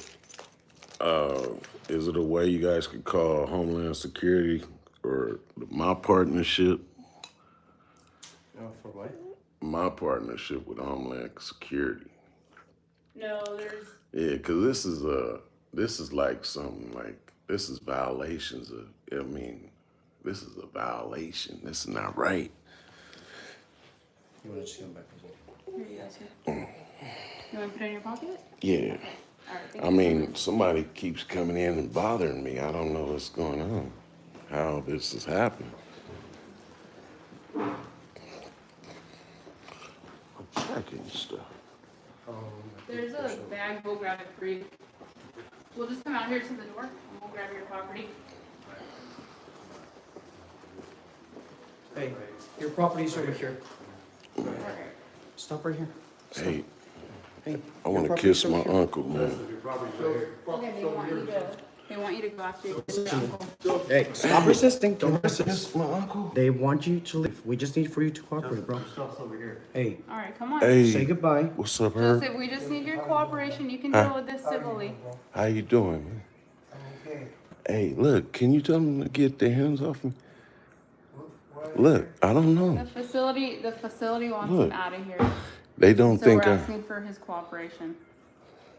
is it a way you guys could call Homeland Security or my partnership? For what? My partnership with Homeland Security. No, there's. Yeah, because this is like something like, this is violations of, I mean, this is a violation. This is not right. You want to just come back? Here you go, sir. You want to put it in your pocket? Yeah. thank I you so mean, much. somebody keeps coming in and bothering me. I don't know what's going on, how this is happening. I'm checking stuff. There's a bag, we'll grab it for you. We'll just come out here to the door and we'll grab your property. Hey, your property's over here. Alright. Stop right here. Stop. Hey, Hey, I your want to property's kiss over my here. uncle, man. Okay, they want you to go after your uncle. Hey, stop resisting. Don't resist. Kiss my uncle. They want you to leave. We just need for you to cooperate, bro. Stuff's over here. Hey, Alright, come on. Hey, say goodbye. what's up, Herb? Joseph, we just need your cooperation. You can Huh? deal with this civilly. How you doing, man? Hey, look, can you tell them to get their hands off me? Look, I don't know. The facility wants Look. him out of here. They don't So think we're I. asking for his cooperation.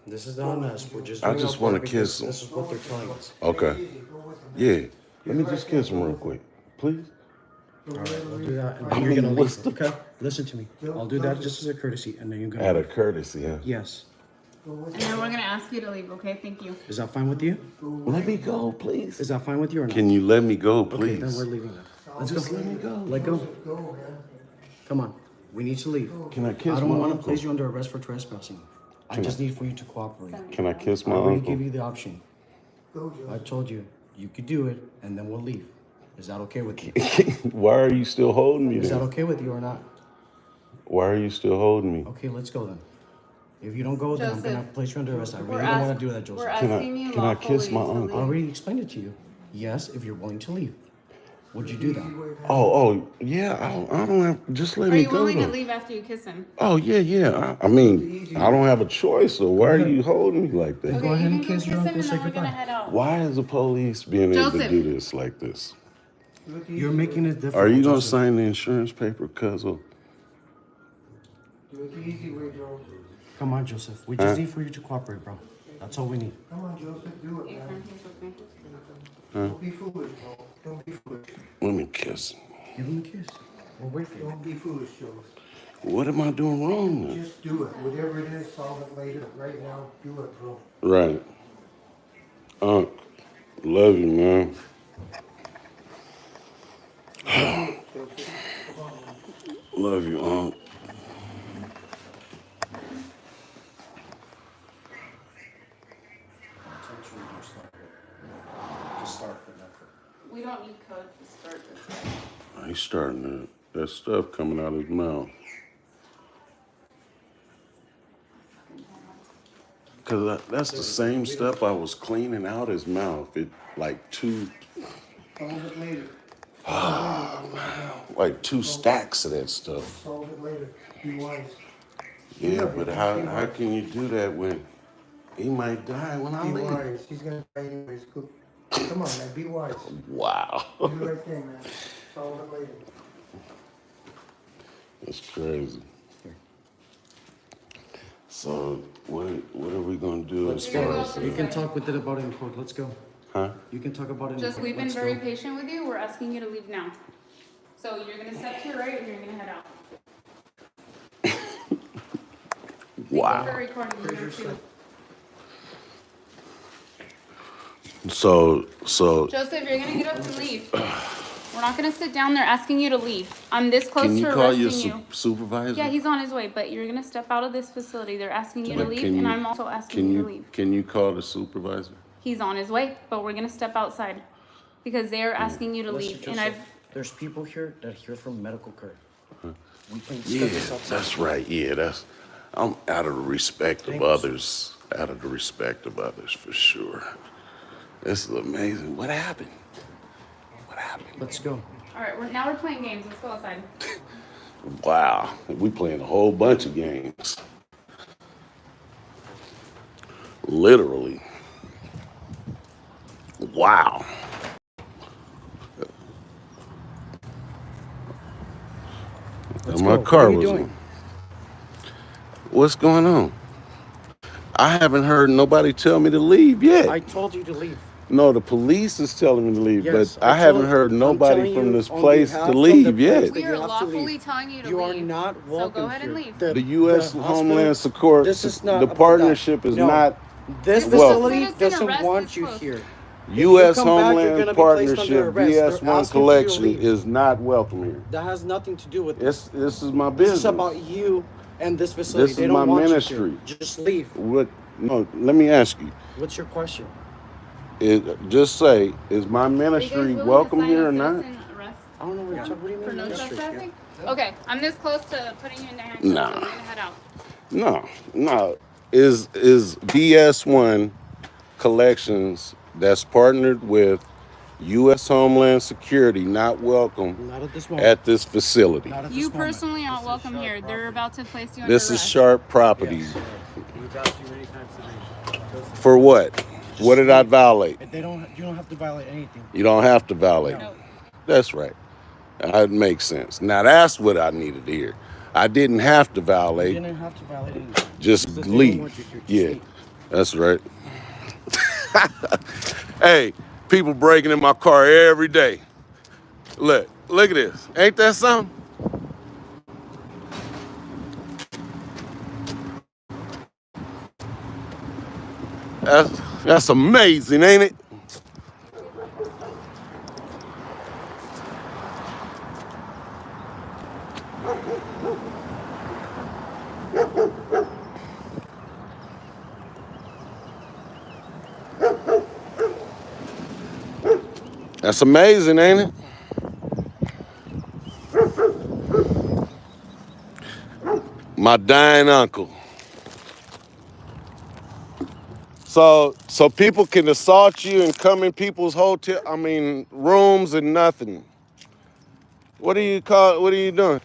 This is not us. We're just. I doing just our wanna part kiss because them. This is what they're telling us. Okay. Yeah. Let me just kiss him real quick, please. All right, we'll do that, and I then you're mean, gonna what's leave. Okay, listen to me. I'll do that just as a courtesy, and then you're gonna. Out of leave. courtesy, huh? Yes. And then we're gonna ask you to leave, okay? Thank you. Is that fine with you? Let me go, please. Is that fine with you or not? Can you let me go, Okay, then please? we're leaving now. Let's Just go. let me go. Let go. Come on. We need to leave. Can I kiss I don't my want to uncle? place you under arrest for trespassing. I just need for you to cooperate. Can I kiss my I already uncle? gave you the option. I told you you could do it, and then we'll leave. Is that okay with you? Why are you still holding me Is that then? okay with you or not? Why are you still holding me? Okay, let's go then. If you don't go, then I'm gonna Joseph, place you under arrest. I We're really don't want ask- to do that, We're Joseph. asking you can I kiss lawfully my to uncle? I leave. already explained it to you. Yes, if you're willing to leave. Would you do that? Oh, yeah. I don't have. Just let Are me you go. willing to though. leave after you kiss him? Oh yeah. I mean, I don't have a choice. So why are ahead. you holding me like that? Go Okay, ahead you and can go kiss your him uncle, and say then we're gonna goodbye. head out. Why is the police being able to Joseph. do this like this? You're making it difficult. Are you gonna Joseph. sign the insurance paper, Cuzzo? Do it the easy way, Joe. Come on, Joseph. We just Huh? need for you to cooperate, bro. That's all we need. Come on, Joseph, do it, Ethan, man. he's with me. Don't be foolish, Joe. Don't be foolish. Let me kiss him. Give him a kiss. We'll wait for you. Don't be foolish, Joe. What am I doing wrong then? Just do it. Whatever it is, solve it later. Right now, do it, bro. Right. Unc, love you, man. Love you, Unc. Just start with that. We don't need code to start this. He's starting that stuff coming out of his mouth. Cause that's the same stuff I was cleaning out his mouth. It like two Solve it later. like two stacks of that stuff. Solve it later. Be wise. Yeah, but how can you do that when he might die when I Be leave? wise. He's gonna die anyways. Come on, man. Be wise. Wow. Do the right thing, man. Solve it later. That's crazy. So what are we gonna do as go. far as You can talk with it about it in court. Let's go. huh? You can talk about it in Just, court. we've been Let's very go. patient with you. We're asking you to leave now. So you're gonna step to your right and you're gonna head out. Wow. For recording, you're too. So Joseph, you're gonna get up and leave. We're not gonna sit down there asking you to leave. I'm this close can to you call your arresting you. supervisor? Yeah, he's on his way, but you're gonna step out of this facility. They're asking you to But leave, can and you- I'm also asking you to leave. Can you call the supervisor? He's on his way, but we're gonna step outside because they are asking you to Listen, leave, and Joseph, I've. there's people here that are here from medical care. We can discuss Yeah, this outside. that's right. Yeah, I'm out of the respect of Thanks. others. Out of the respect of others, for sure. This is amazing. What happened? What happened? Let's go. All right, now we're playing games. Let's go outside. Wow, we playing a whole bunch of games. Literally. Wow. Let's And my go. car What are you was doing? on. What's going on? I haven't heard nobody tell me to leave yet. I told you to leave. No, the police is telling me to leave, Yes, but I haven't told- heard I'm nobody telling from you this on place behalf to of the leave place yet. that We you are have to lawfully leave. telling you to You leave. are not welcome So go ahead and here. leave. The U.S. hospital- Homeland Security, This is not the about partnership that. is No, not This This facility citizen doesn't arrest want is you closed. here. U.S. come back, you're Homeland gonna be placed under Partnership arrest. They're BS1 asking for you to collection leave. is not welcome here. That has nothing to do with this. This is my This business. is about you and this facility. This They is don't my want ministry. you here. Just leave. What? No, let me ask you. What's your question? Just say, is my Are you guys ministry willing to welcome sign here a or not? citizen arrest I don't know what you're talking. What do you for mean? no ministry? trespassing? Okay, I'm this close to putting you in the handcuffs, Nah. so we're gonna head out. No. Is BS1 collections that's partnered with U.S. Homeland Security not welcome Not at this moment. at this facility? Not at this You moment. personally aren't welcome here. They're about to place you under This is arrest. sharp property. Yes. We've asked you many times today. For what? What did I violate? You don't have to violate anything. You don't have to violate. No. That's right. That makes sense. Now that's what I needed to hear. I didn't have to You violate. didn't have to violate anything. Just Because they don't leave. want you here. Just Yeah, leave. that's right. Hey, people breaking in my car every day. Look at this. Ain't that something? That's amazing, ain't it? That's amazing, ain't it? My dying uncle. So people can assault you and come in people's rooms and nothing. What are you doing?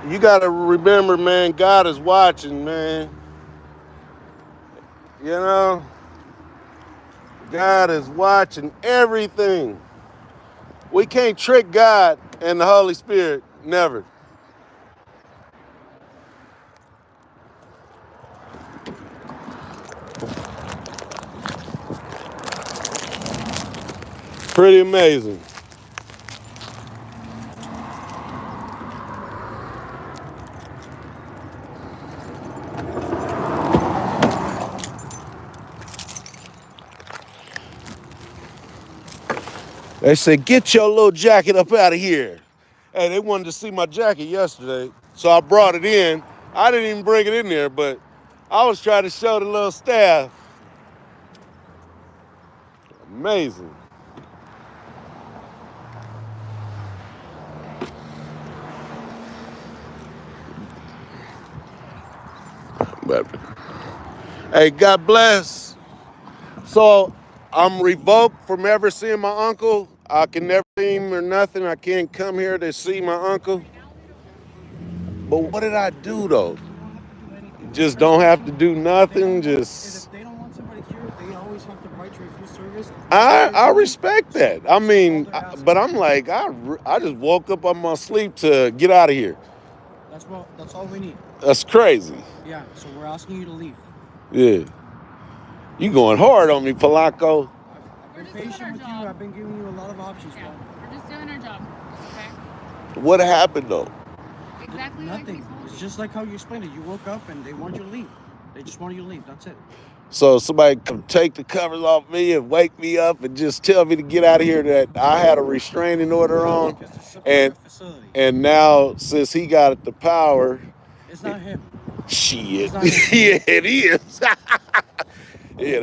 You gotta remember, man, God is watching, man. You know? God is watching everything. We can't trick God and the Holy Spirit, never. Pretty amazing. They said, get your little jacket up out of here. Hey, they wanted to see my jacket yesterday, so I brought it in. I didn't even bring it in there, but I was trying to show the little staff. Amazing. But, hey, God bless. So I'm revoked from ever seeing my uncle. I can never see him or nothing. I can't come here to see my uncle. But what did I do though? Just don't have to do nothing. Just If they don't want somebody here, they always have the right to refuse service. I respect that. I mean, but I'm like I just woke up on my sleep to get out of here. That's all we need. That's crazy. Yeah. So we're asking you to leave. Yeah. You going hard on me, Polanco. I've We're been just doing patient our with you. job. I've been giving you a lot of options, Yeah, man. we're just doing our job. Okay? What happened though? Exactly like we Nothing. told It's you. just like how you explained it. You woke up and they want you to leave. They just want you to leave. That's it. So somebody come take the covers off me and wake me up and just tell me to get out of here that I had a restraining order on. Because it's a And separate facility. and now since he got the power, It's not him. shit. It's not Yeah, it is. Yeah,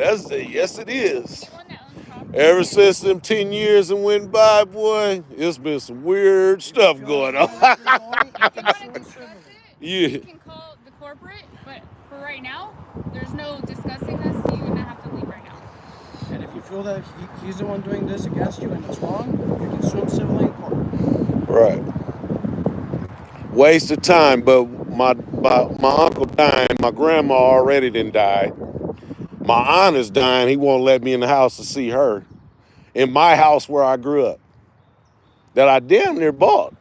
yes it is. Anyone that owns property Ever here- since them 10 years and went by, boy, it's been some weird stuff going on. If you want to discuss it, Yeah. you can call the corporate, but for right now, there's no discussing this. You're gonna have to leave right now. And if you feel that he's the one doing this against you and it's wrong, you can sue him civilly in court. Right. Waste of time, but my uncle dying, my grandma already done died. My aunt is dying, he won't let me in the house to see her. In my house where I grew up. That I damn near bought.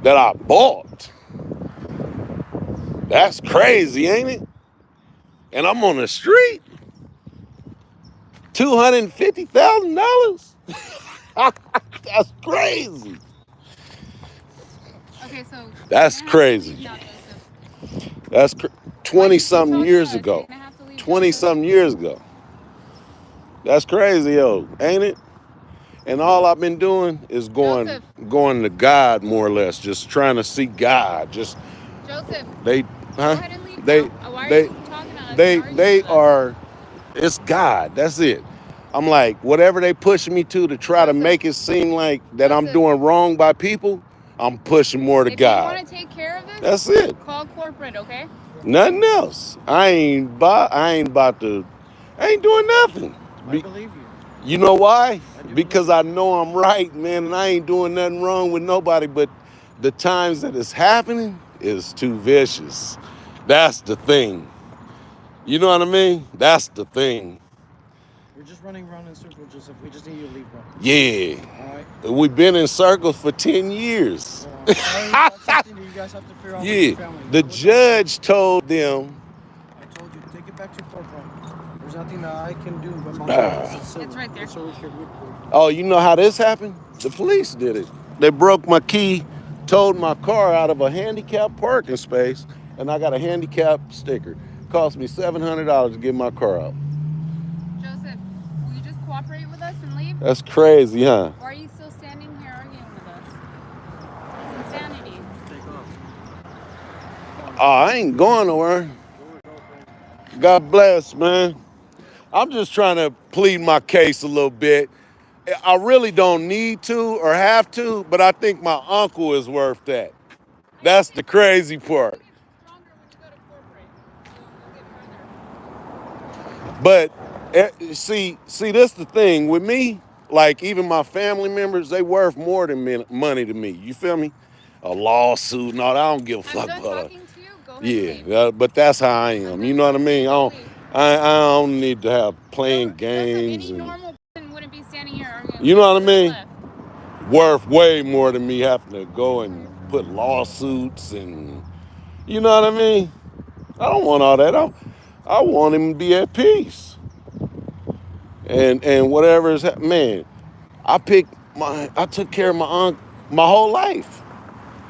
That I bought. That's crazy, ain't it? And I'm on the street. $250,000? That's crazy. Okay, so That's you're gonna have to crazy. leave now, Joseph. That's Why 20 you keep something talking to years us? You're ago. gonna have to leave, 20 Joseph. something years ago. That's crazy, yo, ain't it? And all I've been doing is going Joseph. to God, more or less, just trying to see God. Just Joseph, they, go huh? ahead and leave They, now. Why are they, you talking to us and they, arguing they with us? are. It's God. That's it. I'm like, whatever they push me to try to Joseph. make it seem like that I'm Joseph. doing wrong by people, I'm pushing more to If you God. want to take care of this, That's it. call corporate, okay? Nothing else. I ain't about to. I ain't doing nothing. I believe you. You know why? I do Because believe I know I'm right, man, and I ain't doing nothing wrong with nobody. But the times that it's happening is too vicious. That's the thing. You know what I mean? That's the thing. We're just running around in circles, Joseph. We just need you to leave, bro. Yeah. All right. We've been in circles for 10 years. Well, I'm sorry. That's something that you guys have to figure out with Yeah. your family. The Not with us. judge told them, I told you, take it back to court, bro. There's nothing that I can do but my facility. It's right there. It's over here with court. oh, you know how this happened? The police did it. They broke my key, towed my car out of a handicapped parking space, and I got a handicap sticker. Cost me $700 to get my car out. Joseph, will you just cooperate with us and leave? That's crazy, huh? Or are you still standing here arguing with us? It's insanity. Take off. Oh, I ain't going nowhere. God bless, man. I'm just trying to plead my case a little bit. I really don't need to or have to, but I think my uncle is worth that. That's the crazy part. You'll get stronger when you go to corporate. You'll get further. But see, this the thing with me. Like even my family members, they worth more than money to me. You feel me? A lawsuit and all that. I don't give a I'm fuck done about it. talking to you. Go ahead and leave. Yeah, but that's how I I'm am. done You know what I talking to mean? you. Go leave. I don't need to have playing Joseph, games any and normal person wouldn't be standing here arguing you with know us. what I You would've mean. left. Worth way more than me having to go and put lawsuits and you know what I mean. I don't want all that. I want him to be at peace and whatever is man. I took care of my aunt my whole life.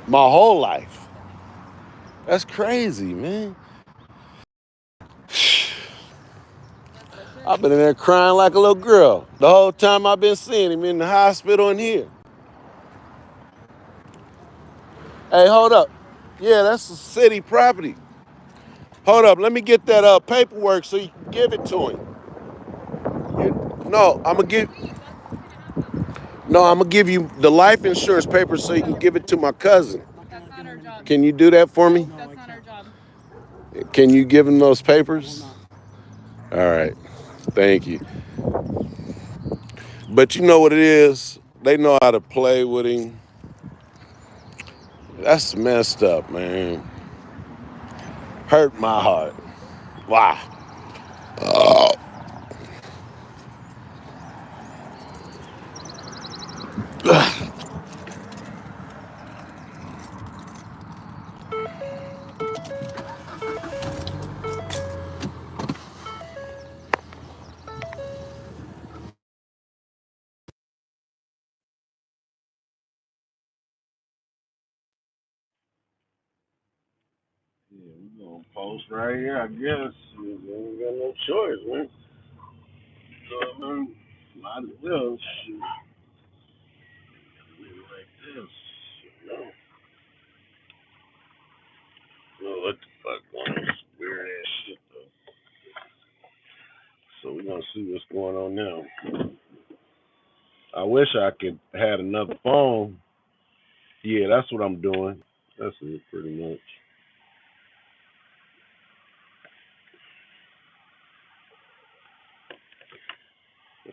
My whole life. That's crazy, man. I've been in there crying like a little girl the whole time I've been seeing him in the hospital and here. Hey, hold up. Yeah, that's a city property. Hold up, let me get that paperwork so you can give it to him. No, I'm gonna give you the life insurance papers so you can give it to my cousin. That's not our job. Can you do that for me? That's not our job. Can you give him those papers? All right, thank you. But you know what it is? They know how to play with him. That's messed up, man. Hurt my heart. Wow. Oh. Yeah, we gonna post right here, I guess. We ain't got no choice, man. So, might as well shoot it like this. You know? Well, what the fuck going on? Weird ass shit, though. So we're gonna see what's going on now. I wish I could had another phone. Yeah, that's what I'm doing. That's it, pretty much.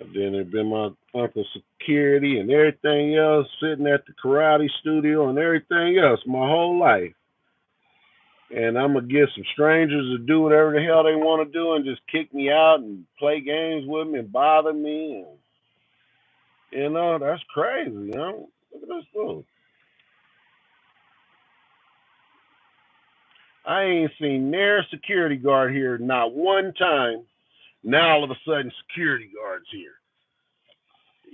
And then there been my uncle's security and everything else, sitting at the karate studio and everything else my whole life. And I'm gonna get some strangers to do whatever the hell they want to do and just kick me out and play games with me and bother me. And, that's crazy. Look at this dude. I ain't seen near a security guard here not one time. Now all of a sudden security guards here.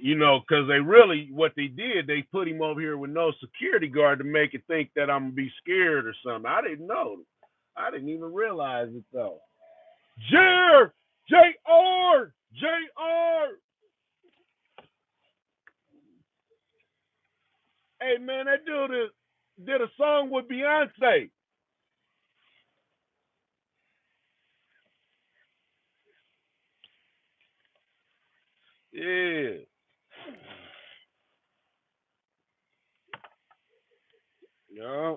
You know, because they really, what they did, they put him over here with no security guard to make it think that I'm gonna be scared or something. I didn't know. I didn't even realize it though. Jr. Hey man, that dude did a song with Beyonce. Yeah. Yeah.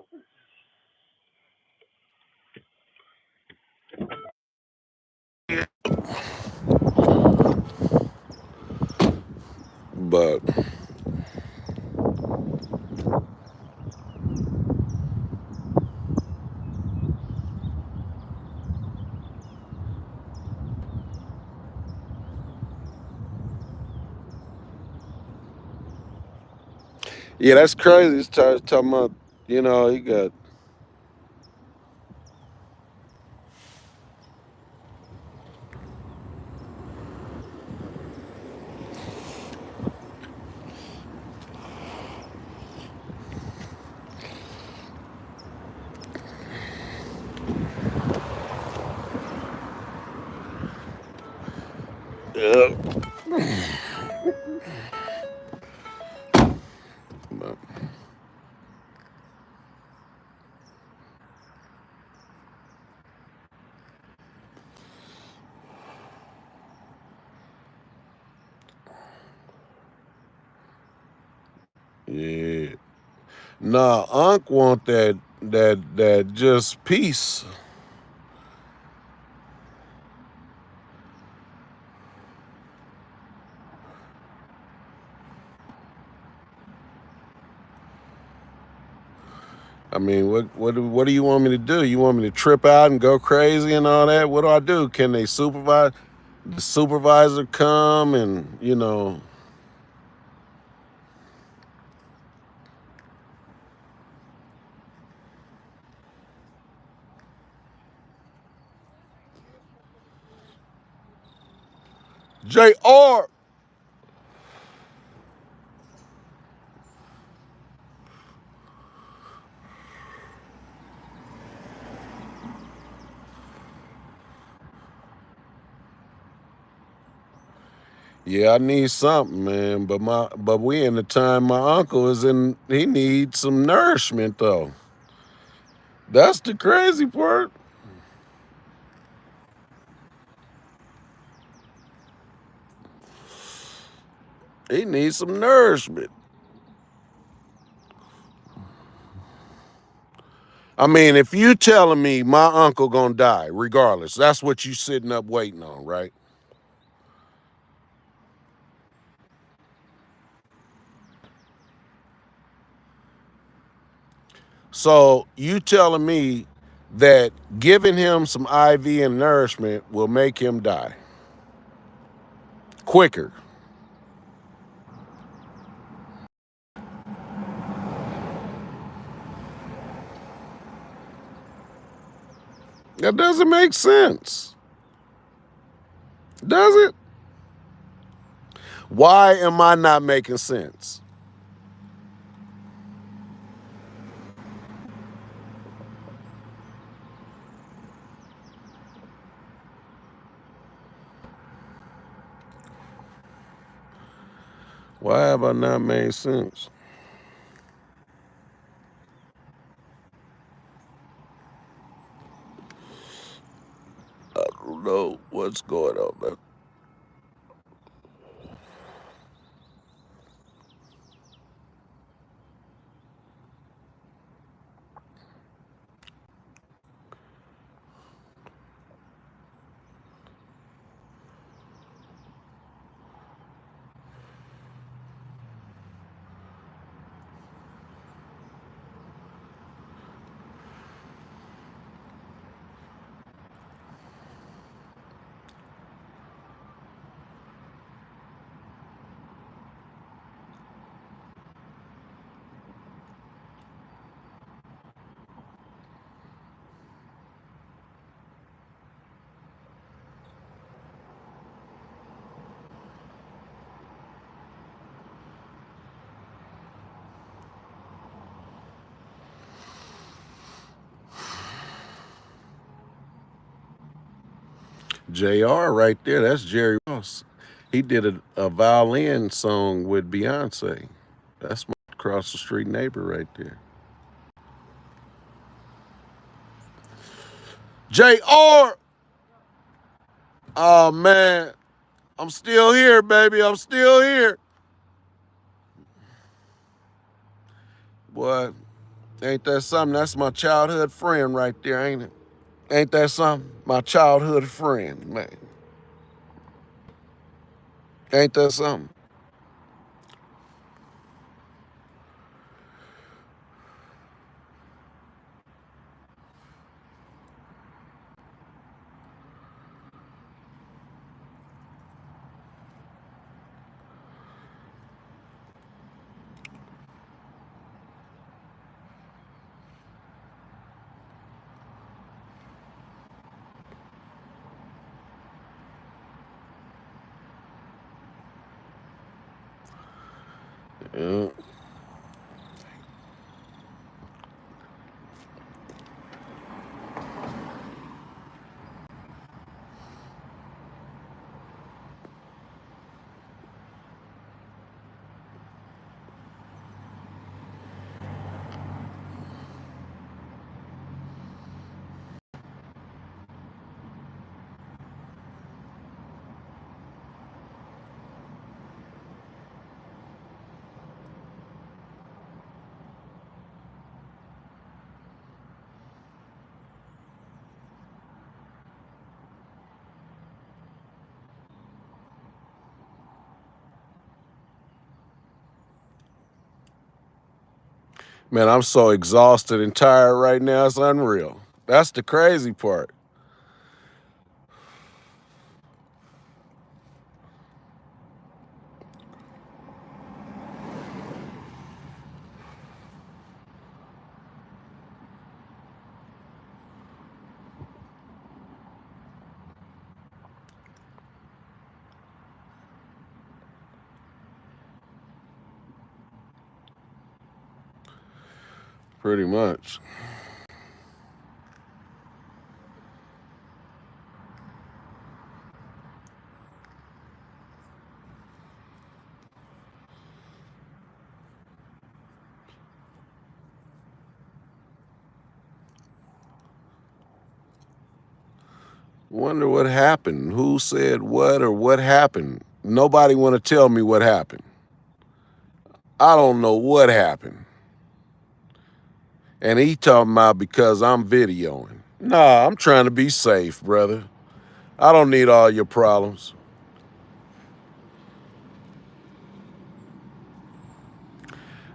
But yeah, that's crazy. He's talking about, he got. Yeah. But, yeah. Nah, Unc want that just peace. I mean, what do you want me to do? You want me to trip out and go crazy and all that? What do I do? Can they supervise? The supervisor come and Jr. Yeah, I need something, man. But we in the time my uncle is in. He needs some nourishment though. That's the crazy part. He needs some nourishment. I mean, if you telling me my uncle gonna die, regardless, that's what you sitting up waiting on, right? So you telling me that giving him some IV and nourishment will make him die quicker? That doesn't make sense, does it? Why am I not making sense? Why have I not made sense? I don't know what's going on, man. JR right there. That's Jerry Ross. He did a violin song with Beyonce. That's my across the street neighbor right there. JR! Oh man, I'm still here, baby. I'm still here. Boy, ain't that something? That's my childhood friend right there, ain't it? Ain't that something? My childhood friend, man. Ain't that something? Yeah. Man, I'm so exhausted and tired right now. It's unreal. That's the crazy part. Pretty much. Wonder what happened. Who said what or what happened? Nobody want to tell me what happened. I don't know what happened. And he talking about because I'm videoing. Nah, I'm trying to be safe, brother. I don't need all your problems.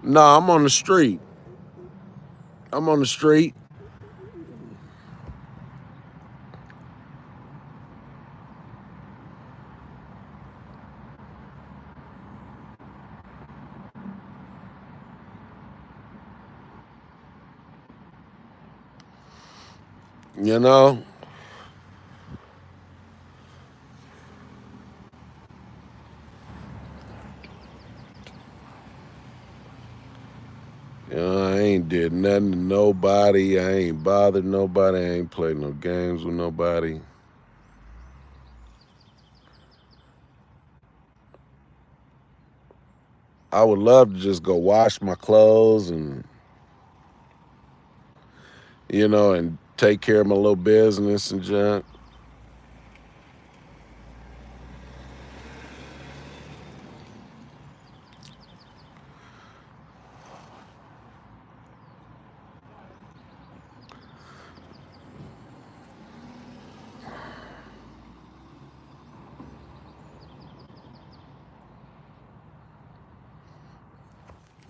Nah, I'm on the street. I'm on the street. You know? I ain't did nothing to nobody. I ain't bothered nobody. I ain't played no games with nobody. I would love to just go wash my clothes and, and take care of my little business and junk.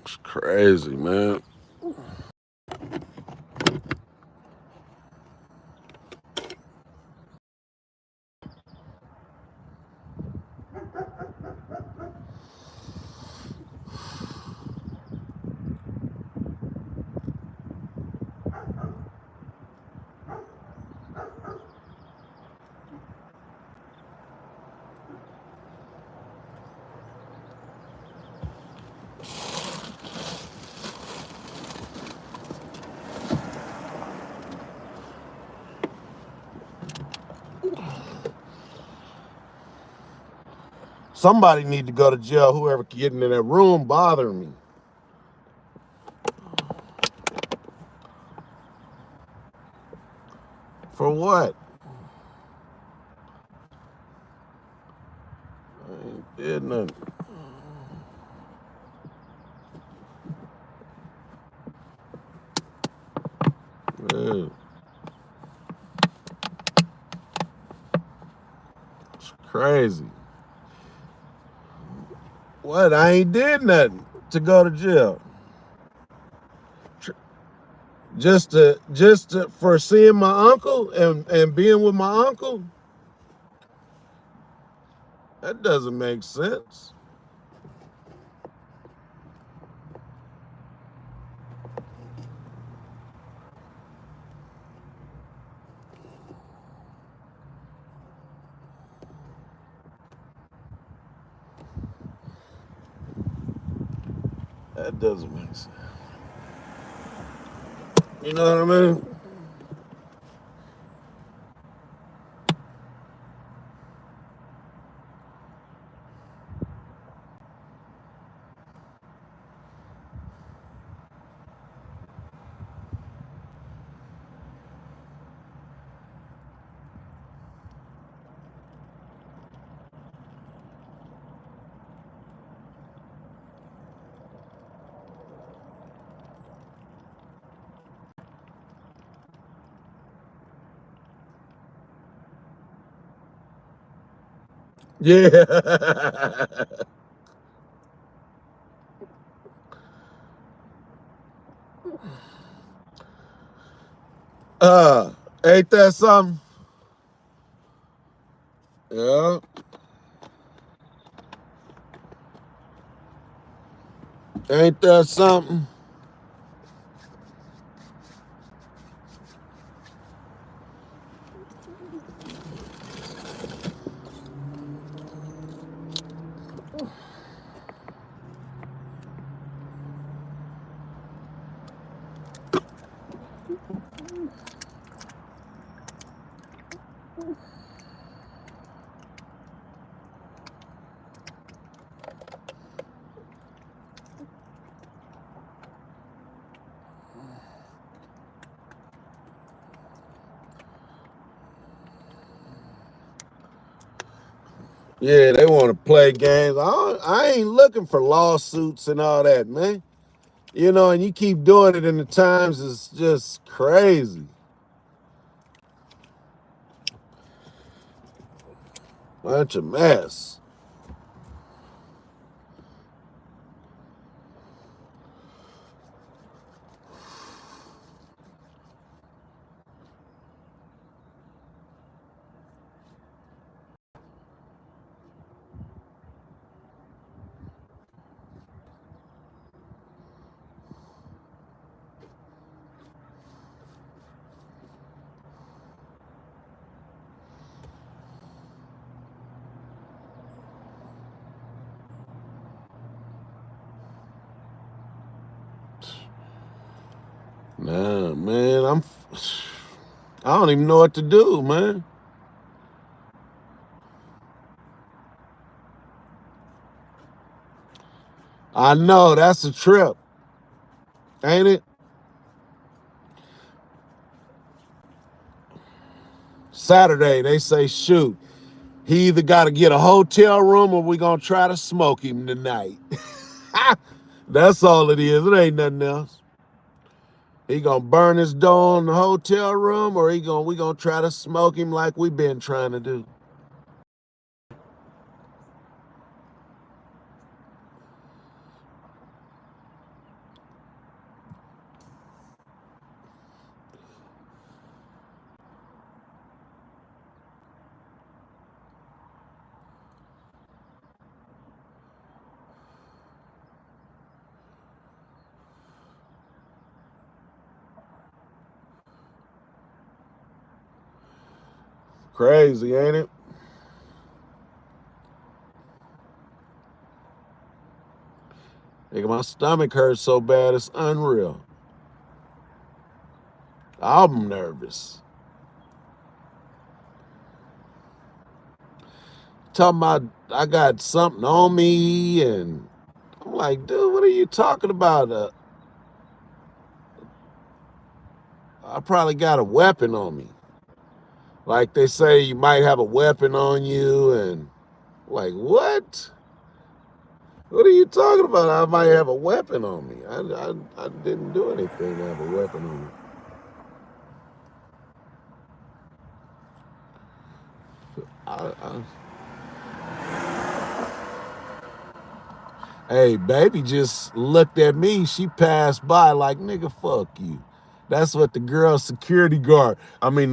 It's crazy, man. Somebody need to go to jail, whoever getting in that room bothering me. For what? I ain't did nothing. Yeah. It's crazy. What? I ain't did nothing to go to jail. Just to, for seeing my uncle and being with my uncle? That doesn't make sense. That doesn't make sense. You know what I mean? Yeah. Ain't that something? Yeah. Ain't that something? Yeah, they want to play games. I ain't looking for lawsuits and all that, man. You know, and you keep doing it in the times is just crazy. Bunch of mess. Nah, man, I don't even know what to do, man. I know that's a trip, ain't it? Saturday, they say, shoot, he either got to get a hotel room or we gonna try to smoke him tonight. That's all it is. It ain't nothing else. He gonna burn his door in the hotel room, or we gonna try to smoke him like we been trying to do. Crazy, ain't it? Nigga, my stomach hurts so bad it's unreal. I'm nervous. talking about I got something on me, and I'm like, dude, what are you talking about? I probably got a weapon on me. Like they say, you might have a weapon on you, and like, what? What are you talking about? I might have a weapon on me. I didn't do anything to have a weapon on me. I, Hey, baby just looked at me. She passed by like, nigga, fuck you. That's what the girl security guard,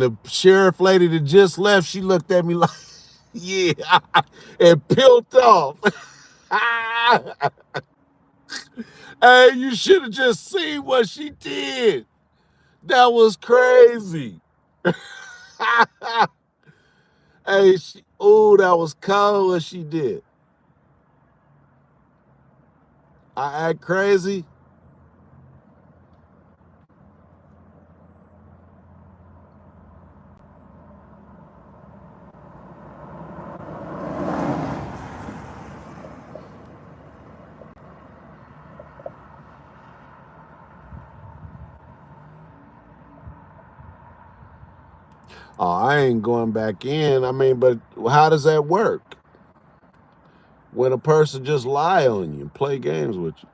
the sheriff lady that just left, she looked at me like, yeah, and peeled off. Hey, you should have just seen what she did. That was crazy. Hey, that was cold what she did. I act crazy. Oh, I ain't going back in. But how does that work? When a person just lie on you and play games with you.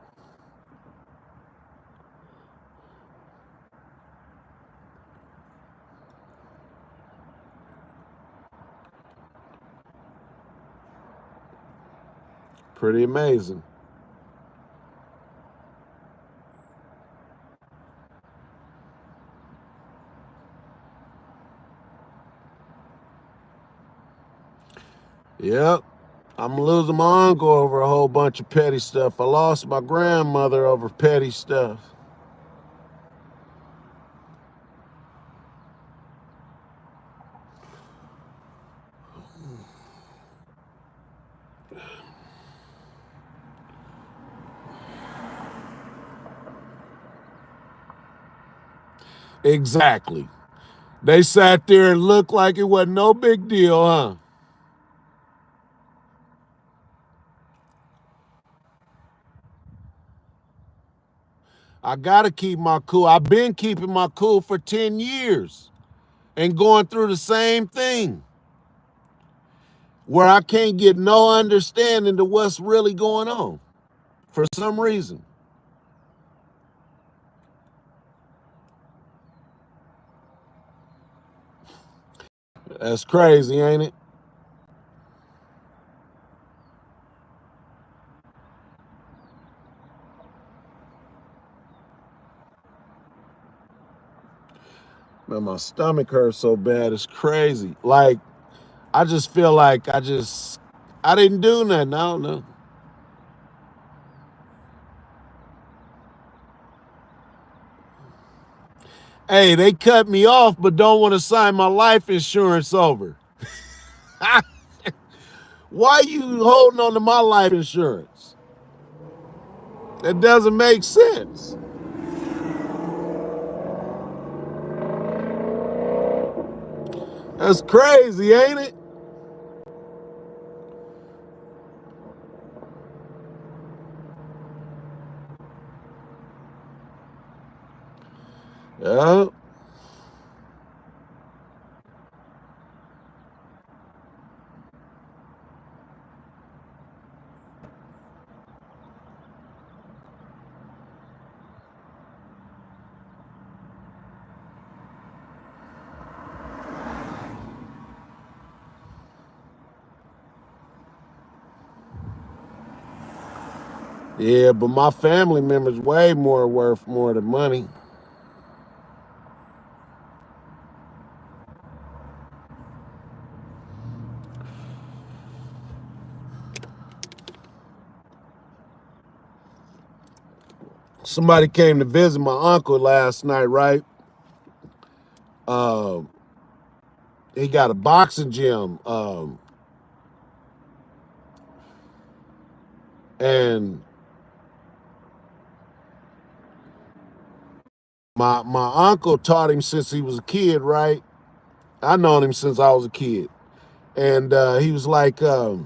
Pretty amazing. Yep. I'm losing my uncle over a whole bunch of petty stuff. I lost my grandmother over petty stuff. Exactly. They sat there and looked like it wasn't no big deal, huh? I gotta keep my cool. I've been keeping my cool for 10 years and going through the same thing where I can't get no understanding to what's really going on for some reason. That's crazy, ain't it? Man, my stomach hurts so bad, it's crazy. Like, I just feel like I didn't do nothing. I don't know. Hey, they cut me off, but don't want to sign my life insurance over. Why you holding on to my life insurance? That doesn't make sense. That's crazy, ain't it? Yeah. Yeah, but my family members way more worth more than money. Somebody came to visit my uncle last night, right? Um, he got a boxing gym. And my uncle taught him since he was a kid, right? I known him since I was a kid. And he was like, uh,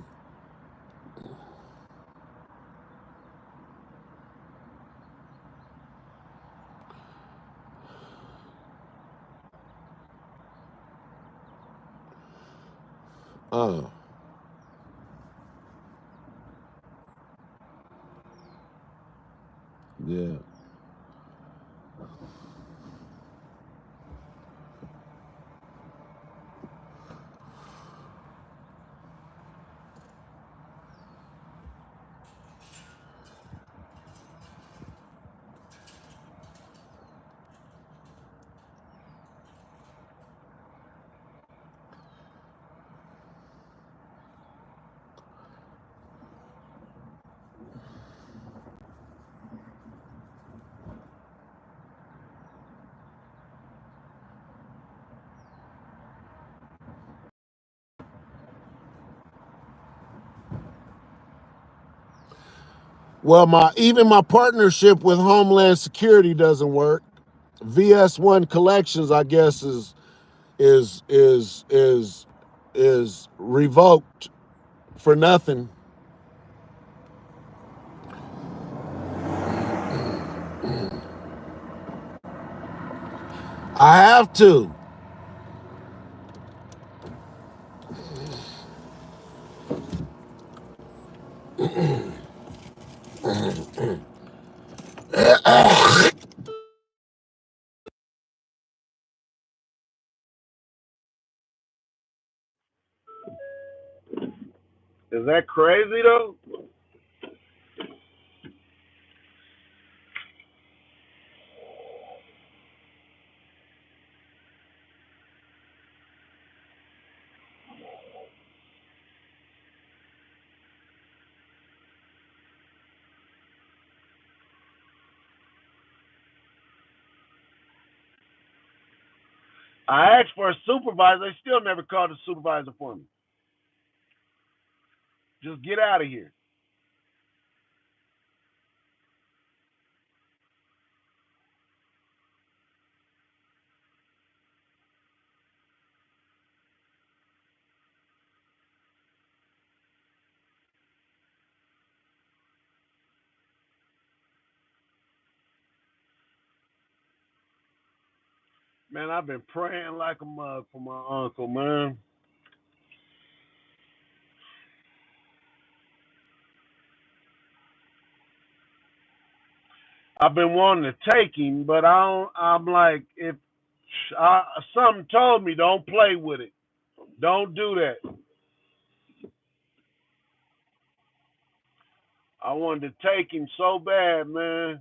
yeah. Well, even my partnership with Homeland Security doesn't work. VS1 Collections, I guess, is is is is revoked for nothing. I have to. Is that crazy though? I asked for a supervisor. They still never called a supervisor for me. Just get out of here. Man, I've been praying like a mug for my uncle, man. I've been wanting to take him, but I'm like, if something told me don't play with it, don't do that. I wanted to take him so bad, man.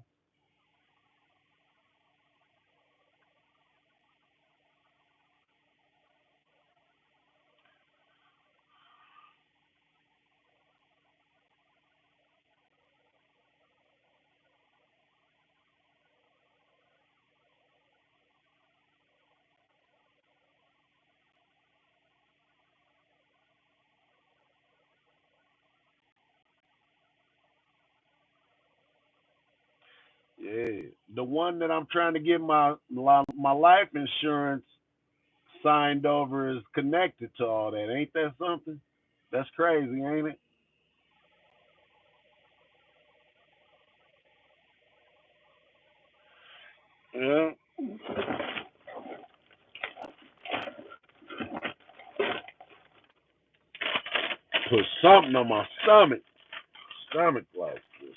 Yeah, the one that I'm trying to get my life insurance signed over is connected to all that. Ain't that something? That's crazy, ain't it? Yeah. Put something on my stomach like this.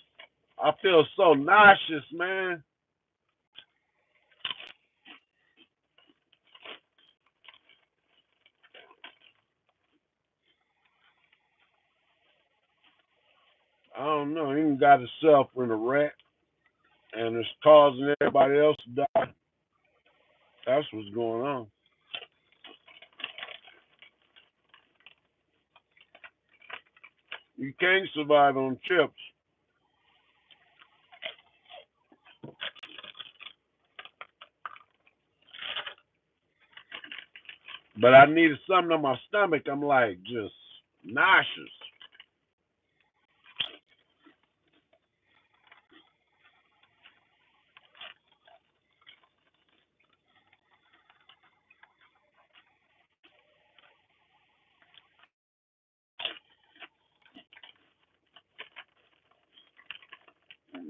I feel so nauseous, man. I don't know. He even got himself in a wreck, and it's causing everybody else to die. That's what's going on. You can't survive on chips. But I needed something on my stomach. I'm like just nauseous.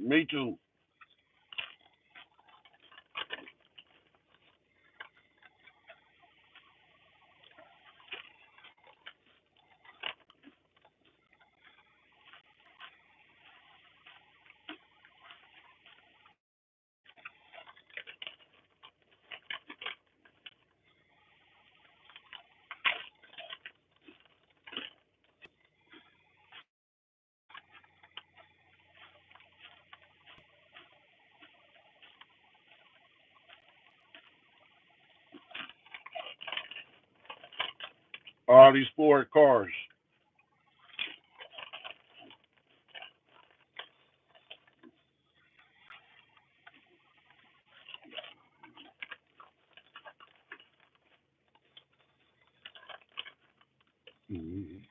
Me too. All these Ford cars. Mhm.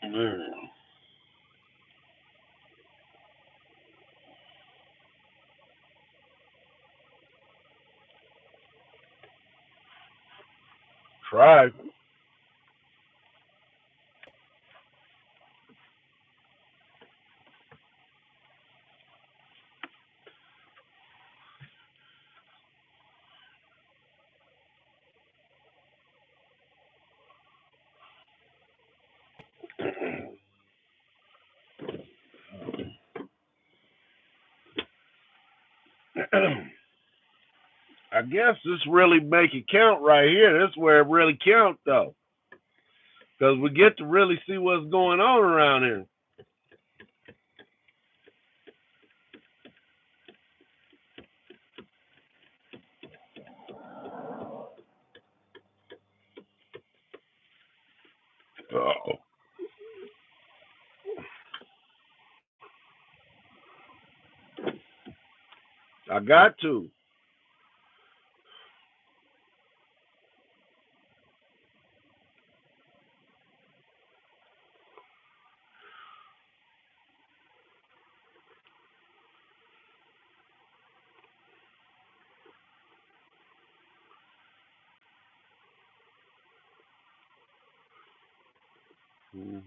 Man. Try. I guess this really make it count right here. This is where it really counts, though, because we get to really see what's going on around here. Oh, I got to. Mm.